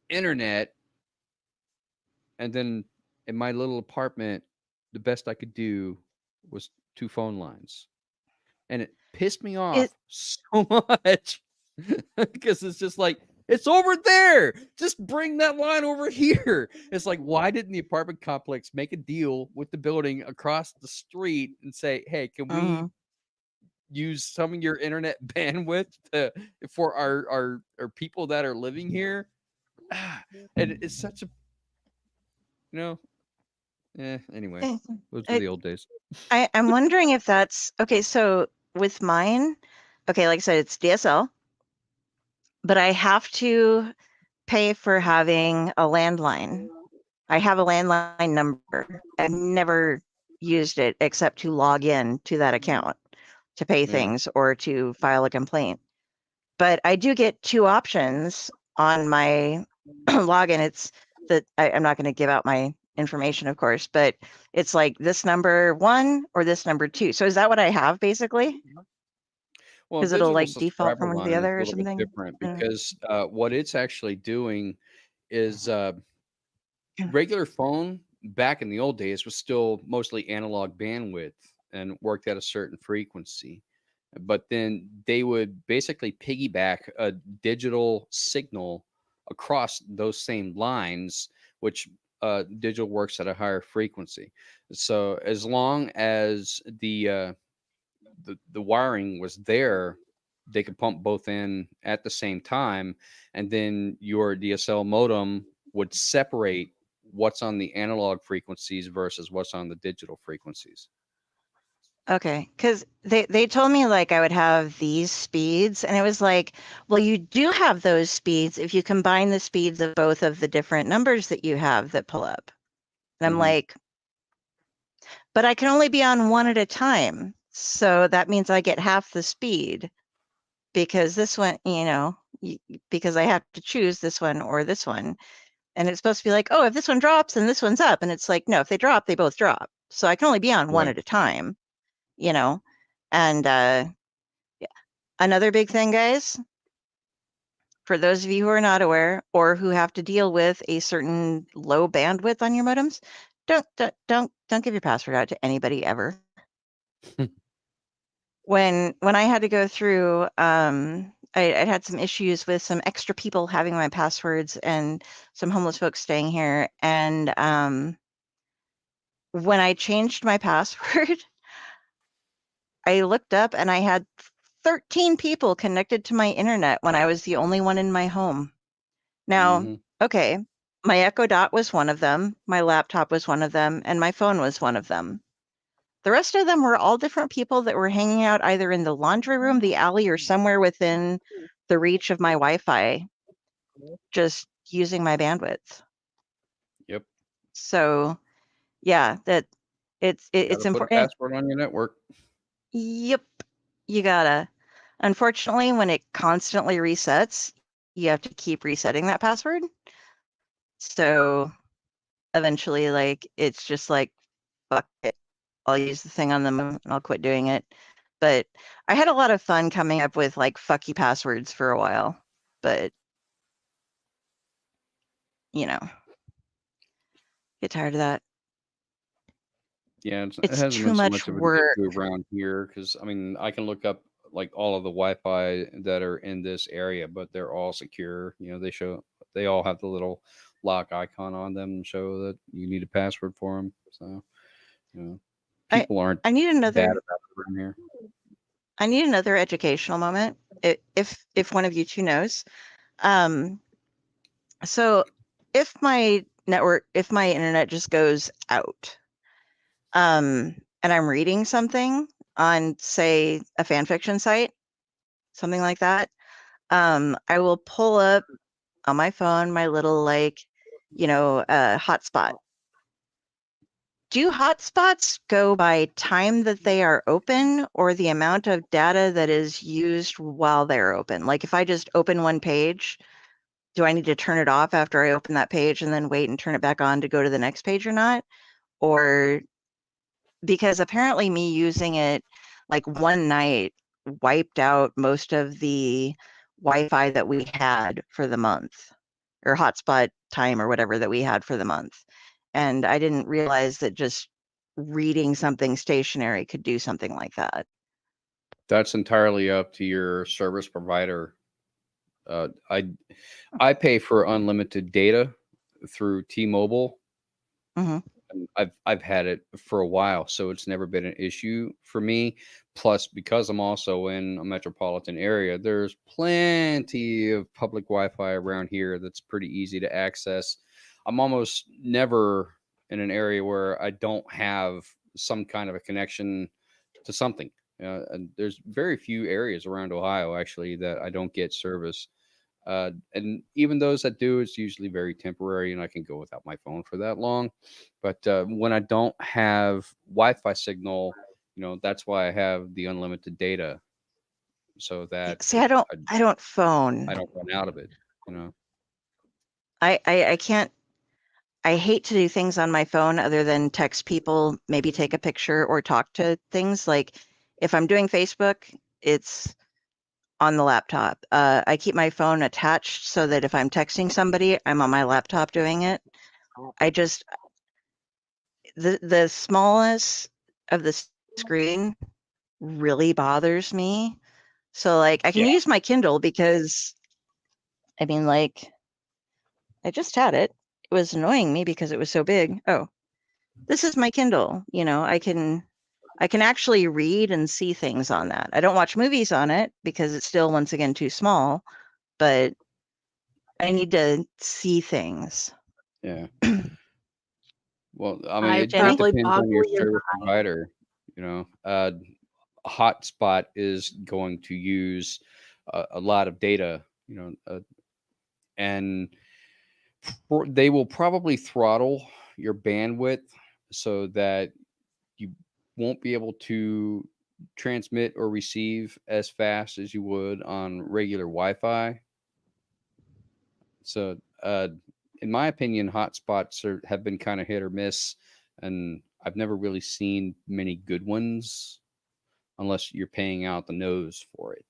internet. And then in my little apartment, the best I could do was two phone lines. And it pissed me off so much because it's just like, it's over there. Just bring that line over here. It's like, why didn't the apartment complex make a deal with the building across the street and say, hey, can we use some of your internet bandwidth for our people that are living here? And it's such a, anyway, those were the old days. I'm wondering if that's okay. So with mine, okay, like I said, it's DSL, but I have to pay for having a landline. I have a landline number. I've never used it except to log in to that account to pay things or to file a complaint. But I do get two options on my login. It's that I'm not going to give out my information, of course, but it's like this number 1 or this number 2. So is that what I have basically? Well, Because it'll digital like default subscriber from one to the line is other a or little bit something. different because what it's actually doing is regular phone back in the old days was still mostly analog bandwidth and worked at a certain frequency. But then they would basically piggyback a digital signal across those same lines, which digital works at a higher frequency. So as long as the wiring was there, they could pump both in at the same time, and then your DSL modem would separate what's on the analog frequencies versus what's on the digital frequencies. Okay, because they told me like I would have these speeds, and it was like, well, you do have those speeds if you combine the speeds of both of the different numbers that you have that pull up. And I'm like, but I can only be on one at a time. So that means I get half the speed because this one, because I have to choose this one or this one. And it's supposed to be like, oh, if this one drops, then this one's up. And it's like, no, if they drop, they both drop. So I can only be on one at a time, And another big thing, guys, for those of you who are not aware or who have to deal with a certain low bandwidth on your modems, don't give your password out to anybody ever. When I had to go through, I'd had some issues with some extra people having my passwords and some homeless folks staying here. And when I changed my password, I looked up and I had 13 people connected to my internet when I was the only one in my home. Now, okay, my Echo Dot was one of them, my laptop was one of them, and my phone was one of them. The rest of them were all different people that were hanging out either in the laundry room, the alley, or somewhere within the reach of my Wi-Fi, just using my bandwidth. Yep. So, yeah, that it's Gotta put a important. password on your network. Yep, you gotta. Unfortunately, when it constantly resets, you have to keep resetting that password. So eventually, like, it's just like, fuck it. I'll use the thing on the moon and I'll quit doing it. But I had a lot of fun coming up with like fucky passwords for a while. But, you know, get tired of that. Yeah, it It's hasn't too been so much much of an work. issue around here because I mean I can look up like all of the Wi-Fi that are in this area, but they're all secure. You know, they all have the little lock icon on them and show that you need a password for them. So, you know, I people aren't I need bad another about it around here. I need another educational moment. If one of you two knows. So if my internet just goes out, and I'm reading something on, say, a fan fiction site, something like that, I will pull up on my phone my little hotspot. Do hotspots go by time that they are open or the amount of data that is used while they're open? Like if I just open one page, do I need to turn it off after I open that page and then wait and turn it back on to go to the next page or not? Or because apparently me using it like one night wiped out most of the Wi-Fi that we had for the month, or hotspot time or whatever that we had for the month. And I didn't realize that just reading something stationary could do something like that. That's entirely up to your service provider. I pay for unlimited data through T-Mobile. Mm-hmm. And I've had it for a while, so it's never been an issue for me. Plus, because I'm also in a metropolitan area, there's plenty of public Wi-Fi around here that's pretty easy to access. I'm almost never in an area where I don't have some kind of a connection to something. And there's very few areas around Ohio actually that I don't get service. And even those that do, it's usually very temporary, and I can go without my phone for that long. But when I don't have Wi-Fi signal, you know, that's why I have the unlimited data, so that See, I don't phone. I don't run out of it. You know, I can't. I hate to do things on my phone other than text people, maybe take a picture or talk to things. Like if I'm doing Facebook, it's on the laptop. I keep my phone attached so that if I'm texting somebody, I'm on my laptop doing it. The smallness of the screen really bothers me. So like I can use my Kindle because I mean like I just had it. It was annoying me because it was so big. Oh, this is my Kindle. You know, I can actually read and see things on that. I don't watch movies on it because it's still once again too small, but I need to see things. yeah. Well, I mean, I it probably depends on your boggle your service provider. You know, hotspot is going to use a lot of data. You know, and they will probably throttle your bandwidth so that you won't be able to transmit or receive as fast as you would on regular Wi-Fi. So, in my opinion, hotspots have been kind of hit or miss, and I've never really seen many good ones unless you're paying out the nose for it.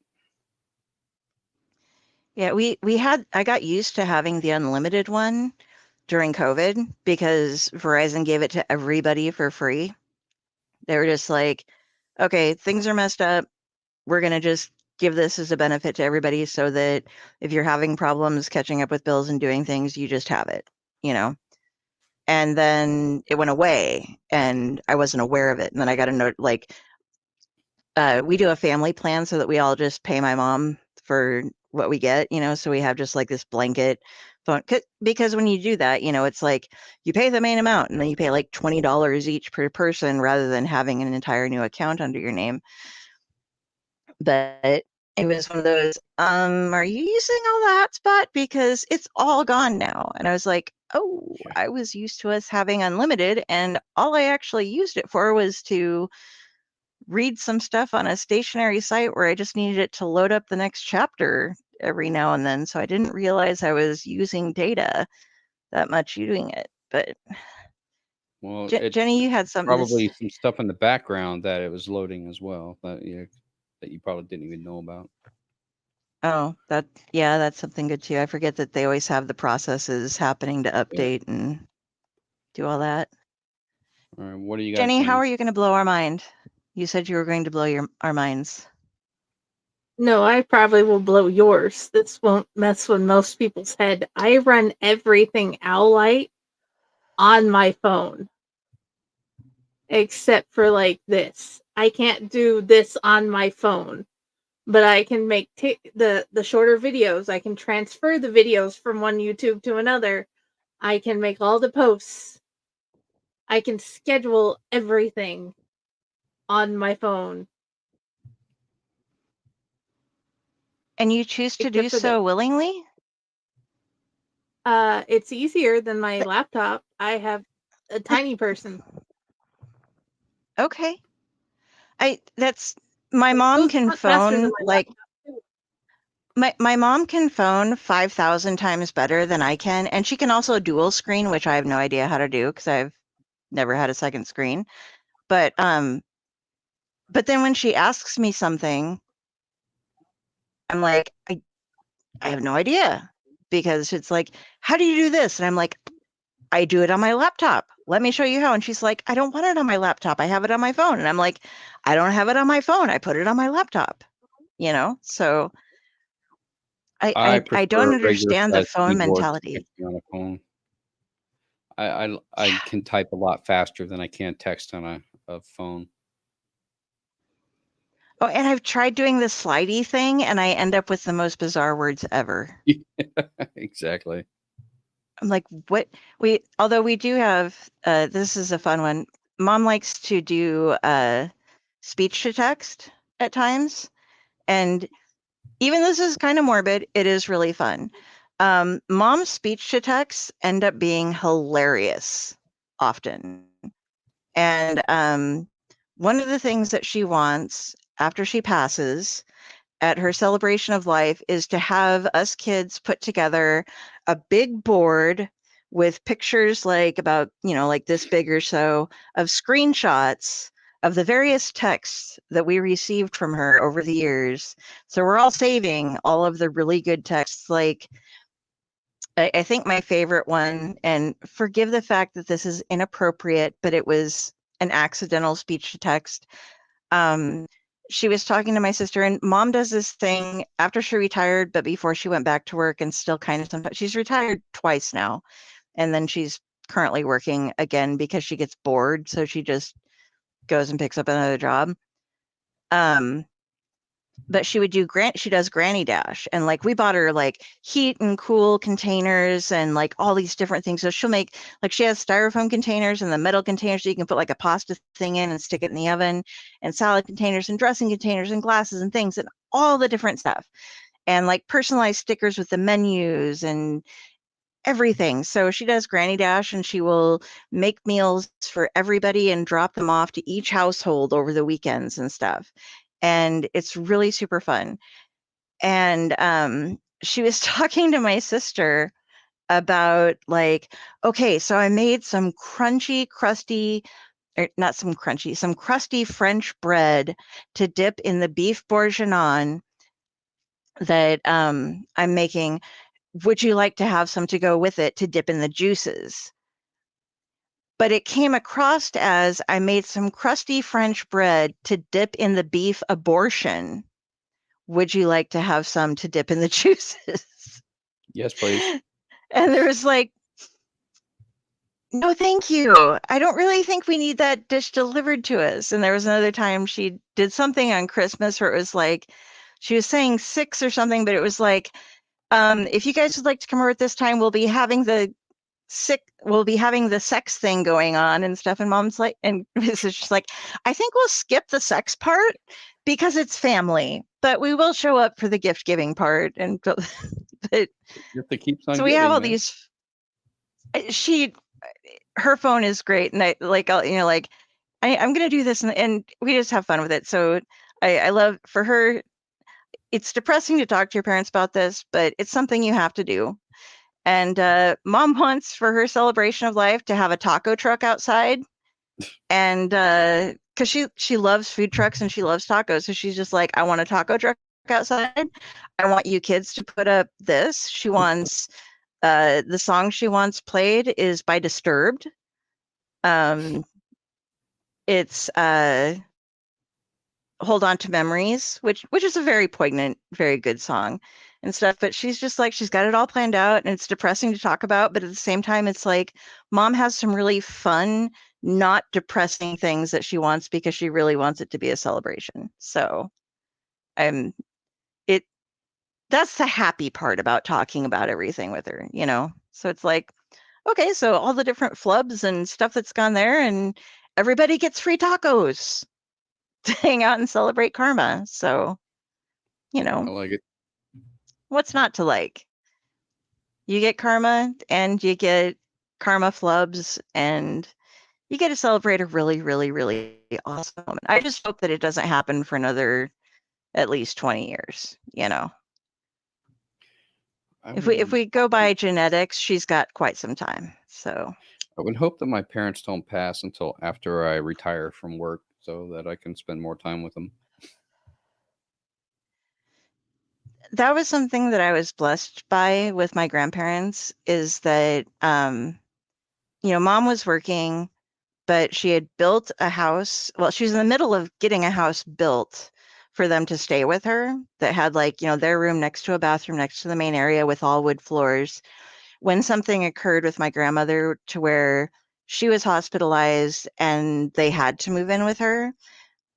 Yeah, I got used to having the unlimited one during COVID because Verizon gave it to everybody for free. They were just like, okay, things are messed up. We're going to just give this as a benefit to everybody so that if you're having problems catching up with bills and doing things, you just have it, you know? And then it went away and I wasn't aware of it. And then I got a note like, we do a family plan so that we all just pay my mom for what we get, you know, so we have just like this blanket phone. Because when you do that, you know, it's like you pay the main amount and then you pay like $20 each per person rather than having an entire new account under your name. But it was one of those, are you using all the hotspot? Because it's all gone now. And I was like, oh, I was used to us having unlimited. And all I actually used it for was to read some stuff on a stationary site where I just needed it to load up the next chapter every now and then. So I didn't realize I was using data that much doing it. But Well, Jenny, you had something. probably some stuff in the background that it was loading as well that you probably didn't even know about. Oh, that's something good too. I forget that they always have the processes happening to update and do all that. All right, what do you got, Jenny, how are you going to blow our mind? You said you were going to blow our minds. No, I probably will blow yours. This won't mess with most people's head. I run everything Owlite on my phone. Except for like this. I can't do this on my phone. But I can make the shorter videos. I can transfer the videos from one YouTube to another. I can make all the posts. I can schedule everything on my phone. And you choose to do so willingly? It's easier than my laptop. I have a tiny person. Okay. My mom can phone like my mom can phone 5,000 times better than I can, and she can also dual screen, which I have no idea how to do because I've never had a second screen. But then when she asks me something, I'm like, I have no idea, because it's like, how do you do this? And I'm like, I do it on my laptop. Let me show you how. And she's like, I don't want it on my laptop. I have it on my phone. And I'm like, I don't have it on my phone. I put it on my laptop, you know? So I don't understand the phone mentality. On a phone. I can type a lot faster than I can text on a phone. Oh, and I've tried doing the slidey thing, and I end up with the most bizarre words ever. Exactly. I'm like, what? Although we do have, this is a fun one. Mom likes to do speech to text at times. And even this is kind of morbid, it is really fun. Mom's speech to text end up being hilarious often. And one of the things that she wants after she passes at her celebration of life is to have us kids put together a big board with pictures like about, like this big or so of screenshots of the various texts that we received from her over the years. So we're all saving all of the really good texts. Like, I think my favorite one, and forgive the fact that this is inappropriate, but it was an accidental speech to text. She was talking to my sister, and Mom does this thing after she retired, but before she went back to work, and still kind of sometimes. She's retired twice now, and then she's currently working again because she gets bored, so she just goes and picks up another job. But she does Granny Dash, and like we bought her like heat and cool containers and like all these different things. So she'll make, like, she has styrofoam containers and the metal containers so you can put like a pasta thing in and stick it in the oven, and salad containers and dressing containers and glasses and things and all the different stuff, and like personalized stickers with the menus and everything. So she does Granny Dash, and she will make meals for everybody and drop them off to each household over the weekends and stuff. And it's really super fun. And she was talking to my sister about like, okay, so I made some crusty French bread to dip in the beef bourguignon. that I'm making. Would you like to have some to go with it to dip in the juices? But it came across as I made some crusty French bread to dip in the beef abortion. Would you like to have some to dip in the juices? Yes, please. And there was like, no, thank you. I don't really think we need that dish delivered to us. And there was another time she did something on Christmas where it was like, she was saying 6 or something, but it was like, if you guys would like to come over at this time, we'll be having the sex thing going on and stuff. And mom's like, and this is just like, I think we'll skip the sex part because it's family, but we will show up for the gift giving part. And but, If it keeps on so we have giving, all man. these. Her phone is great, and I'm gonna do this, and we just have fun with it. So I love for her. It's depressing to talk to your parents about this, but it's something you have to do. And mom wants for her celebration of life to have a taco truck outside, and because she loves food trucks and she loves tacos, so she's just like, I want a taco truck outside. I want you kids to put up this. She wants the song she wants played is by Disturbed. It's Hold On to Memories, which is a very poignant, very good song and stuff. But she's just like, she's got it all planned out, and it's depressing to talk about. But at the same time, it's like mom has some really fun, not depressing things that she wants because she really wants it to be a celebration. So I'm it that's the happy part about talking about everything with her, you know? So it's like, okay, so all the different flubs and stuff that's gone there, and everybody gets free tacos to hang out and celebrate karma. So, you I know, like it. what's not to like? You get karma and you get karma flubs, and you get to celebrate a really, really, really awesome moment. I just hope that it doesn't happen for another at least 20 years, you know. If we go by genetics, she's got quite some time. So I would hope that my parents don't pass until after I retire from work so that I can spend more time with them. that was something that I was blessed by with my grandparents, is that mom was working, but she had built a house. Well, she was in the middle of getting a house built for them to stay with her that had their room next to a bathroom next to the main area with all wood floors. When something occurred with my grandmother to where she was hospitalized and they had to move in with her.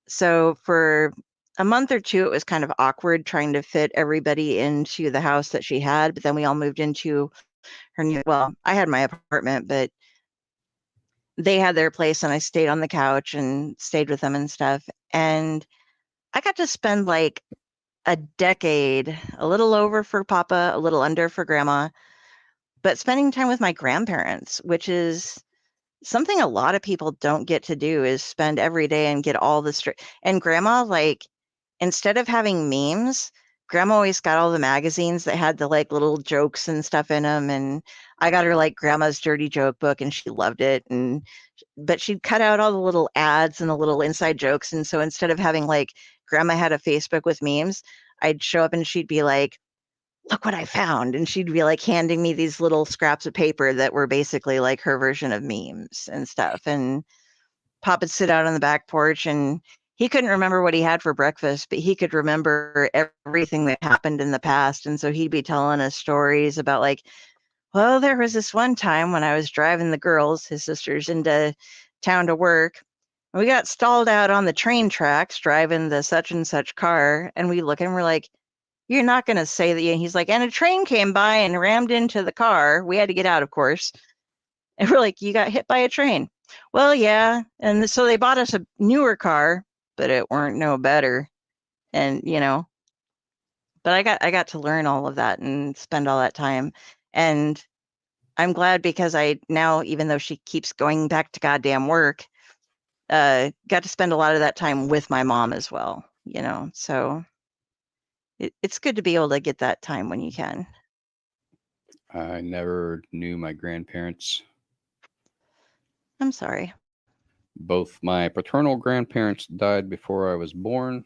So for a month or two, it was kind of awkward trying to fit everybody into the house that she had. But then we all moved into her new, well, I had my apartment, but they had their place, and I stayed on the couch and stayed with them and stuff. And I got to spend like a decade, a little over for Papa, a little under for Grandma, but spending time with my grandparents, which is something a lot of people don't get to do, is spend every day and get all the and Grandma, like, instead of having memes, Grandma always got all the magazines that had the like little jokes and stuff in them. And I got her like Grandma's Dirty Joke book, and she loved it. But she'd cut out all the little ads and the little inside jokes. And so instead of having like Grandma had a Facebook with memes, I'd show up and she'd be like, look what I found. And she'd be like handing me these little scraps of paper that were basically like her version of memes and stuff. And Pop would sit out on the back porch, and he couldn't remember what he had for breakfast, but he could remember everything that happened in the past. And so he'd be telling us stories about like, well, there was this one time when I was driving the girls, his sisters, into town to work. We got stalled out on the train tracks driving the such and such car. And we look and we're like, you're not going to say that. He's like, and a train came by and rammed into the car. We had to get out, of course. And we're like, you got hit by a train. Well, yeah. And so they bought us a newer car, but it weren't no better. And, but I got to learn all of that and spend all that time. And I'm glad, because I now, even though she keeps going back to goddamn work, got to spend a lot of that time with my mom as well, so it's good to be able to get that time when you can. I never knew my grandparents. I'm sorry. Both my paternal grandparents died before I was born,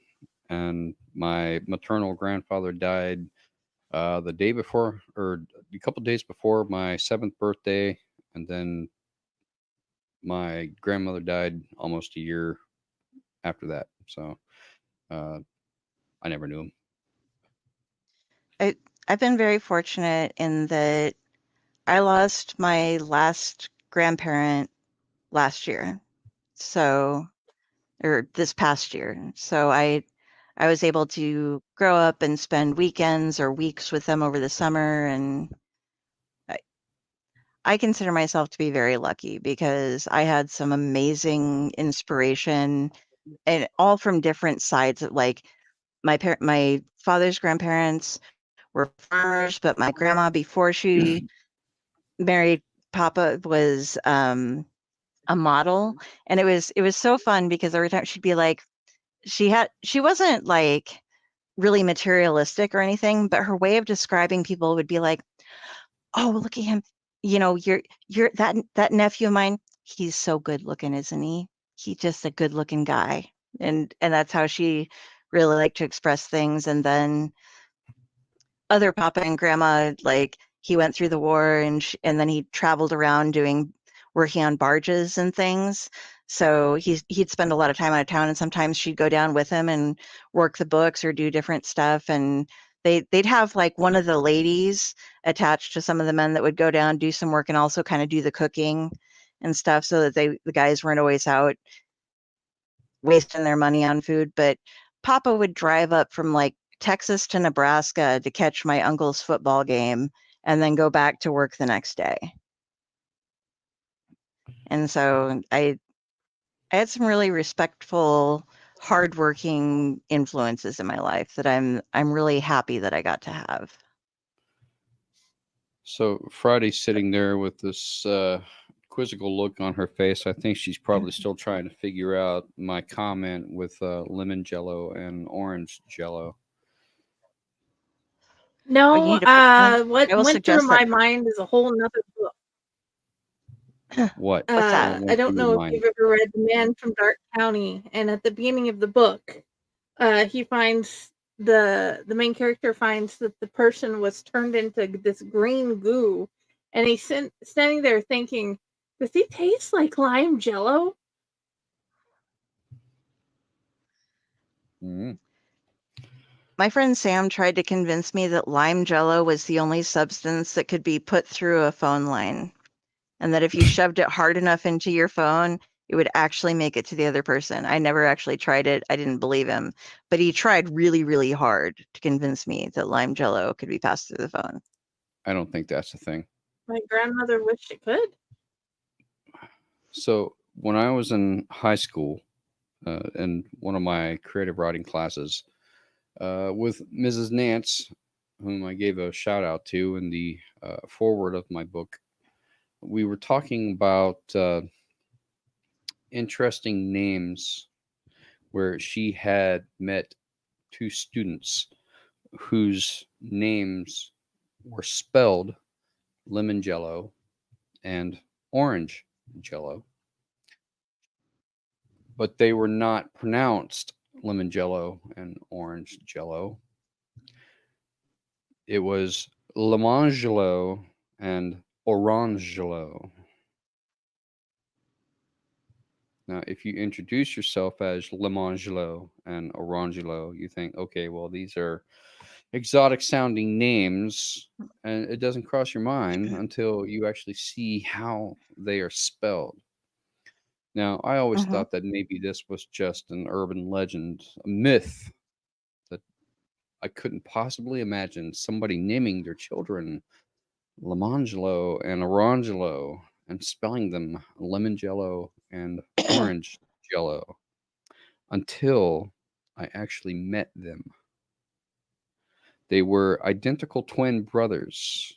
and my maternal grandfather died the day before, or a couple days before my 7th birthday, and then my grandmother died almost a year after that. So I never knew him. I've been very fortunate in that I lost my last grandparent last year. So, or this past year. So I was able to grow up and spend weekends or weeks with them over the summer, and I consider myself to be very lucky because I had some amazing inspiration, and all from different sides of, like, my father's grandparents were farmers, but my grandma, before she married Papa, was a model, and it was so fun because every time she'd be like, she wasn't like really materialistic or anything, but her way of describing people would be like, "Oh, look at him. You know, you're that nephew of mine, he's so good looking, isn't he? He's just a good looking guy." And that's how she really liked to express things. And then other Papa and Grandma, like, he went through the war, and then he traveled around working on barges and things. So he'd spend a lot of time out of town, and sometimes she'd go down with him and work the books or do different stuff. And they'd have like one of the ladies attached to some of the men that would go down, do some work, and also kind of do the cooking and stuff, so that the guys weren't always out wasting their money on food. But Papa would drive up from like Texas to Nebraska to catch my uncle's football game and then go back to work the next day. And so I had some really respectful, hardworking influences in my life that I'm really happy that I got to have. So Friday's sitting there with this quizzical look on her face. I think she's probably still trying to figure out my comment with lemon jello and orange jello. No, you need to fix what I will went through suggest my that. mind is a whole nother book. What? What's that? I don't know if you've ever read The Man from Dark County, and at the beginning of the book, he finds the main character finds that the person was turned into this green goo, and he's standing there thinking, does he taste like lime jello? Mm-hmm. My friend Sam tried to convince me that lime jello was the only substance that could be put through a phone line, and that if you shoved it hard enough into your phone, it would actually make it to the other person. I never actually tried it. I didn't believe him, but he tried really, really hard to convince me that lime jello could be passed through the phone. I don't think that's a thing. My grandmother wished it could. So when I was in high school, in one of my creative writing classes, with Mrs. Nance, whom I gave a shout out to in the foreword of my book, we were talking about interesting names where she had met two students whose names were spelled lemon jello and orange jello, but they were not pronounced lemon jello and orange jello. It was lemangelo and orangelo. Now, if you introduce yourself as lemangelo and orangelo, you think, okay, well, these are exotic sounding names, and it doesn't cross your mind until you actually see how they are spelled. Now, I always thought that maybe this was just an urban legend, a myth, that I couldn't possibly imagine somebody naming their children Lemangelo and Orangelo and spelling them lemon jello and orange jello until I actually met them. They were identical twin brothers,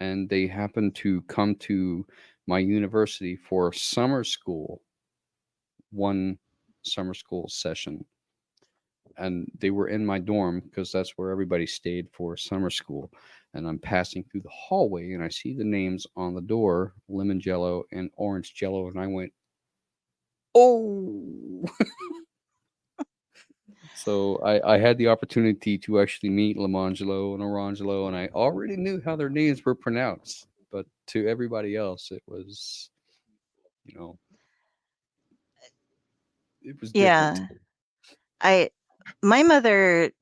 and they happened to come to my university for summer school, one summer school session. And they were in my dorm because that's where everybody stayed for summer school. And I'm passing through the hallway and I see the names on the door, lemon jello and orange jello. And I went, oh. So I had the opportunity to actually meet Lamangelo and Orangelo, and I already knew how their names were pronounced. But to everybody else, it was, you know, it was different. My mother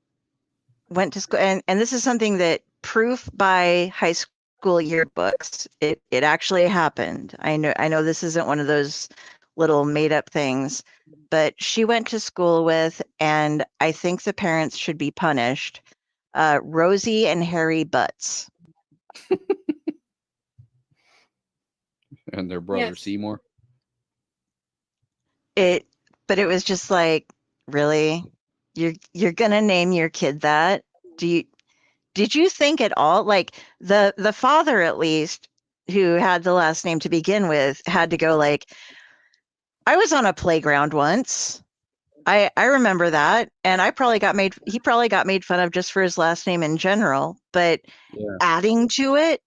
went to school, and this is something that proof by high school yearbooks. It actually happened. I know this isn't one of those little made up things, but she went to school with, and I think the parents should be punished, Rosie and Harry Butts. And their brother Yes. Seymour. But it was just like, really? You're gonna name your kid that? Did you think at all, like the father, at least, who had the last name to begin with, had to go like, I was on a playground once. I remember that, and he probably got made fun of just for his last name in general, but Yeah. adding to it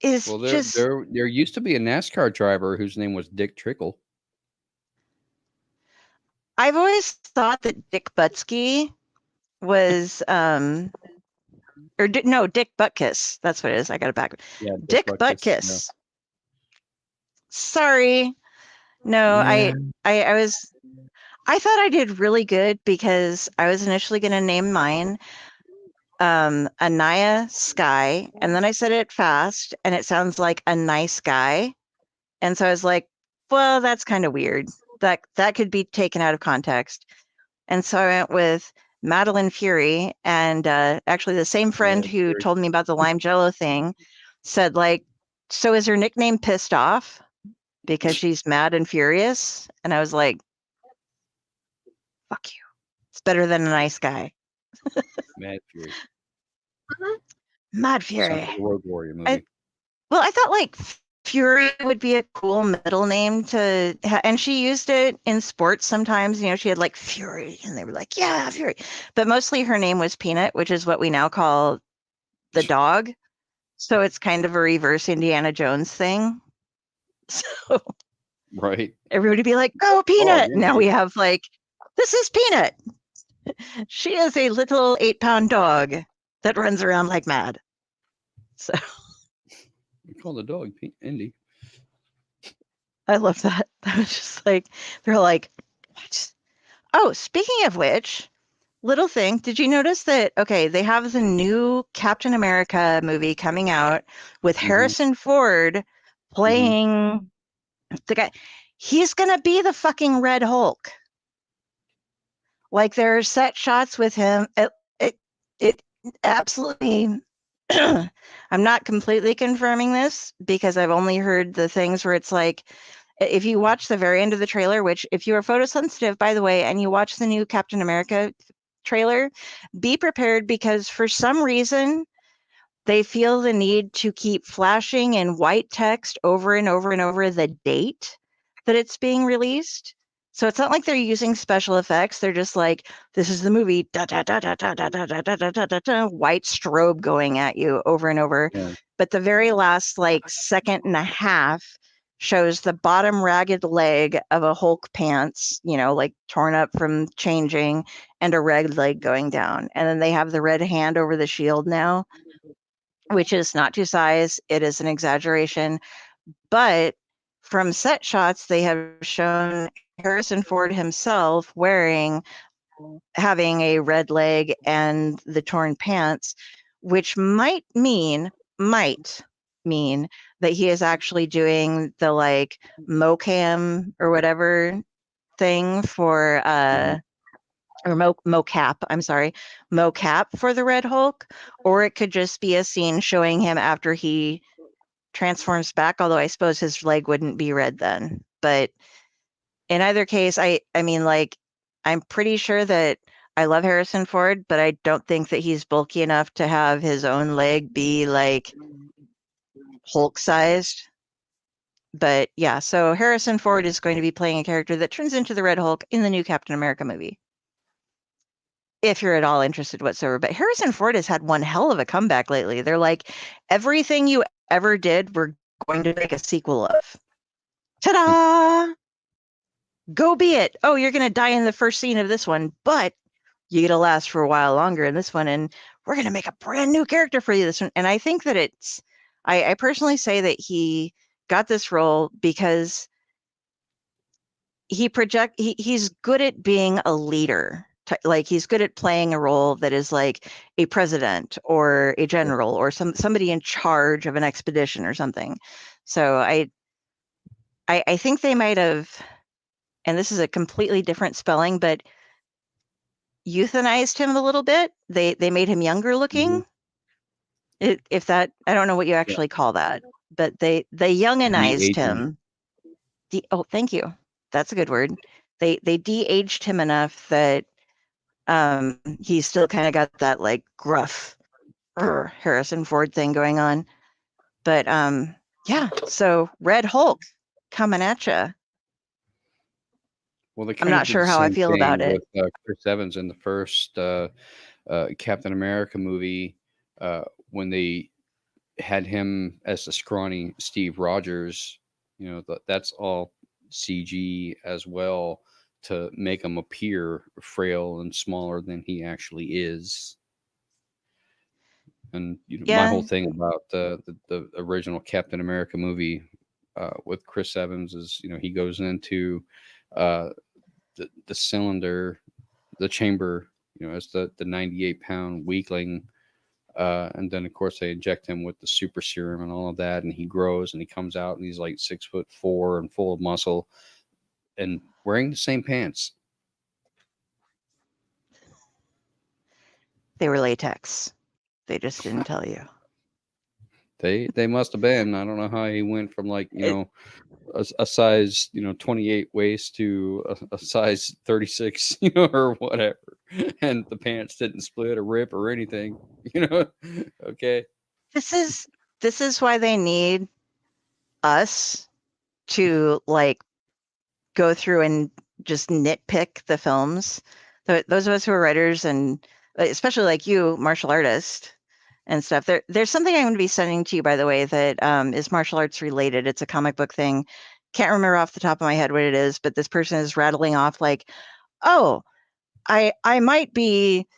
is Well, just. there used to be a NASCAR driver whose name was Dick Trickle. I've always thought that Dick Butsky was Dick Butkus. That's what it is. I got it back. Yeah, Dick Butkus, Butkus. Sorry. No, Yeah. I thought I did really good because I was initially going to name mine Anaya Sky, and then I said it fast, and it sounds like a nice guy, and so I was like, well, that's kind of weird. That could be taken out of context, and so I went with Madeline Fury, and actually the same friend who Fury. told me about the lime jello thing said, like, so is her nickname Pissed Off because she's mad and furious? And I was like, fuck you. It's better than a nice guy. Mad Fury. Mad Sounds Fury. like a Road Warrior movie. I thought like Fury would be a cool middle name to and she used it in sports sometimes. You know, she had like Fury, and they were like, yeah, Fury. But mostly her name was Peanut, which is what we now call the dog. So it's kind of a reverse Indiana Jones thing. So Right. everybody would be like, oh, Peanut. yeah, Now yeah. we have like, this is Peanut. She is a little 8-pound dog that runs around like mad. So We call the dog Indy. I love that. That was just like, they're like, what? Oh, speaking of which, little thing, did you notice that, okay, they have the new Captain America movie coming out with Harrison Ford playing the guy. He's going to be the fucking Red Hulk. Like, there are set shots with him. It absolutely. I'm not completely confirming this because I've only heard the things where it's like, if you watch the very end of the trailer, which if you are photosensitive, by the way, and you watch the new Captain America trailer, be prepared because for some reason they feel the need to keep flashing in white text over and over and over the date that it's being released. So it's not like they're using special effects. They're just like, this is the movie, da, da, da, da, da, da, da, da, da, da, da, da, white strobe going at you over and over. Yeah. But the very last like second and a half shows the bottom ragged leg of a Hulk pants, you know, like torn up from changing, and a red leg going down. And then they have the red hand over the shield now, which is not to size. It is an exaggeration. But from set shots, they have shown Harrison Ford himself having a red leg and the torn pants, which might mean that he is actually doing the like mocap or whatever thing for or mocap, I'm sorry, mocap for the Red Hulk, or it could just be a scene showing him after he transforms back, although I suppose his leg wouldn't be red then. But in either case, I mean, like, I'm pretty sure that I love Harrison Ford, but I don't think that he's bulky enough to have his own leg be like Hulk sized. But yeah, so Harrison Ford is going to be playing a character that turns into the Red Hulk in the new Captain America movie. If you're at all interested whatsoever. But Harrison Ford has had one hell of a comeback lately. They're like, everything you ever did, we're going to make a sequel of. Ta-da! go be it. Oh, you're going to die in the first scene of this one, but you get to last for a while longer in this one. And we're going to make a brand new character for you this one. And I think that I personally say that he got this role because he's good at being a leader. Like he's good at playing a role that is like a president or a general or somebody in charge of an expedition or something. So I think they might have, and this is a completely different spelling, but euthanized him a little bit. They made him younger looking. If that, I don't know what you actually call that, but they younginized him. Oh, thank you. That's a good word. They de-aged him enough that he's still kind of got that like gruff Harrison Ford thing going on. But yeah, so Red Hulk coming at you. Well, they I'm kind not of did sure the how I same feel about thing it. with Chris Evans in the first Captain America movie when they had him as the scrawny Steve Rogers. You know, that's all CG as well to make him appear frail and smaller than he actually is. And you know, my Yeah. whole thing about the original Captain America movie with Chris Evans is, you know, he goes into the cylinder, the chamber, you know, as the 98-pound weakling. And then of course they inject him with the super serum and all of that, and he grows and he comes out and he's like 6'4" and full of muscle and wearing the same pants. They were latex. They just didn't tell you. They must have been. I don't know how he went from like, you know, a size, you know, 28 waist to a size 36, you know, or whatever. And the pants didn't split or rip or anything, you know. Okay. This is why they need us to like go through and just nitpick the films. Those of us who are writers and especially like you, martial artist and stuff. There's something I'm going to be sending to you, by the way, that is martial arts related. It's a comic book thing. Can't remember off the top of my head what it is, but this person is rattling off like, oh, I might be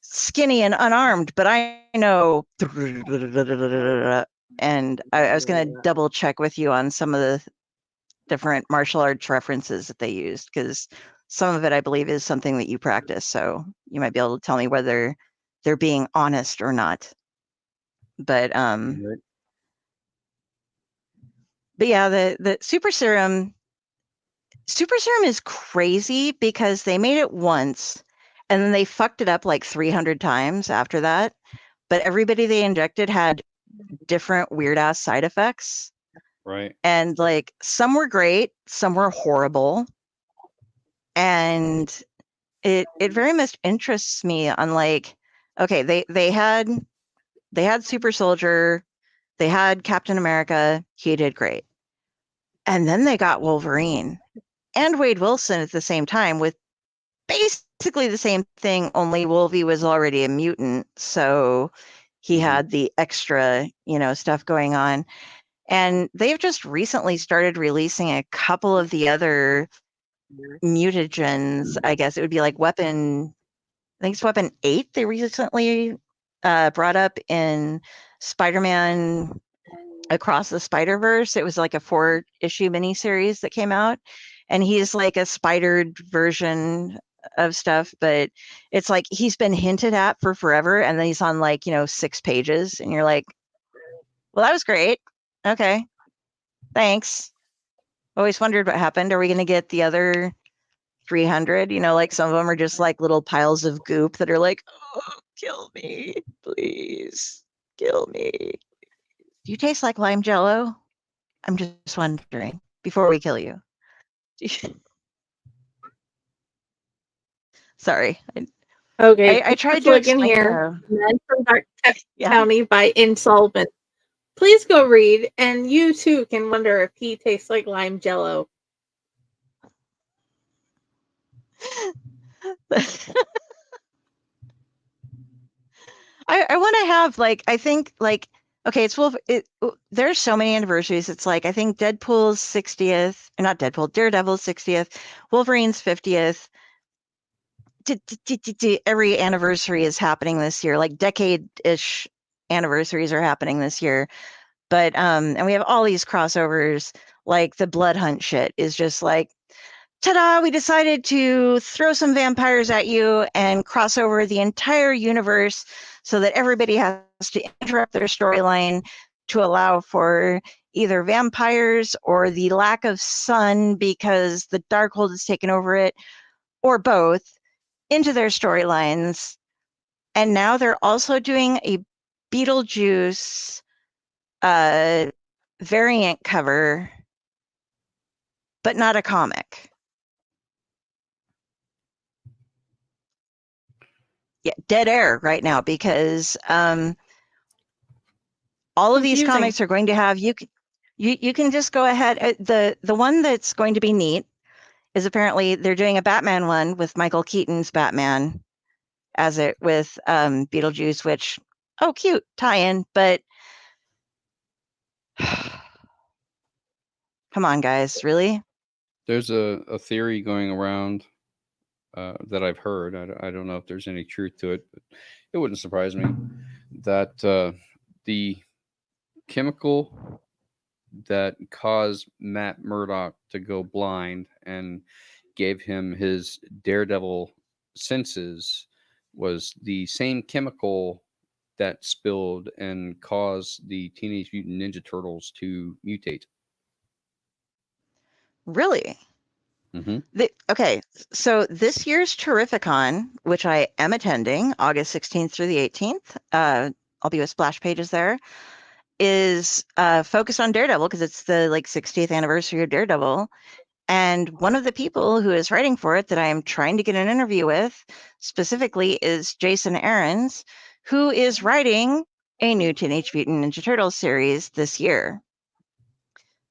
skinny and unarmed, but I know. And I was going to double check with you on some of the different martial arts references that they used, because some of it I believe is something that you practice. So you might be able to tell me whether they're being honest or not. But yeah, the super serum is crazy because they made it once and then they fucked it up like 300 times after that. But everybody they injected had different weird ass side effects. Right. And like some were great, some were horrible. And it very much interests me on like, okay, they had Super Soldier, they had Captain America, he did great. And then they got Wolverine and Wade Wilson at the same time with basically the same thing, only Wolvie was already a mutant, so he had the extra, you know, stuff going on. And they've just recently started releasing a couple of the other mutagens. I guess it would be like I think it's Weapon 8 they recently brought up in Spider-Man Across the Spider-Verse. It was like a 4-issue miniseries that came out, and he's like a spidered version of stuff, but it's like he's been hinted at for forever, and then he's on like, you know, 6 pages, and you're like, well, that was great. Okay, thanks. Always wondered what happened. Are we going to get the other 300? You know, like some of them are just like little piles of goop that are like, oh, kill me, please, kill me. Do you taste like lime jello? I'm just wondering before we kill you. Sorry. Okay, I tried to look in explain. here. Men from Dark Yeah. County by Insolvent. Please go read, and you too can wonder if he tastes like lime jello. I want to have like, I think like Okay, it's there's so many anniversaries. It's like I think Deadpool's 60th, or not Deadpool, Daredevil's 60th, Wolverine's 50th. Every anniversary is happening this year, like decade-ish anniversaries are happening this year. But and we have all these crossovers, like the Blood Hunt shit is just like, ta-da, we decided to throw some vampires at you and cross over the entire universe so that everybody has to interrupt their storyline to allow for either vampires or the lack of sun because the Darkhold has taken over it, or both, into their storylines. And now they're also doing a Beetlejuice variant cover, but not a comic. Yeah, dead air right now because all of these Confusing. comics are going to have you can just go ahead. The one that's going to be neat is apparently they're doing a Batman one with Michael Keaton's Batman as it with Beetlejuice, which cute tie-in, but come on, guys, really? There's a theory going around that I've heard. I don't know if there's any truth to it, but it wouldn't surprise me that the chemical that caused Matt Murdock to go blind and gave him his daredevil senses was the same chemical that spilled and caused the Teenage Mutant Ninja Turtles to mutate. Really? Mm-hmm. Okay, so this year's Terrificon, which I am attending, August 16th through the 18th, I'll be with Splash Pages there, is focused on Daredevil because it's the 60th anniversary of Daredevil. And one of the people who is writing for it that I am trying to get an interview with specifically is Jason Aaron's, who is writing a new Teenage Mutant Ninja Turtles series this year.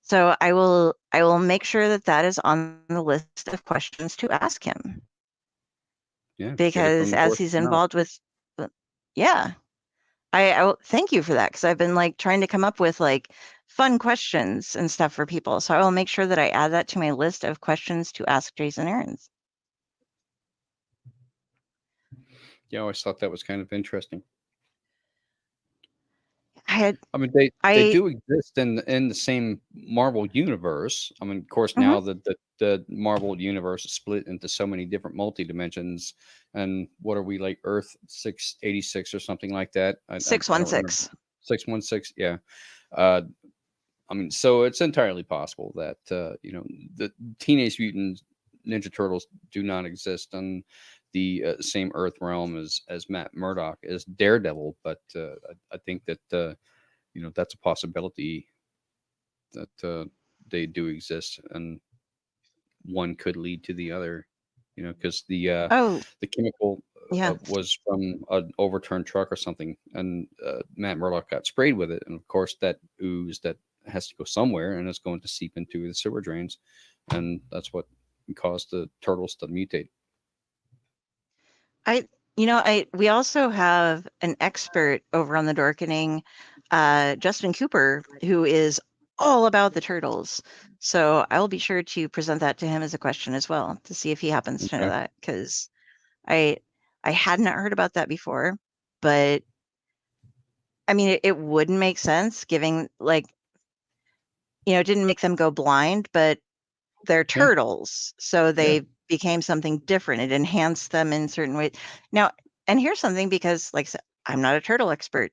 So I will make sure that is on the list of questions to ask him. Yeah, because as he's involved with, yeah, I thank you for that because I've been trying to come up with fun questions and stuff for people. So I will make sure that I add that to my list of questions to ask Jason Aaron's. Yeah, I always thought that was kind of interesting. I mean, they do exist in the same Marvel universe. I mean, of course, now the Marvel universe is split into so many different multi-dimensions. And what are we, Earth 686 or something like that? 616. 616, yeah. I mean, so it's entirely possible that the Teenage Mutant Ninja Turtles do not exist on the same Earth realm as Matt Murdock as Daredevil, but I think that that's a possibility that they do exist, and one could lead to the other. Because the chemical was from an overturned truck or something, and Matt Murdock got sprayed with it, and of course that ooze that has to go somewhere, and it's going to seep into the sewer drains, and that's what caused the turtles to mutate. We also have an expert over on the Dorkening, Justin Cooper, who is all about the turtles. So I'll be sure to present that to him as a question as well to see if he happens to know that, because I had not heard about that before. But I mean, it wouldn't make sense giving it didn't make them go blind, but they're turtles, so they became something different. It enhanced them in certain ways. Now, and here's something, because I'm not a turtle expert.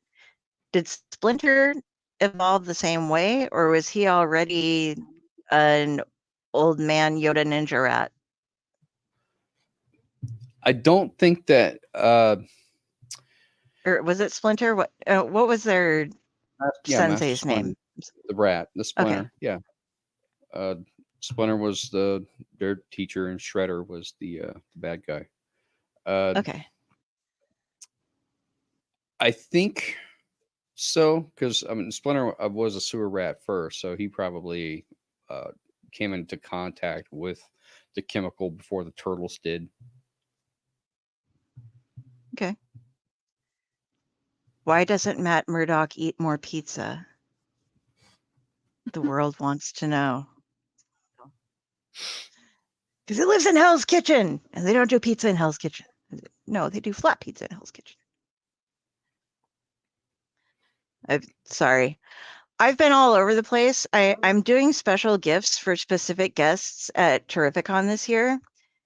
Did Splinter evolve the same way, or was he already an old man Yoda ninja rat? I don't think that or was it Splinter? What was their sensei's name? The rat, the Splinter. Okay. Yeah. Splinter was their teacher, and Shredder was the bad guy. Okay. I think so, because Splinter was a sewer rat first, so he probably came into contact with the chemical before the turtles did. Okay. Why doesn't Matt Murdock eat more pizza? The world wants to know. Because he lives in Hell's Kitchen, and they don't do pizza in Hell's Kitchen. No, they do flat pizza in Hell's Kitchen. Sorry. I've been all over the place. I'm doing special gifts for specific guests at Terrificon this year,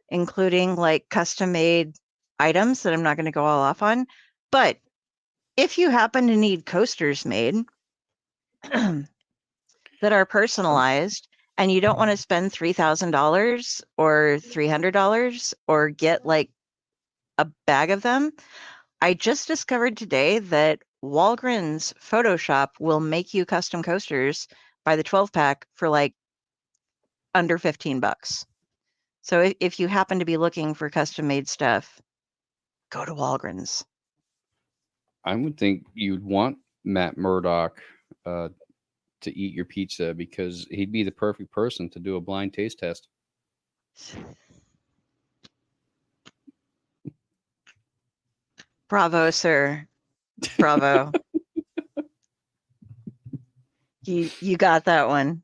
including like custom-made items that I'm not going to go all off on. But if you happen to need coasters made that are personalized and you don't want to spend $3,000 or $300 or get like a bag of them, I just discovered today that Walgreens Photoshop will make you custom coasters by the 12 pack for like under $15. So if you happen to be looking for custom made stuff, go to Walgreens. I would think you'd want Matt Murdock to eat your pizza because he'd be the perfect person to do a blind taste test. Bravo, sir. Bravo. You got that one.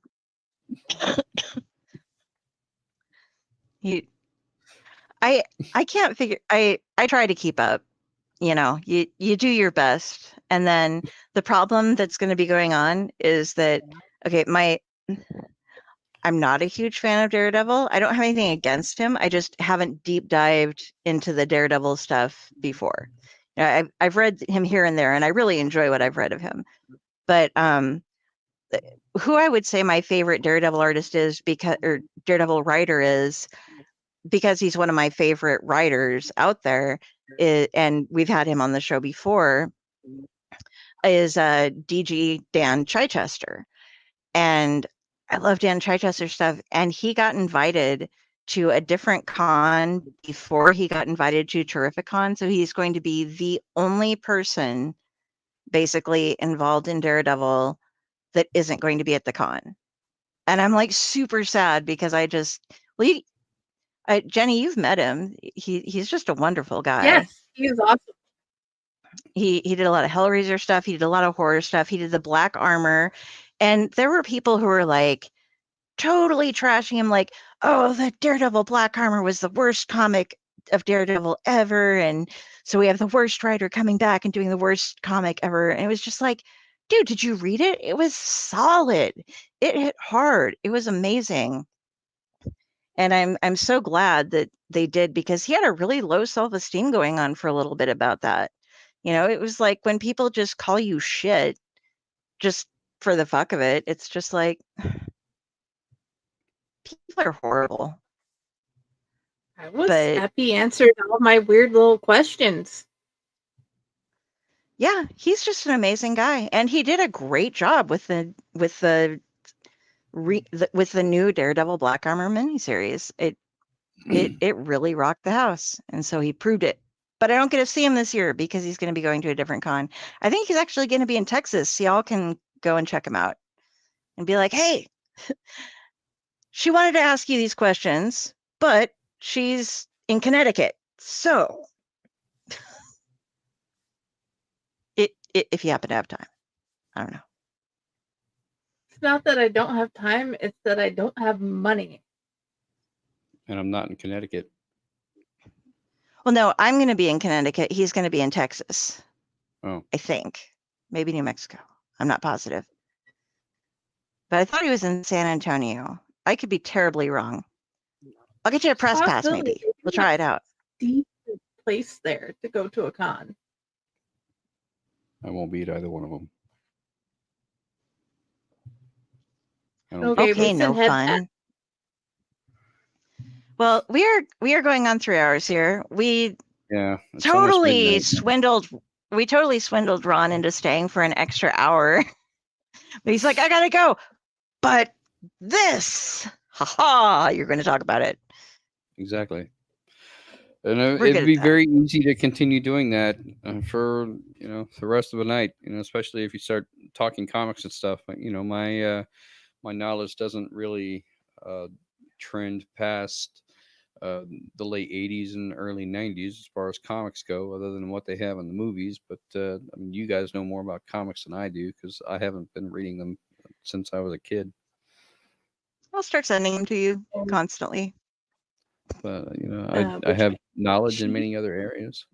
I can't figure. I try to keep up. You know, you do your best, and then the problem that's going to be going on is that I'm not a huge fan of Daredevil. I don't have anything against him. I just haven't deep dived into the Daredevil stuff before. You know, I've read him here and there, and I really enjoy what I've read of him. But who I would say my favorite Daredevil artist is or Daredevil writer is, because he's one of my favorite writers out there, and we've had him on the show before, is DG Dan Chichester. And I love Dan Chichester's stuff. And he got invited to a different con before he got invited to Terrificon. So he's going to be the only person basically involved in Daredevil that isn't going to be at the con. And I'm like super sad because Jenny, you've met him. He's just a wonderful guy. Yes, he is awesome. He did a lot of Hellraiser stuff. He did a lot of horror stuff. He did the Black Armor. And there were people who were like totally trashing him, like, oh, the Daredevil Black Armor was the worst comic of Daredevil ever. And so we have the worst writer coming back and doing the worst comic ever. And it was just like, dude, did you read it? It was solid. It hit hard. It was amazing. And I'm so glad that they did, because he had a really low self-esteem going on for a little bit about that. You know, it was like when people just call you shit just for the fuck of it, it's just like, people are horrible. I was happy he answered all my weird little questions. Yeah, he's just an amazing guy, and he did a great job with the new Daredevil Black Armor miniseries. It really rocked the house, and so he proved it. But I don't get to see him this year because he's going to be going to a different con. I think he's actually going to be in Texas, so y'all can go and check him out and be like, hey, she wanted to ask you these questions, but she's in Connecticut. So if you happen to have time, I don't know. It's not that I don't have time, it's that I don't have money. And I'm not in Connecticut. Well, no, I'm going to be in Connecticut. He's going to be in Texas. Oh. I think. Maybe New Mexico. I'm not positive. But I thought he was in San Antonio. I could be terribly wrong. I'll get you a press pass, maybe. We'll try it out. Decent place there to go to a con. I won't be at either one of them. Okay, no fun. Well, we are going on 3 hours here. We totally swindled Ron into staying for an extra hour. But he's like, I gotta go. But this, you're going to talk about it. Exactly. And it'd be very easy to continue doing that for the rest of the night. Especially if you start talking comics and stuff. My knowledge doesn't really trend past the late 80s and early 90s as far as comics go, other than what they have in the movies. But I mean, you guys know more about comics than I do because I haven't been reading them since I was a kid. I'll start sending them to you constantly. But you know, I Which have knowledge in she- many other areas.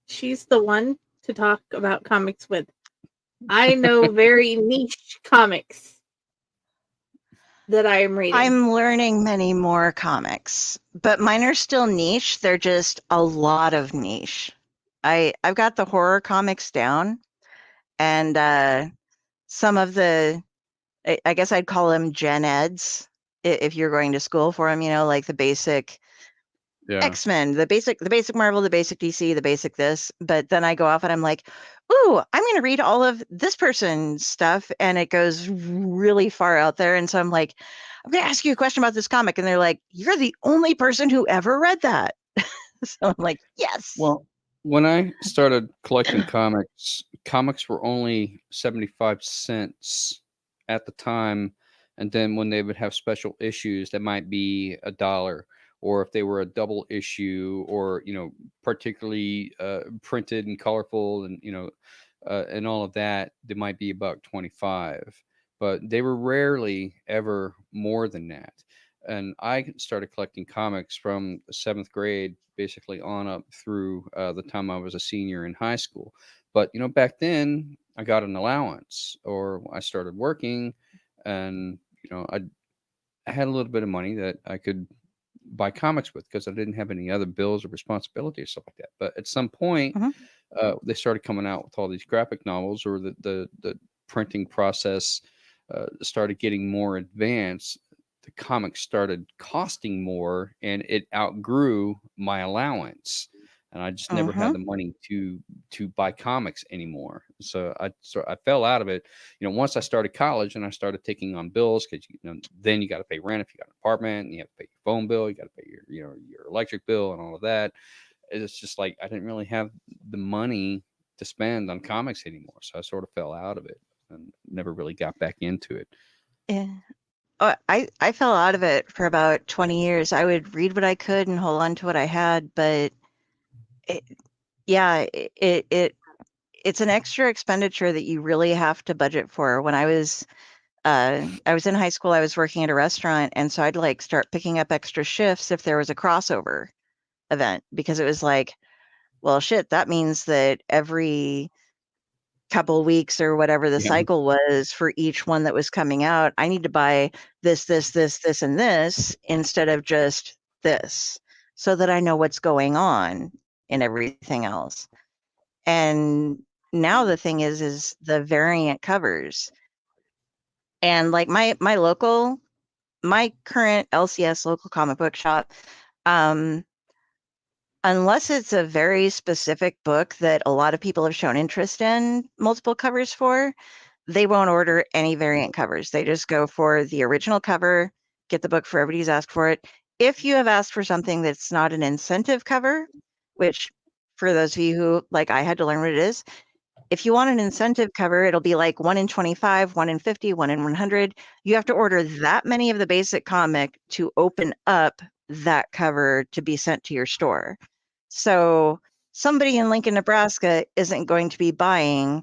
she's the one to talk about comics with. I know very niche comics that I am reading. I'm learning many more comics, but mine are still niche. They're just a lot of niche. I've got the horror comics down, and some of the I guess I'd call them gen eds if you're going to school for them. You know, like the basic Yeah. X-Men, the basic Marvel, the basic DC, the basic this. But then I go off and I'm like, ooh, I'm going to read all of this person's stuff, and it goes really far out there. And so I'm like, I'm going to ask you a question about this comic, and they're like, you're the only person who ever read that. So I'm like, yes. Well, when I started collecting comics were only 75 cents at the time. And then when they would have special issues, that might be $1. Or if they were a double issue or, you know, particularly printed and colorful and, you know, and all of that, they might be about 25. But they were rarely ever more than that. And I started collecting comics from the 7th grade, basically on up through the time I was a senior in high school. But you know, back then I got an allowance, or I started working, and you know, I had a little bit of money that I could buy comics with because I didn't have any other bills or responsibilities or stuff like that. But at some point, they started coming out with all these graphic novels, or the printing process started getting more advanced. The comics started costing more, and it outgrew my allowance, and I just never had the money to buy comics anymore. So I fell out of it. You know, once I started college and I started taking on bills, because you know, then you got to pay rent if you got an apartment, and you have to pay your phone bill, you got to pay your electric bill and all of that. It's just like I didn't really have the money to spend on comics anymore, so I sort of fell out of it and never really got back into it. Yeah. I fell out of it for about 20 years. I would read what I could and hold on to what I had, but it's an extra expenditure that you really have to budget for. When I was in high school, I was working at a restaurant, and so I'd like start picking up extra shifts if there was a crossover event, because it was like, well, shit, that means that every couple weeks or whatever the cycle was for each one that was coming out, I need to buy this, and this instead of just this, so that I know what's going on in everything else. And now the thing is the variant covers. And like my current LCS local comic book shop, unless it's a very specific book that a lot of people have shown interest in multiple covers for, they won't order any variant covers. They just go for the original cover, get the book for everybody's asked for it. If you have asked for something that's not an incentive cover, which for those of you who, like I had to learn what it is, if you want an incentive cover, it'll be like 1 in 25, 1 in 50, 1 in 100. You have to order that many of the basic comic to open up that cover to be sent to your store. So somebody in Lincoln, Nebraska isn't going to be buying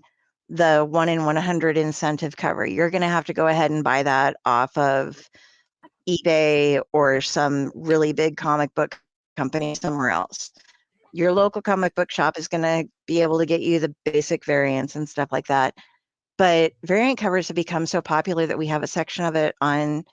the 1 in 100 incentive cover. You're going to have to go ahead and buy that off of eBay or some really big comic book company somewhere else. Your local comic book shop is going to be able to get you the basic variants and stuff like that. But variant covers have become so popular that we have a section of it on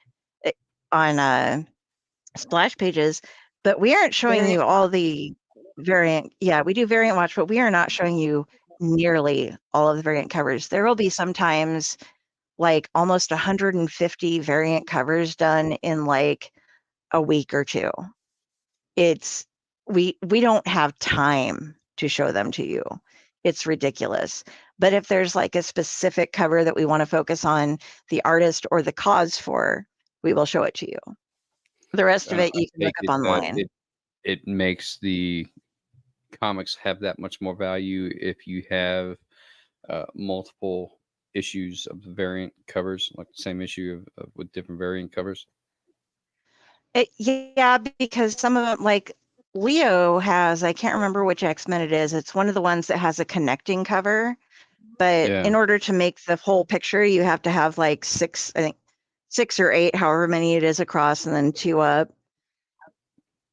splash pages, but we aren't showing you all the variant. Yeah, we do variant watch, but we are not showing you nearly all of the variant covers. There will be sometimes like almost 150 variant covers done in like a week or two. It's we don't have time to show them to you. It's ridiculous. But if there's like a specific cover that we want to focus on the artist or the cause for, we will show it to you. The rest of it you can look up online. It makes the comics have that much more value if you have multiple issues of the variant covers, like the same issue with different variant covers. Yeah, because some of them, like Leo has, I can't remember which X-Men it is. It's one of the ones that has a connecting cover. But Yeah. in order to make the whole picture, you have to have like 6, I think 6 or 8, however many it is across, and then 2 up.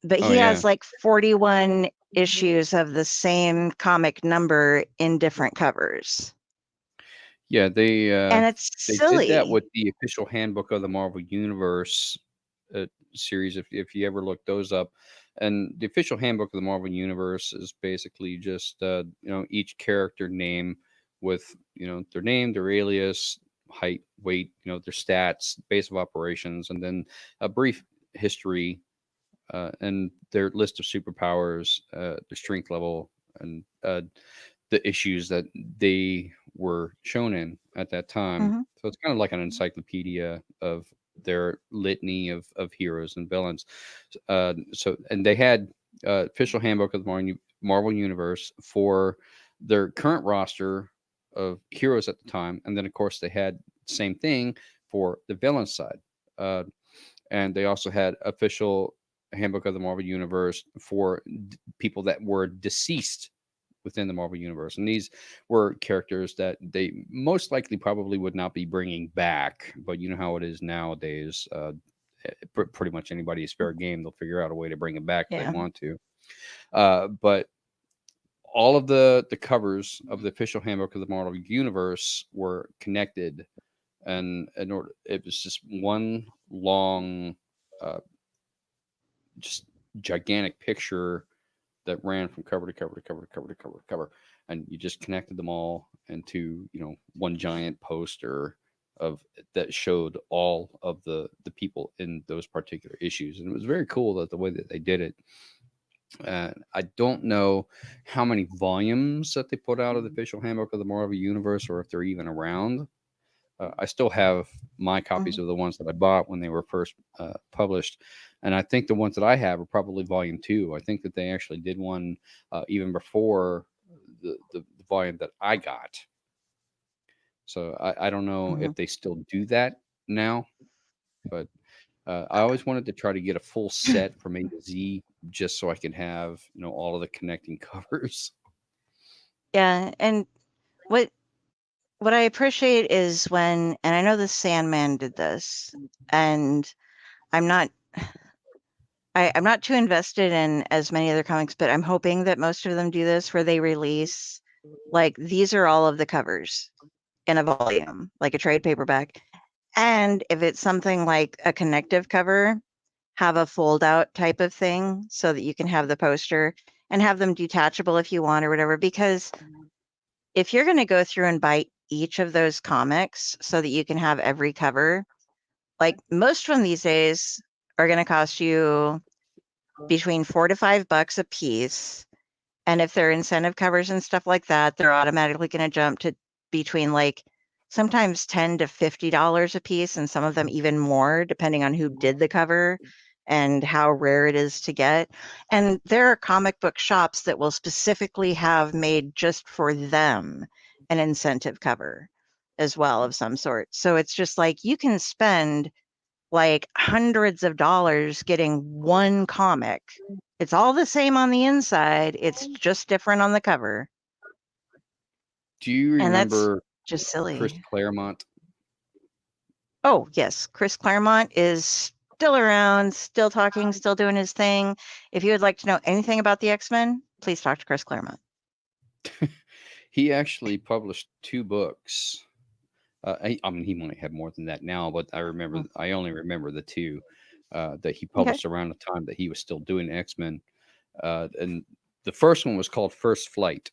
But Oh he yeah. has like 41 issues of the same comic number in different covers. Yeah, And it's they did that silly. with the official handbook of the Marvel Universe series. If you ever look those up, and the official handbook of the Marvel Universe is basically just each character name with their name, their alias, height, weight, their stats, base of operations, and then a brief history and their list of superpowers, their strength level, and the issues that they were shown in at that time. Mhm. So it's kind of like an encyclopedia of their litany of heroes and villains. And they had official handbook of the Marvel Universe for their current roster of heroes at the time, and then of course they had same thing for the villain side. And they also had official handbook of the Marvel Universe for people that were deceased within the Marvel Universe. And these were characters that they most likely probably would not be bringing back. But you know how it is nowadays. Pretty much anybody is fair game. They'll figure out a way to bring it back if Yeah. they want to. But all of the covers of the official handbook of the Marvel Universe were connected, and in order, it was just one long, just gigantic picture that ran from cover to cover to cover to cover to cover to cover, and you just connected them all into one giant poster of that showed all of the people in those particular issues, and it was very cool that the way that they did it. I don't know how many volumes that they put out of the official handbook of the Marvel Universe, or if they're even around. I still have my copies Mhm. of the ones that I bought when they were first published, and I think the ones that I have are probably volume 2. I think that they actually did one even before the volume that I got. So I don't know Mhm. if they still do that now, but I always wanted to try to get a full set from A to Z just so I could have all of the connecting covers. Yeah, and what what I appreciate is when, and I know the Sandman did this, and I'm not I'm not too invested in as many other comics, but I'm hoping that most of them do this where they release like these are all of the covers in a volume, like a trade paperback. And if it's something like a connective cover, have a fold out type of thing so that you can have the poster and have them detachable if you want or whatever. Because if you're going to go through and buy each of those comics so that you can have every cover, like most of them these days are going to cost you between $4 to $5 a piece. And if they're incentive covers and stuff like that, they're automatically going to jump to between like sometimes $10 to $50 a piece, and some of them even more, depending on who did the cover and how rare it is to get. And there are comic book shops that will specifically have made just for them an incentive cover as well of some sort. So it's just like you can spend like hundreds of dollars getting one comic. It's all the same on the inside. It's just different on the cover. Do you And that's remember just Chris silly. Claremont? Oh, yes. Chris Claremont is still around, still talking, still doing his thing. If you would like to know anything about the X-Men, please talk to Chris Claremont. He actually published 2 books. I mean, he might have more than that now, but I only remember the 2 that he Okay. published around the time that he was still doing X-Men. And the first one was called First Flight,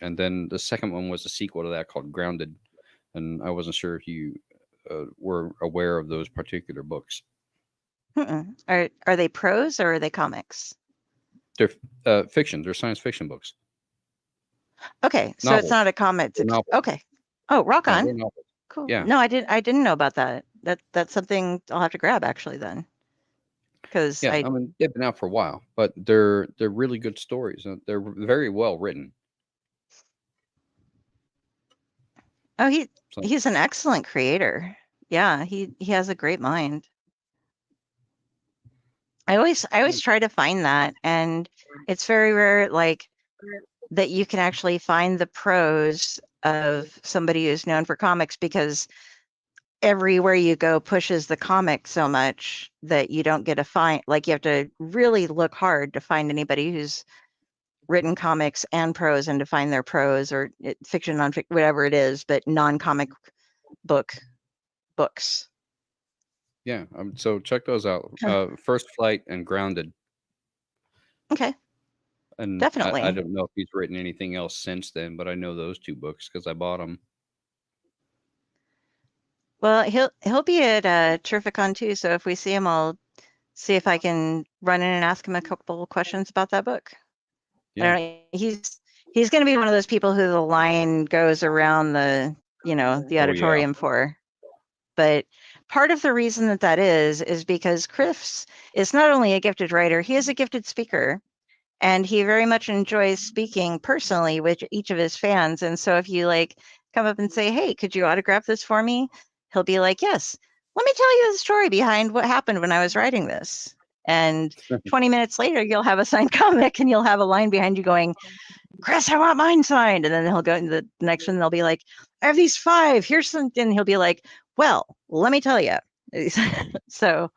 and then the second one was a sequel to that called Grounded. And I wasn't sure if you were aware of those particular books. Are they prose or are they comics? They're fiction. They're science fiction books. Okay, so it's Novels. not a comic. They're novels. Okay. Oh, rock No, on. they're novels. Cool. Yeah. No, I didn't know about that. That's something I'll have to grab actually then. Because Yeah, I mean, they've been out for a while, but they're really good stories. And they're very well written. oh So he's an excellent creator. Yeah, he has a great mind. I always try to find that, and it's very rare, like that you can actually find the prose of somebody who's known for comics, because everywhere you go pushes the comic so much that you don't get to find, like you have to really look hard to find anybody who's written comics and prose, and to find their prose or fiction, nonfiction, whatever it is, but non-comic books. Yeah. So check those out. First Flight and Grounded. Okay, And definitely. I don't know if he's written anything else since then, but I know those 2 books because I bought them. Well, he'll be at Terrificon too, so if we see him, I'll see if I can run in and ask him a couple questions about that book. I Yeah. don't know. He's going to be one of those people who the line goes around the yeah. auditorium for. But part of the reason that is because Chris is not only a gifted writer, he is a gifted speaker, and he very much enjoys speaking personally with each of his fans. And so if you like come up and say, "Hey, could you autograph this for me?" He'll be like, "Yes. Let me tell you the story behind what happened when I was writing this." And 20 minutes later, you'll have a signed comic, and you'll have a line behind you going, "Chris, I want mine signed." And then he'll go into the next one, and they'll be like, "I have these 5. Here's some," and he'll be like, "Well, let me tell you." So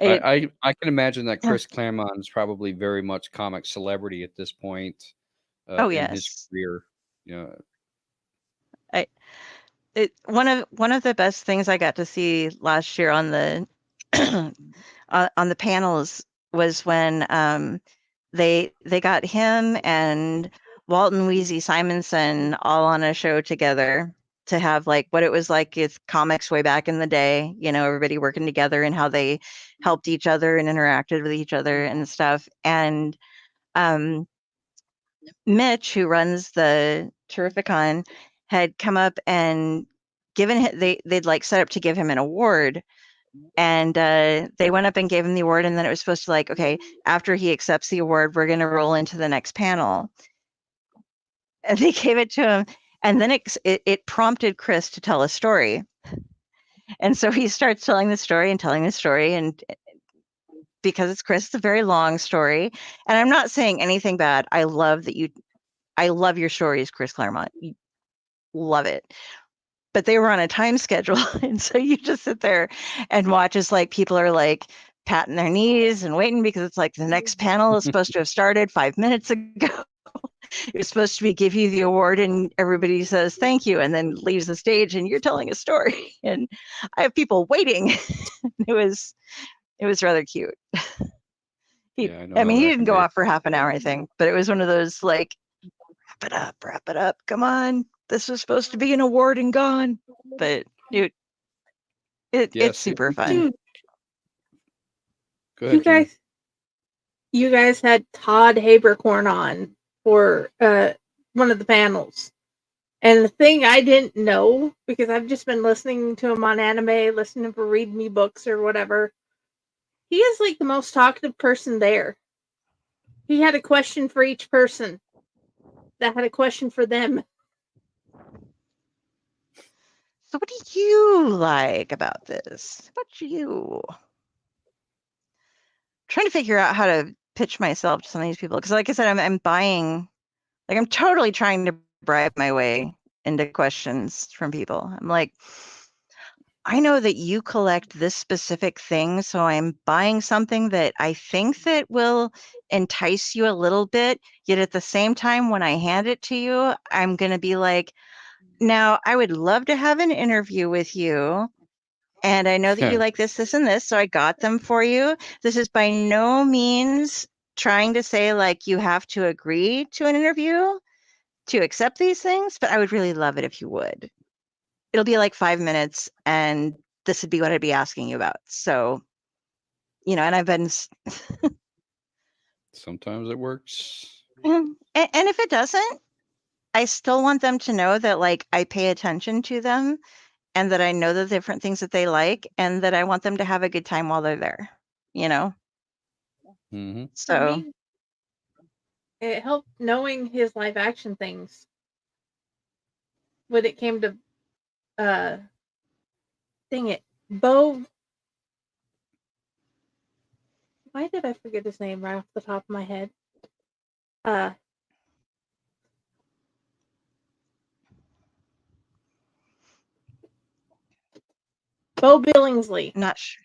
I can imagine that Chris Claremont's probably very much comic celebrity at this point in his yes. career. Yeah. One of the best things I got to see last year on the on the panels was when they got him and Walton Weezy Simonson all on a show together to have like what it was like with comics way back in the day, everybody working together and how they helped each other and interacted with each other and stuff. And Mitch, who runs the Terrificon, had come up and they'd like set up to give him an award, and they went up and gave him the award, and then it was supposed to like, okay, after he accepts the award, we're going to roll into the next panel. And they gave it to him, and then it prompted Chris to tell a story. And so he starts telling the story, and because it's Chris, it's a very long story. And I'm not saying anything bad. I love your stories, Chris Claremont. You love it. But they were on a time schedule. And so you just sit there and watch as like people are like patting their knees and waiting, because it's like the next panel is supposed to have started 5 minutes ago. It was supposed to be give you the award, and everybody says thank you and then leaves the stage, and you're telling a story. And I have people waiting. It was rather cute. Yeah, I mean, he that didn't can go be. off for half an hour, I think, but it was one of those like, wrap it up. Come on. This was supposed to be an award and gone. But it's super fun. Dude, Go ahead, Jenny. You guys had Todd Habercorn on for one of the panels. And the thing I didn't know, because I've just been listening to him on anime, listening for read me books or whatever, he is like the most talkative person there. He had a question for each person that had a question for them. So what do you like about this? What you? Trying to figure out how to pitch myself to some of these people, because like I said, I'm buying, like I'm totally trying to bribe my way into questions from people. I'm like, I know that you collect this specific thing, so I'm buying something that I think that will entice you a little bit, yet at the same time, when I hand it to you, I'm going to be like, now I would love to have an interview with you. And I know that you like this, this, and this, so I got them for you. This is by no means trying to say like you have to agree to an interview to accept these things, but I would really love it if you would. It'll be like 5 minutes, and this would be what I'd be asking you about. So, and I've been. Sometimes it works. And if it doesn't, I still want them to know that like I pay attention to them, and that I know the different things that they like, and that I want them to have a good time while they're there, Mm-hmm. So For me, it helped knowing his live action things when it came to dang it, Bo Why did I forget his name right off the top of my head? Bo Billingsley. Not sure.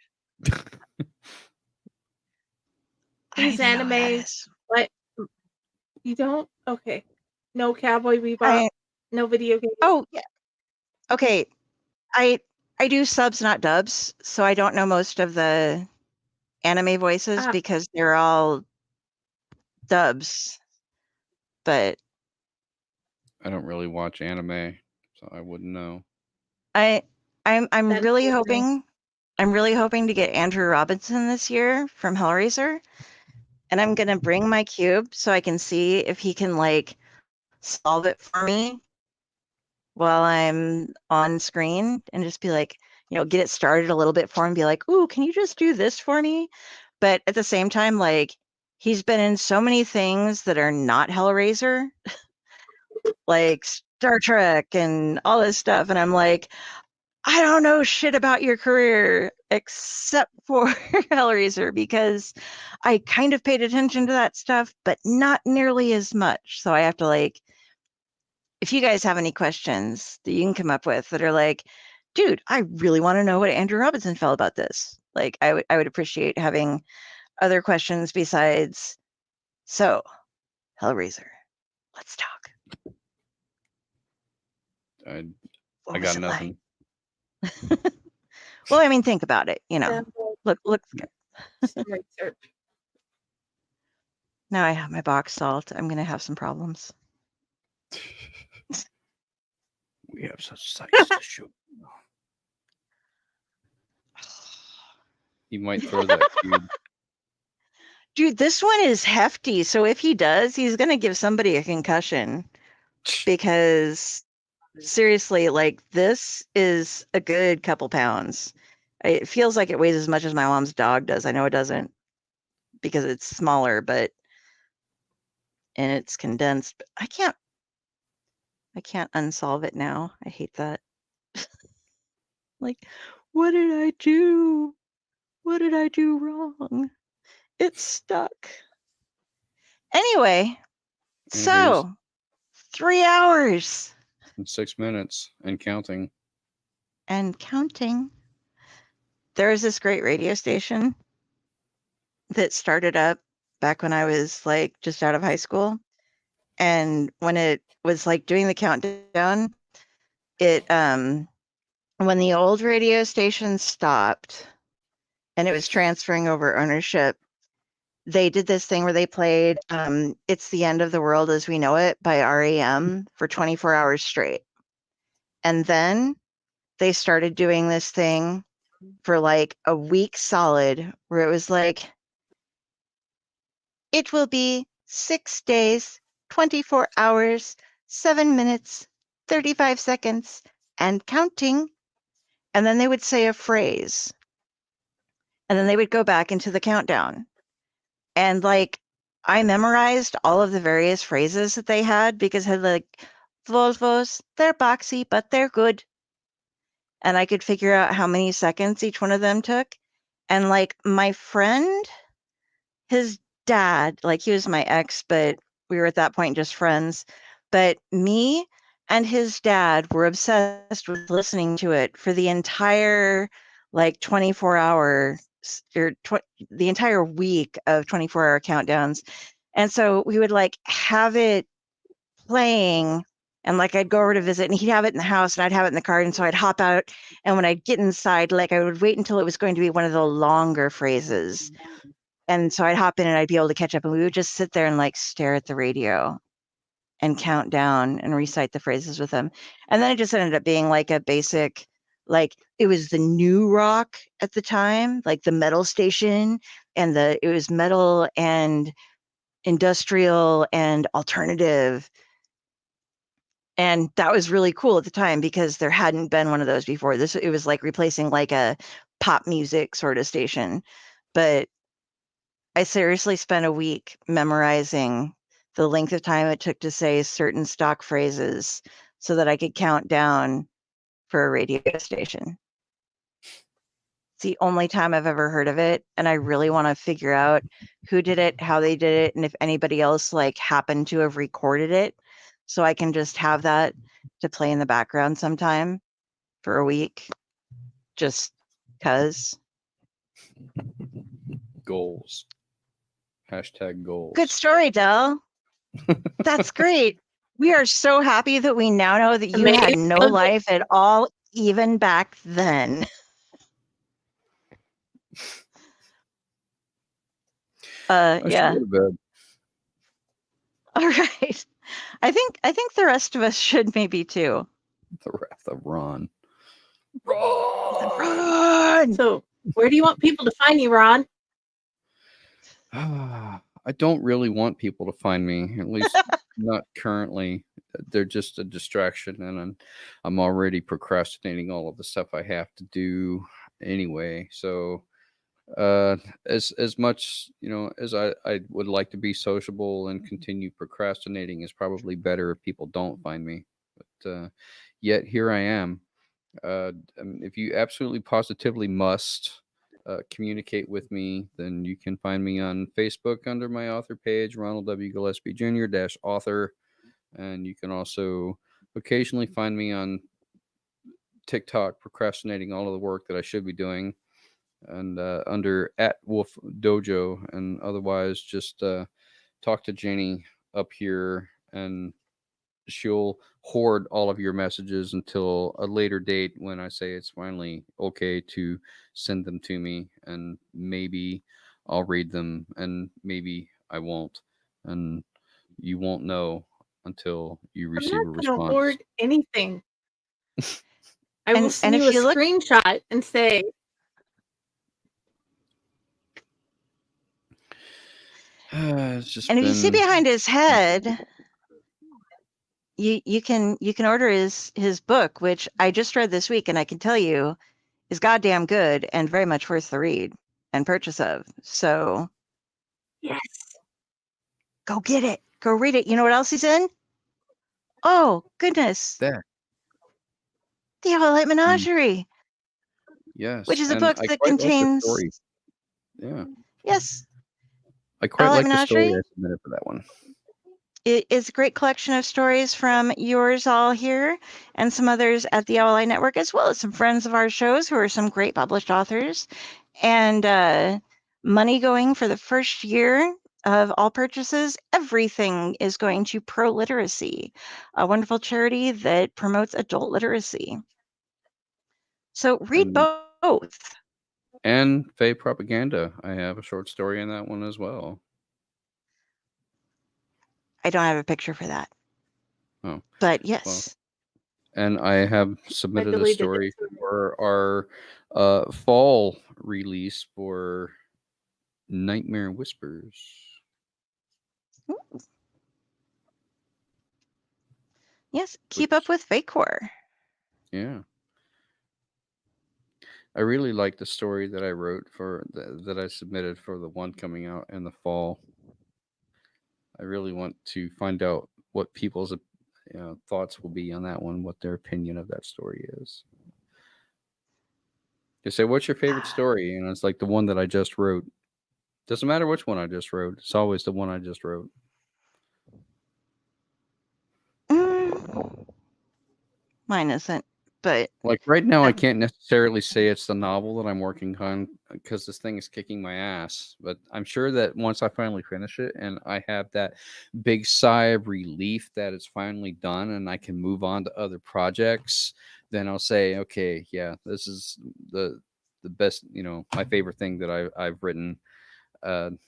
He's I know who that anime. is. Like, you don't? Okay. No Cowboy Bebop. I No video game. oh yeah. Okay. I do subs, not dubs, so I don't know most of the anime voices because they're all dubs. But I don't really watch anime, so I wouldn't know. I'm That's really amazing. hoping to get Andrew Robinson this year from Hellraiser. And I'm gonna bring my cube so I can see if he can like solve it for me while I'm on screen and just be like, get it started a little bit for him, be like, ooh, can you just do this for me? But at the same time, like, he's been in so many things that are not Hellraiser, like Star Trek and all this stuff. And I'm like, I don't know shit about your career except for Hellraiser because I kind of paid attention to that stuff, but not nearly as much. So I have to like, if you guys have any questions that you can come up with that are like, dude, I really want to know what Andrew Robinson felt about this. Like, I would appreciate having other questions besides, so Hellraiser, let's talk. I What got was it nothing. like? Well, I mean, think about it. Look. Research. Now I have my box salt. I'm gonna have some problems. We have such sights to show. He might throw that cube. Dude, this one is hefty. So if he does, he's gonna give somebody a concussion. Because seriously, like this is a good couple pounds. It feels like it weighs as much as my mom's dog does. I know it doesn't because it's smaller, and it's condensed. But I can't unsolve it now. I hate that. Like, what did I do? What did I do wrong? It's stuck. Anyway, so 3 hours. In 6 minutes and counting. And counting. There was this great radio station that started up back when I was like just out of high school. And when it was like doing the countdown, it when the old radio station stopped and it was transferring over ownership, they did this thing where they played It's the End of the World as We Know It by REM for 24 hours straight. And then they started doing this thing for like a week solid where it was like, it will be 6 days, 24 hours, 7 minutes, 35 seconds, and counting. And then they would say a phrase. And then they would go back into the countdown. And like, I memorized all of the various phrases that they had because I had like, Volvos, they're boxy, but they're good. And I could figure out how many seconds each one of them took. And like my friend, his dad, like he was my ex, but we were at that point just friends. But me and his dad were obsessed with listening to it for the entire like 24 hours or the entire week of 24-hour countdowns. And so we would like have it playing and like I'd go over to visit and he'd have it in the house and I'd have it in the car. And so I'd hop out. And when I'd get inside, like I would wait until it was going to be one of the longer phrases. And so I'd hop in and I'd be able to catch up and we would just sit there and like stare at the radio and count down and recite the phrases with them. And then it just ended up being like a basic, like it was the new rock at the time, like the metal station and it was metal and industrial and alternative. And that was really cool at the time because there hadn't been one of those before. It was like replacing like a pop music sort of station. But I seriously spent a week memorizing the length of time it took to say certain stock phrases so that I could count down for a radio station. the only time I've ever heard of it, and I really want to figure out who did it, how they did it, and if anybody else like happened to have recorded it, so I can just have that to play in the background sometime for a week, just cause. Goals. Hashtag goals. Good story, Del. That's great. We are so happy that we now know that you had no life at all, even back then. I should Yeah. go to bed. All right. I think the rest of us should maybe too. The Wrath of Ron. Run! So, where do you want people to find you, Ron? I don't really want people to find me, at least not currently. They're just a distraction, and I'm already procrastinating all of the stuff I have to do anyway. So, as much as I would like to be sociable and continue procrastinating, is probably better if people don't find me. But yet here I am. If you absolutely positively must communicate with me, then you can find me on Facebook under my author page, Ronald W Gillespie Jr. -author, and you can also occasionally find me on TikTok procrastinating all of the work that I should be doing, and under @Wolf Dojo, and otherwise just talk to Jenny up here, and she'll hoard all of your messages until a later date when I say it's finally okay to send them to me, and maybe I'll read them and maybe I won't, and you won't know until you I'm receive not a going to response. hoard anything. I will And send if you a you look- screenshot and say, It's just And if you see been behind his head, you can order his book, which I just read this week, and I can tell you is goddamn good and very much worth the read and purchase of. So yes. go get it. Go read it. You know what else he's in? Oh, goodness. there. The Elliott Menagerie, Yes, which is a and book I that quite like the contains. story. Yeah, Yes, I quite Elliott like the story Menagerie. I submitted for that one. It is a great collection of stories from yours all here and some others at the OLI Network, as well as some friends of our shows who are some great published authors. And money going for the first year of all purchases. Everything is going to Pro Literacy, a wonderful charity that promotes adult literacy. So read And both. And Fae Propaganda. I have a short story in that one as well. I don't have a picture for that. Oh, But yes. and I have submitted a deleted it. story for our fall release for Nightmare Whispers. Ooh. Yes, keep up with Fakor. Yeah. I really like the story that I wrote for that I submitted for the one coming out in the fall. I really want to find out what people's thoughts will be on that one, what their opinion of that story is. They say, "What's your favorite story?" And it's like the one that I just wrote. Doesn't matter which one I just wrote. It's always the one I just wrote. Mine isn't, but Like right now, I can't necessarily say it's the novel that I'm working on because this thing is kicking my ass. But I'm sure that once I finally finish it and I have that big sigh of relief that it's finally done and I can move on to other projects, then I'll say, okay, yeah, this is the best, my favorite thing that I've written. And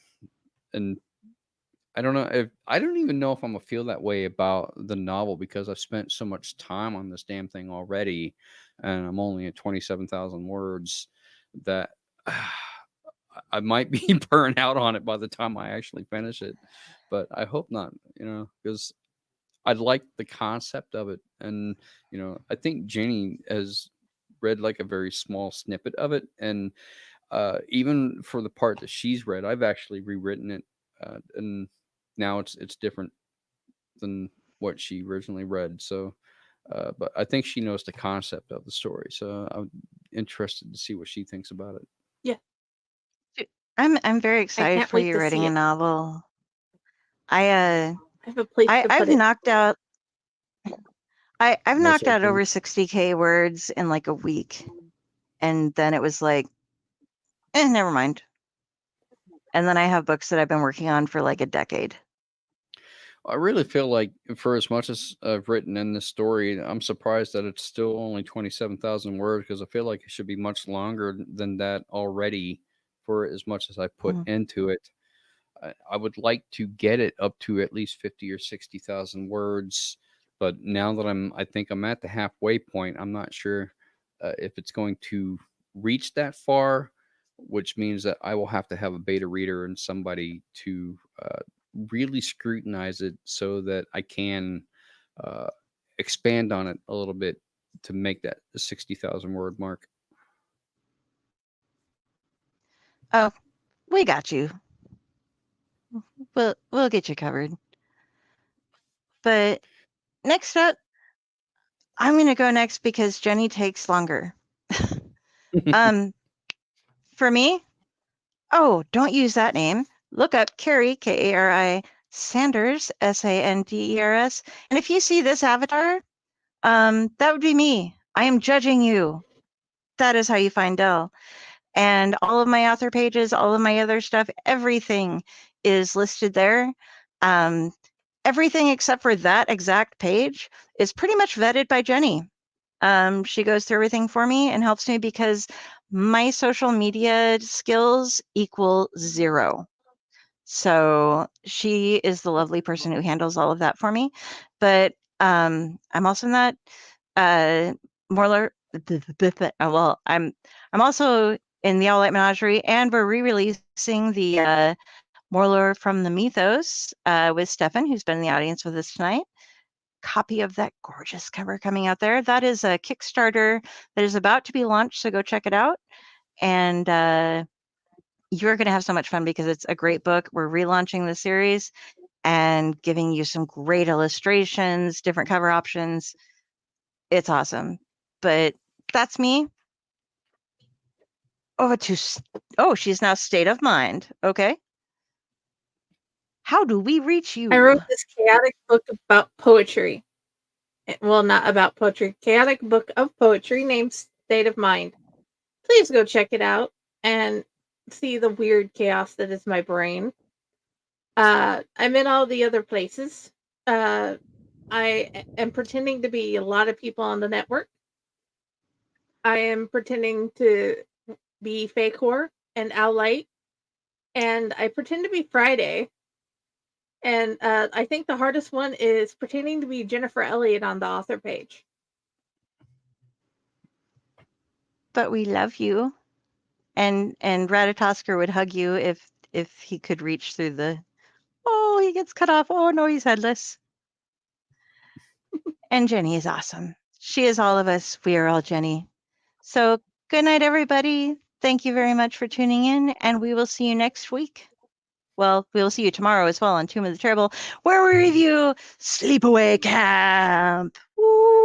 I don't even know if I'm gonna feel that way about the novel because I've spent so much time on this damn thing already, and I'm only at 27,000 words that I might be burnt out on it by the time I actually finish it. But I hope not, because I like the concept of it, and I think Jenny has read like a very small snippet of it, and even for the part that she's read, I've actually rewritten it, and now it's different than what she originally read. So But I think she knows the concept of the story, so I'm interested to see what she thinks about it. I'm very excited can't for wait you to writing see a it. novel. I have a place to I've put it. knocked out I've Most knocked out likely. over 60K words in like a week. And then it was like, never mind. And then I have books that I've been working on for like a decade. I really feel like for as much as I've written in this story, I'm surprised that it's still only 27,000 words, because I feel like it should be much longer than that already for as much as I put into it. I would like to get it up to at least 50 or 60,000 words, but now that I think I'm at the halfway point, I'm not sure if it's going to reach that far, which means that I will have to have a beta reader and somebody to really scrutinize it so that I can expand on it a little bit to make that 60,000 word mark. Oh, we got you. We'll get you covered. But next up, I'm going to go next because Jenny takes longer. For me, don't use that name. Look up Carrie, Kari Sanders, Sanders. And if you see this avatar, that would be me. I am judging you. That is how you find Del. And all of my author pages, all of my other stuff, everything is listed there. Everything except for that exact page is pretty much vetted by Jenny. She goes through everything for me and helps me because my social media skills equal 0. So she is the lovely person who handles all of that for me. But I'm also not Morlar. Well, I'm also in the All Light Menagerie, and we're re-releasing the Morlar from the Mythos with Stefan, who's been in the audience with us tonight. Copy of that gorgeous cover coming out there. That is a Kickstarter that is about to be launched, so go check it out. And you're going to have so much fun because it's a great book. We're relaunching the series and giving you some great illustrations, different cover options. It's awesome. But that's me. Over to, she's now State of Mind. Okay. How do we reach you? I wrote this chaotic book about poetry. Well, not about poetry. Chaotic book of poetry named State of Mind. Please go check it out and see the weird chaos that is my brain. I'm in all the other places. I am pretending to be a lot of people on the network. I am pretending to be Fake Whore and Owlite. And I pretend to be Friday. And I think the hardest one is pretending to be Jennifer Elliott on the author page. But we love you. And Ratatosker would hug you if he could reach through the, he gets cut off. Oh no, he's headless. And Jenny is awesome. She is all of us. We are all Jenny. So good night, everybody. Thank you very much for tuning in, and we will see you next week. Well, we will see you tomorrow as well on Tomb of the Terrible, where we review Sleepaway Camp. Woo!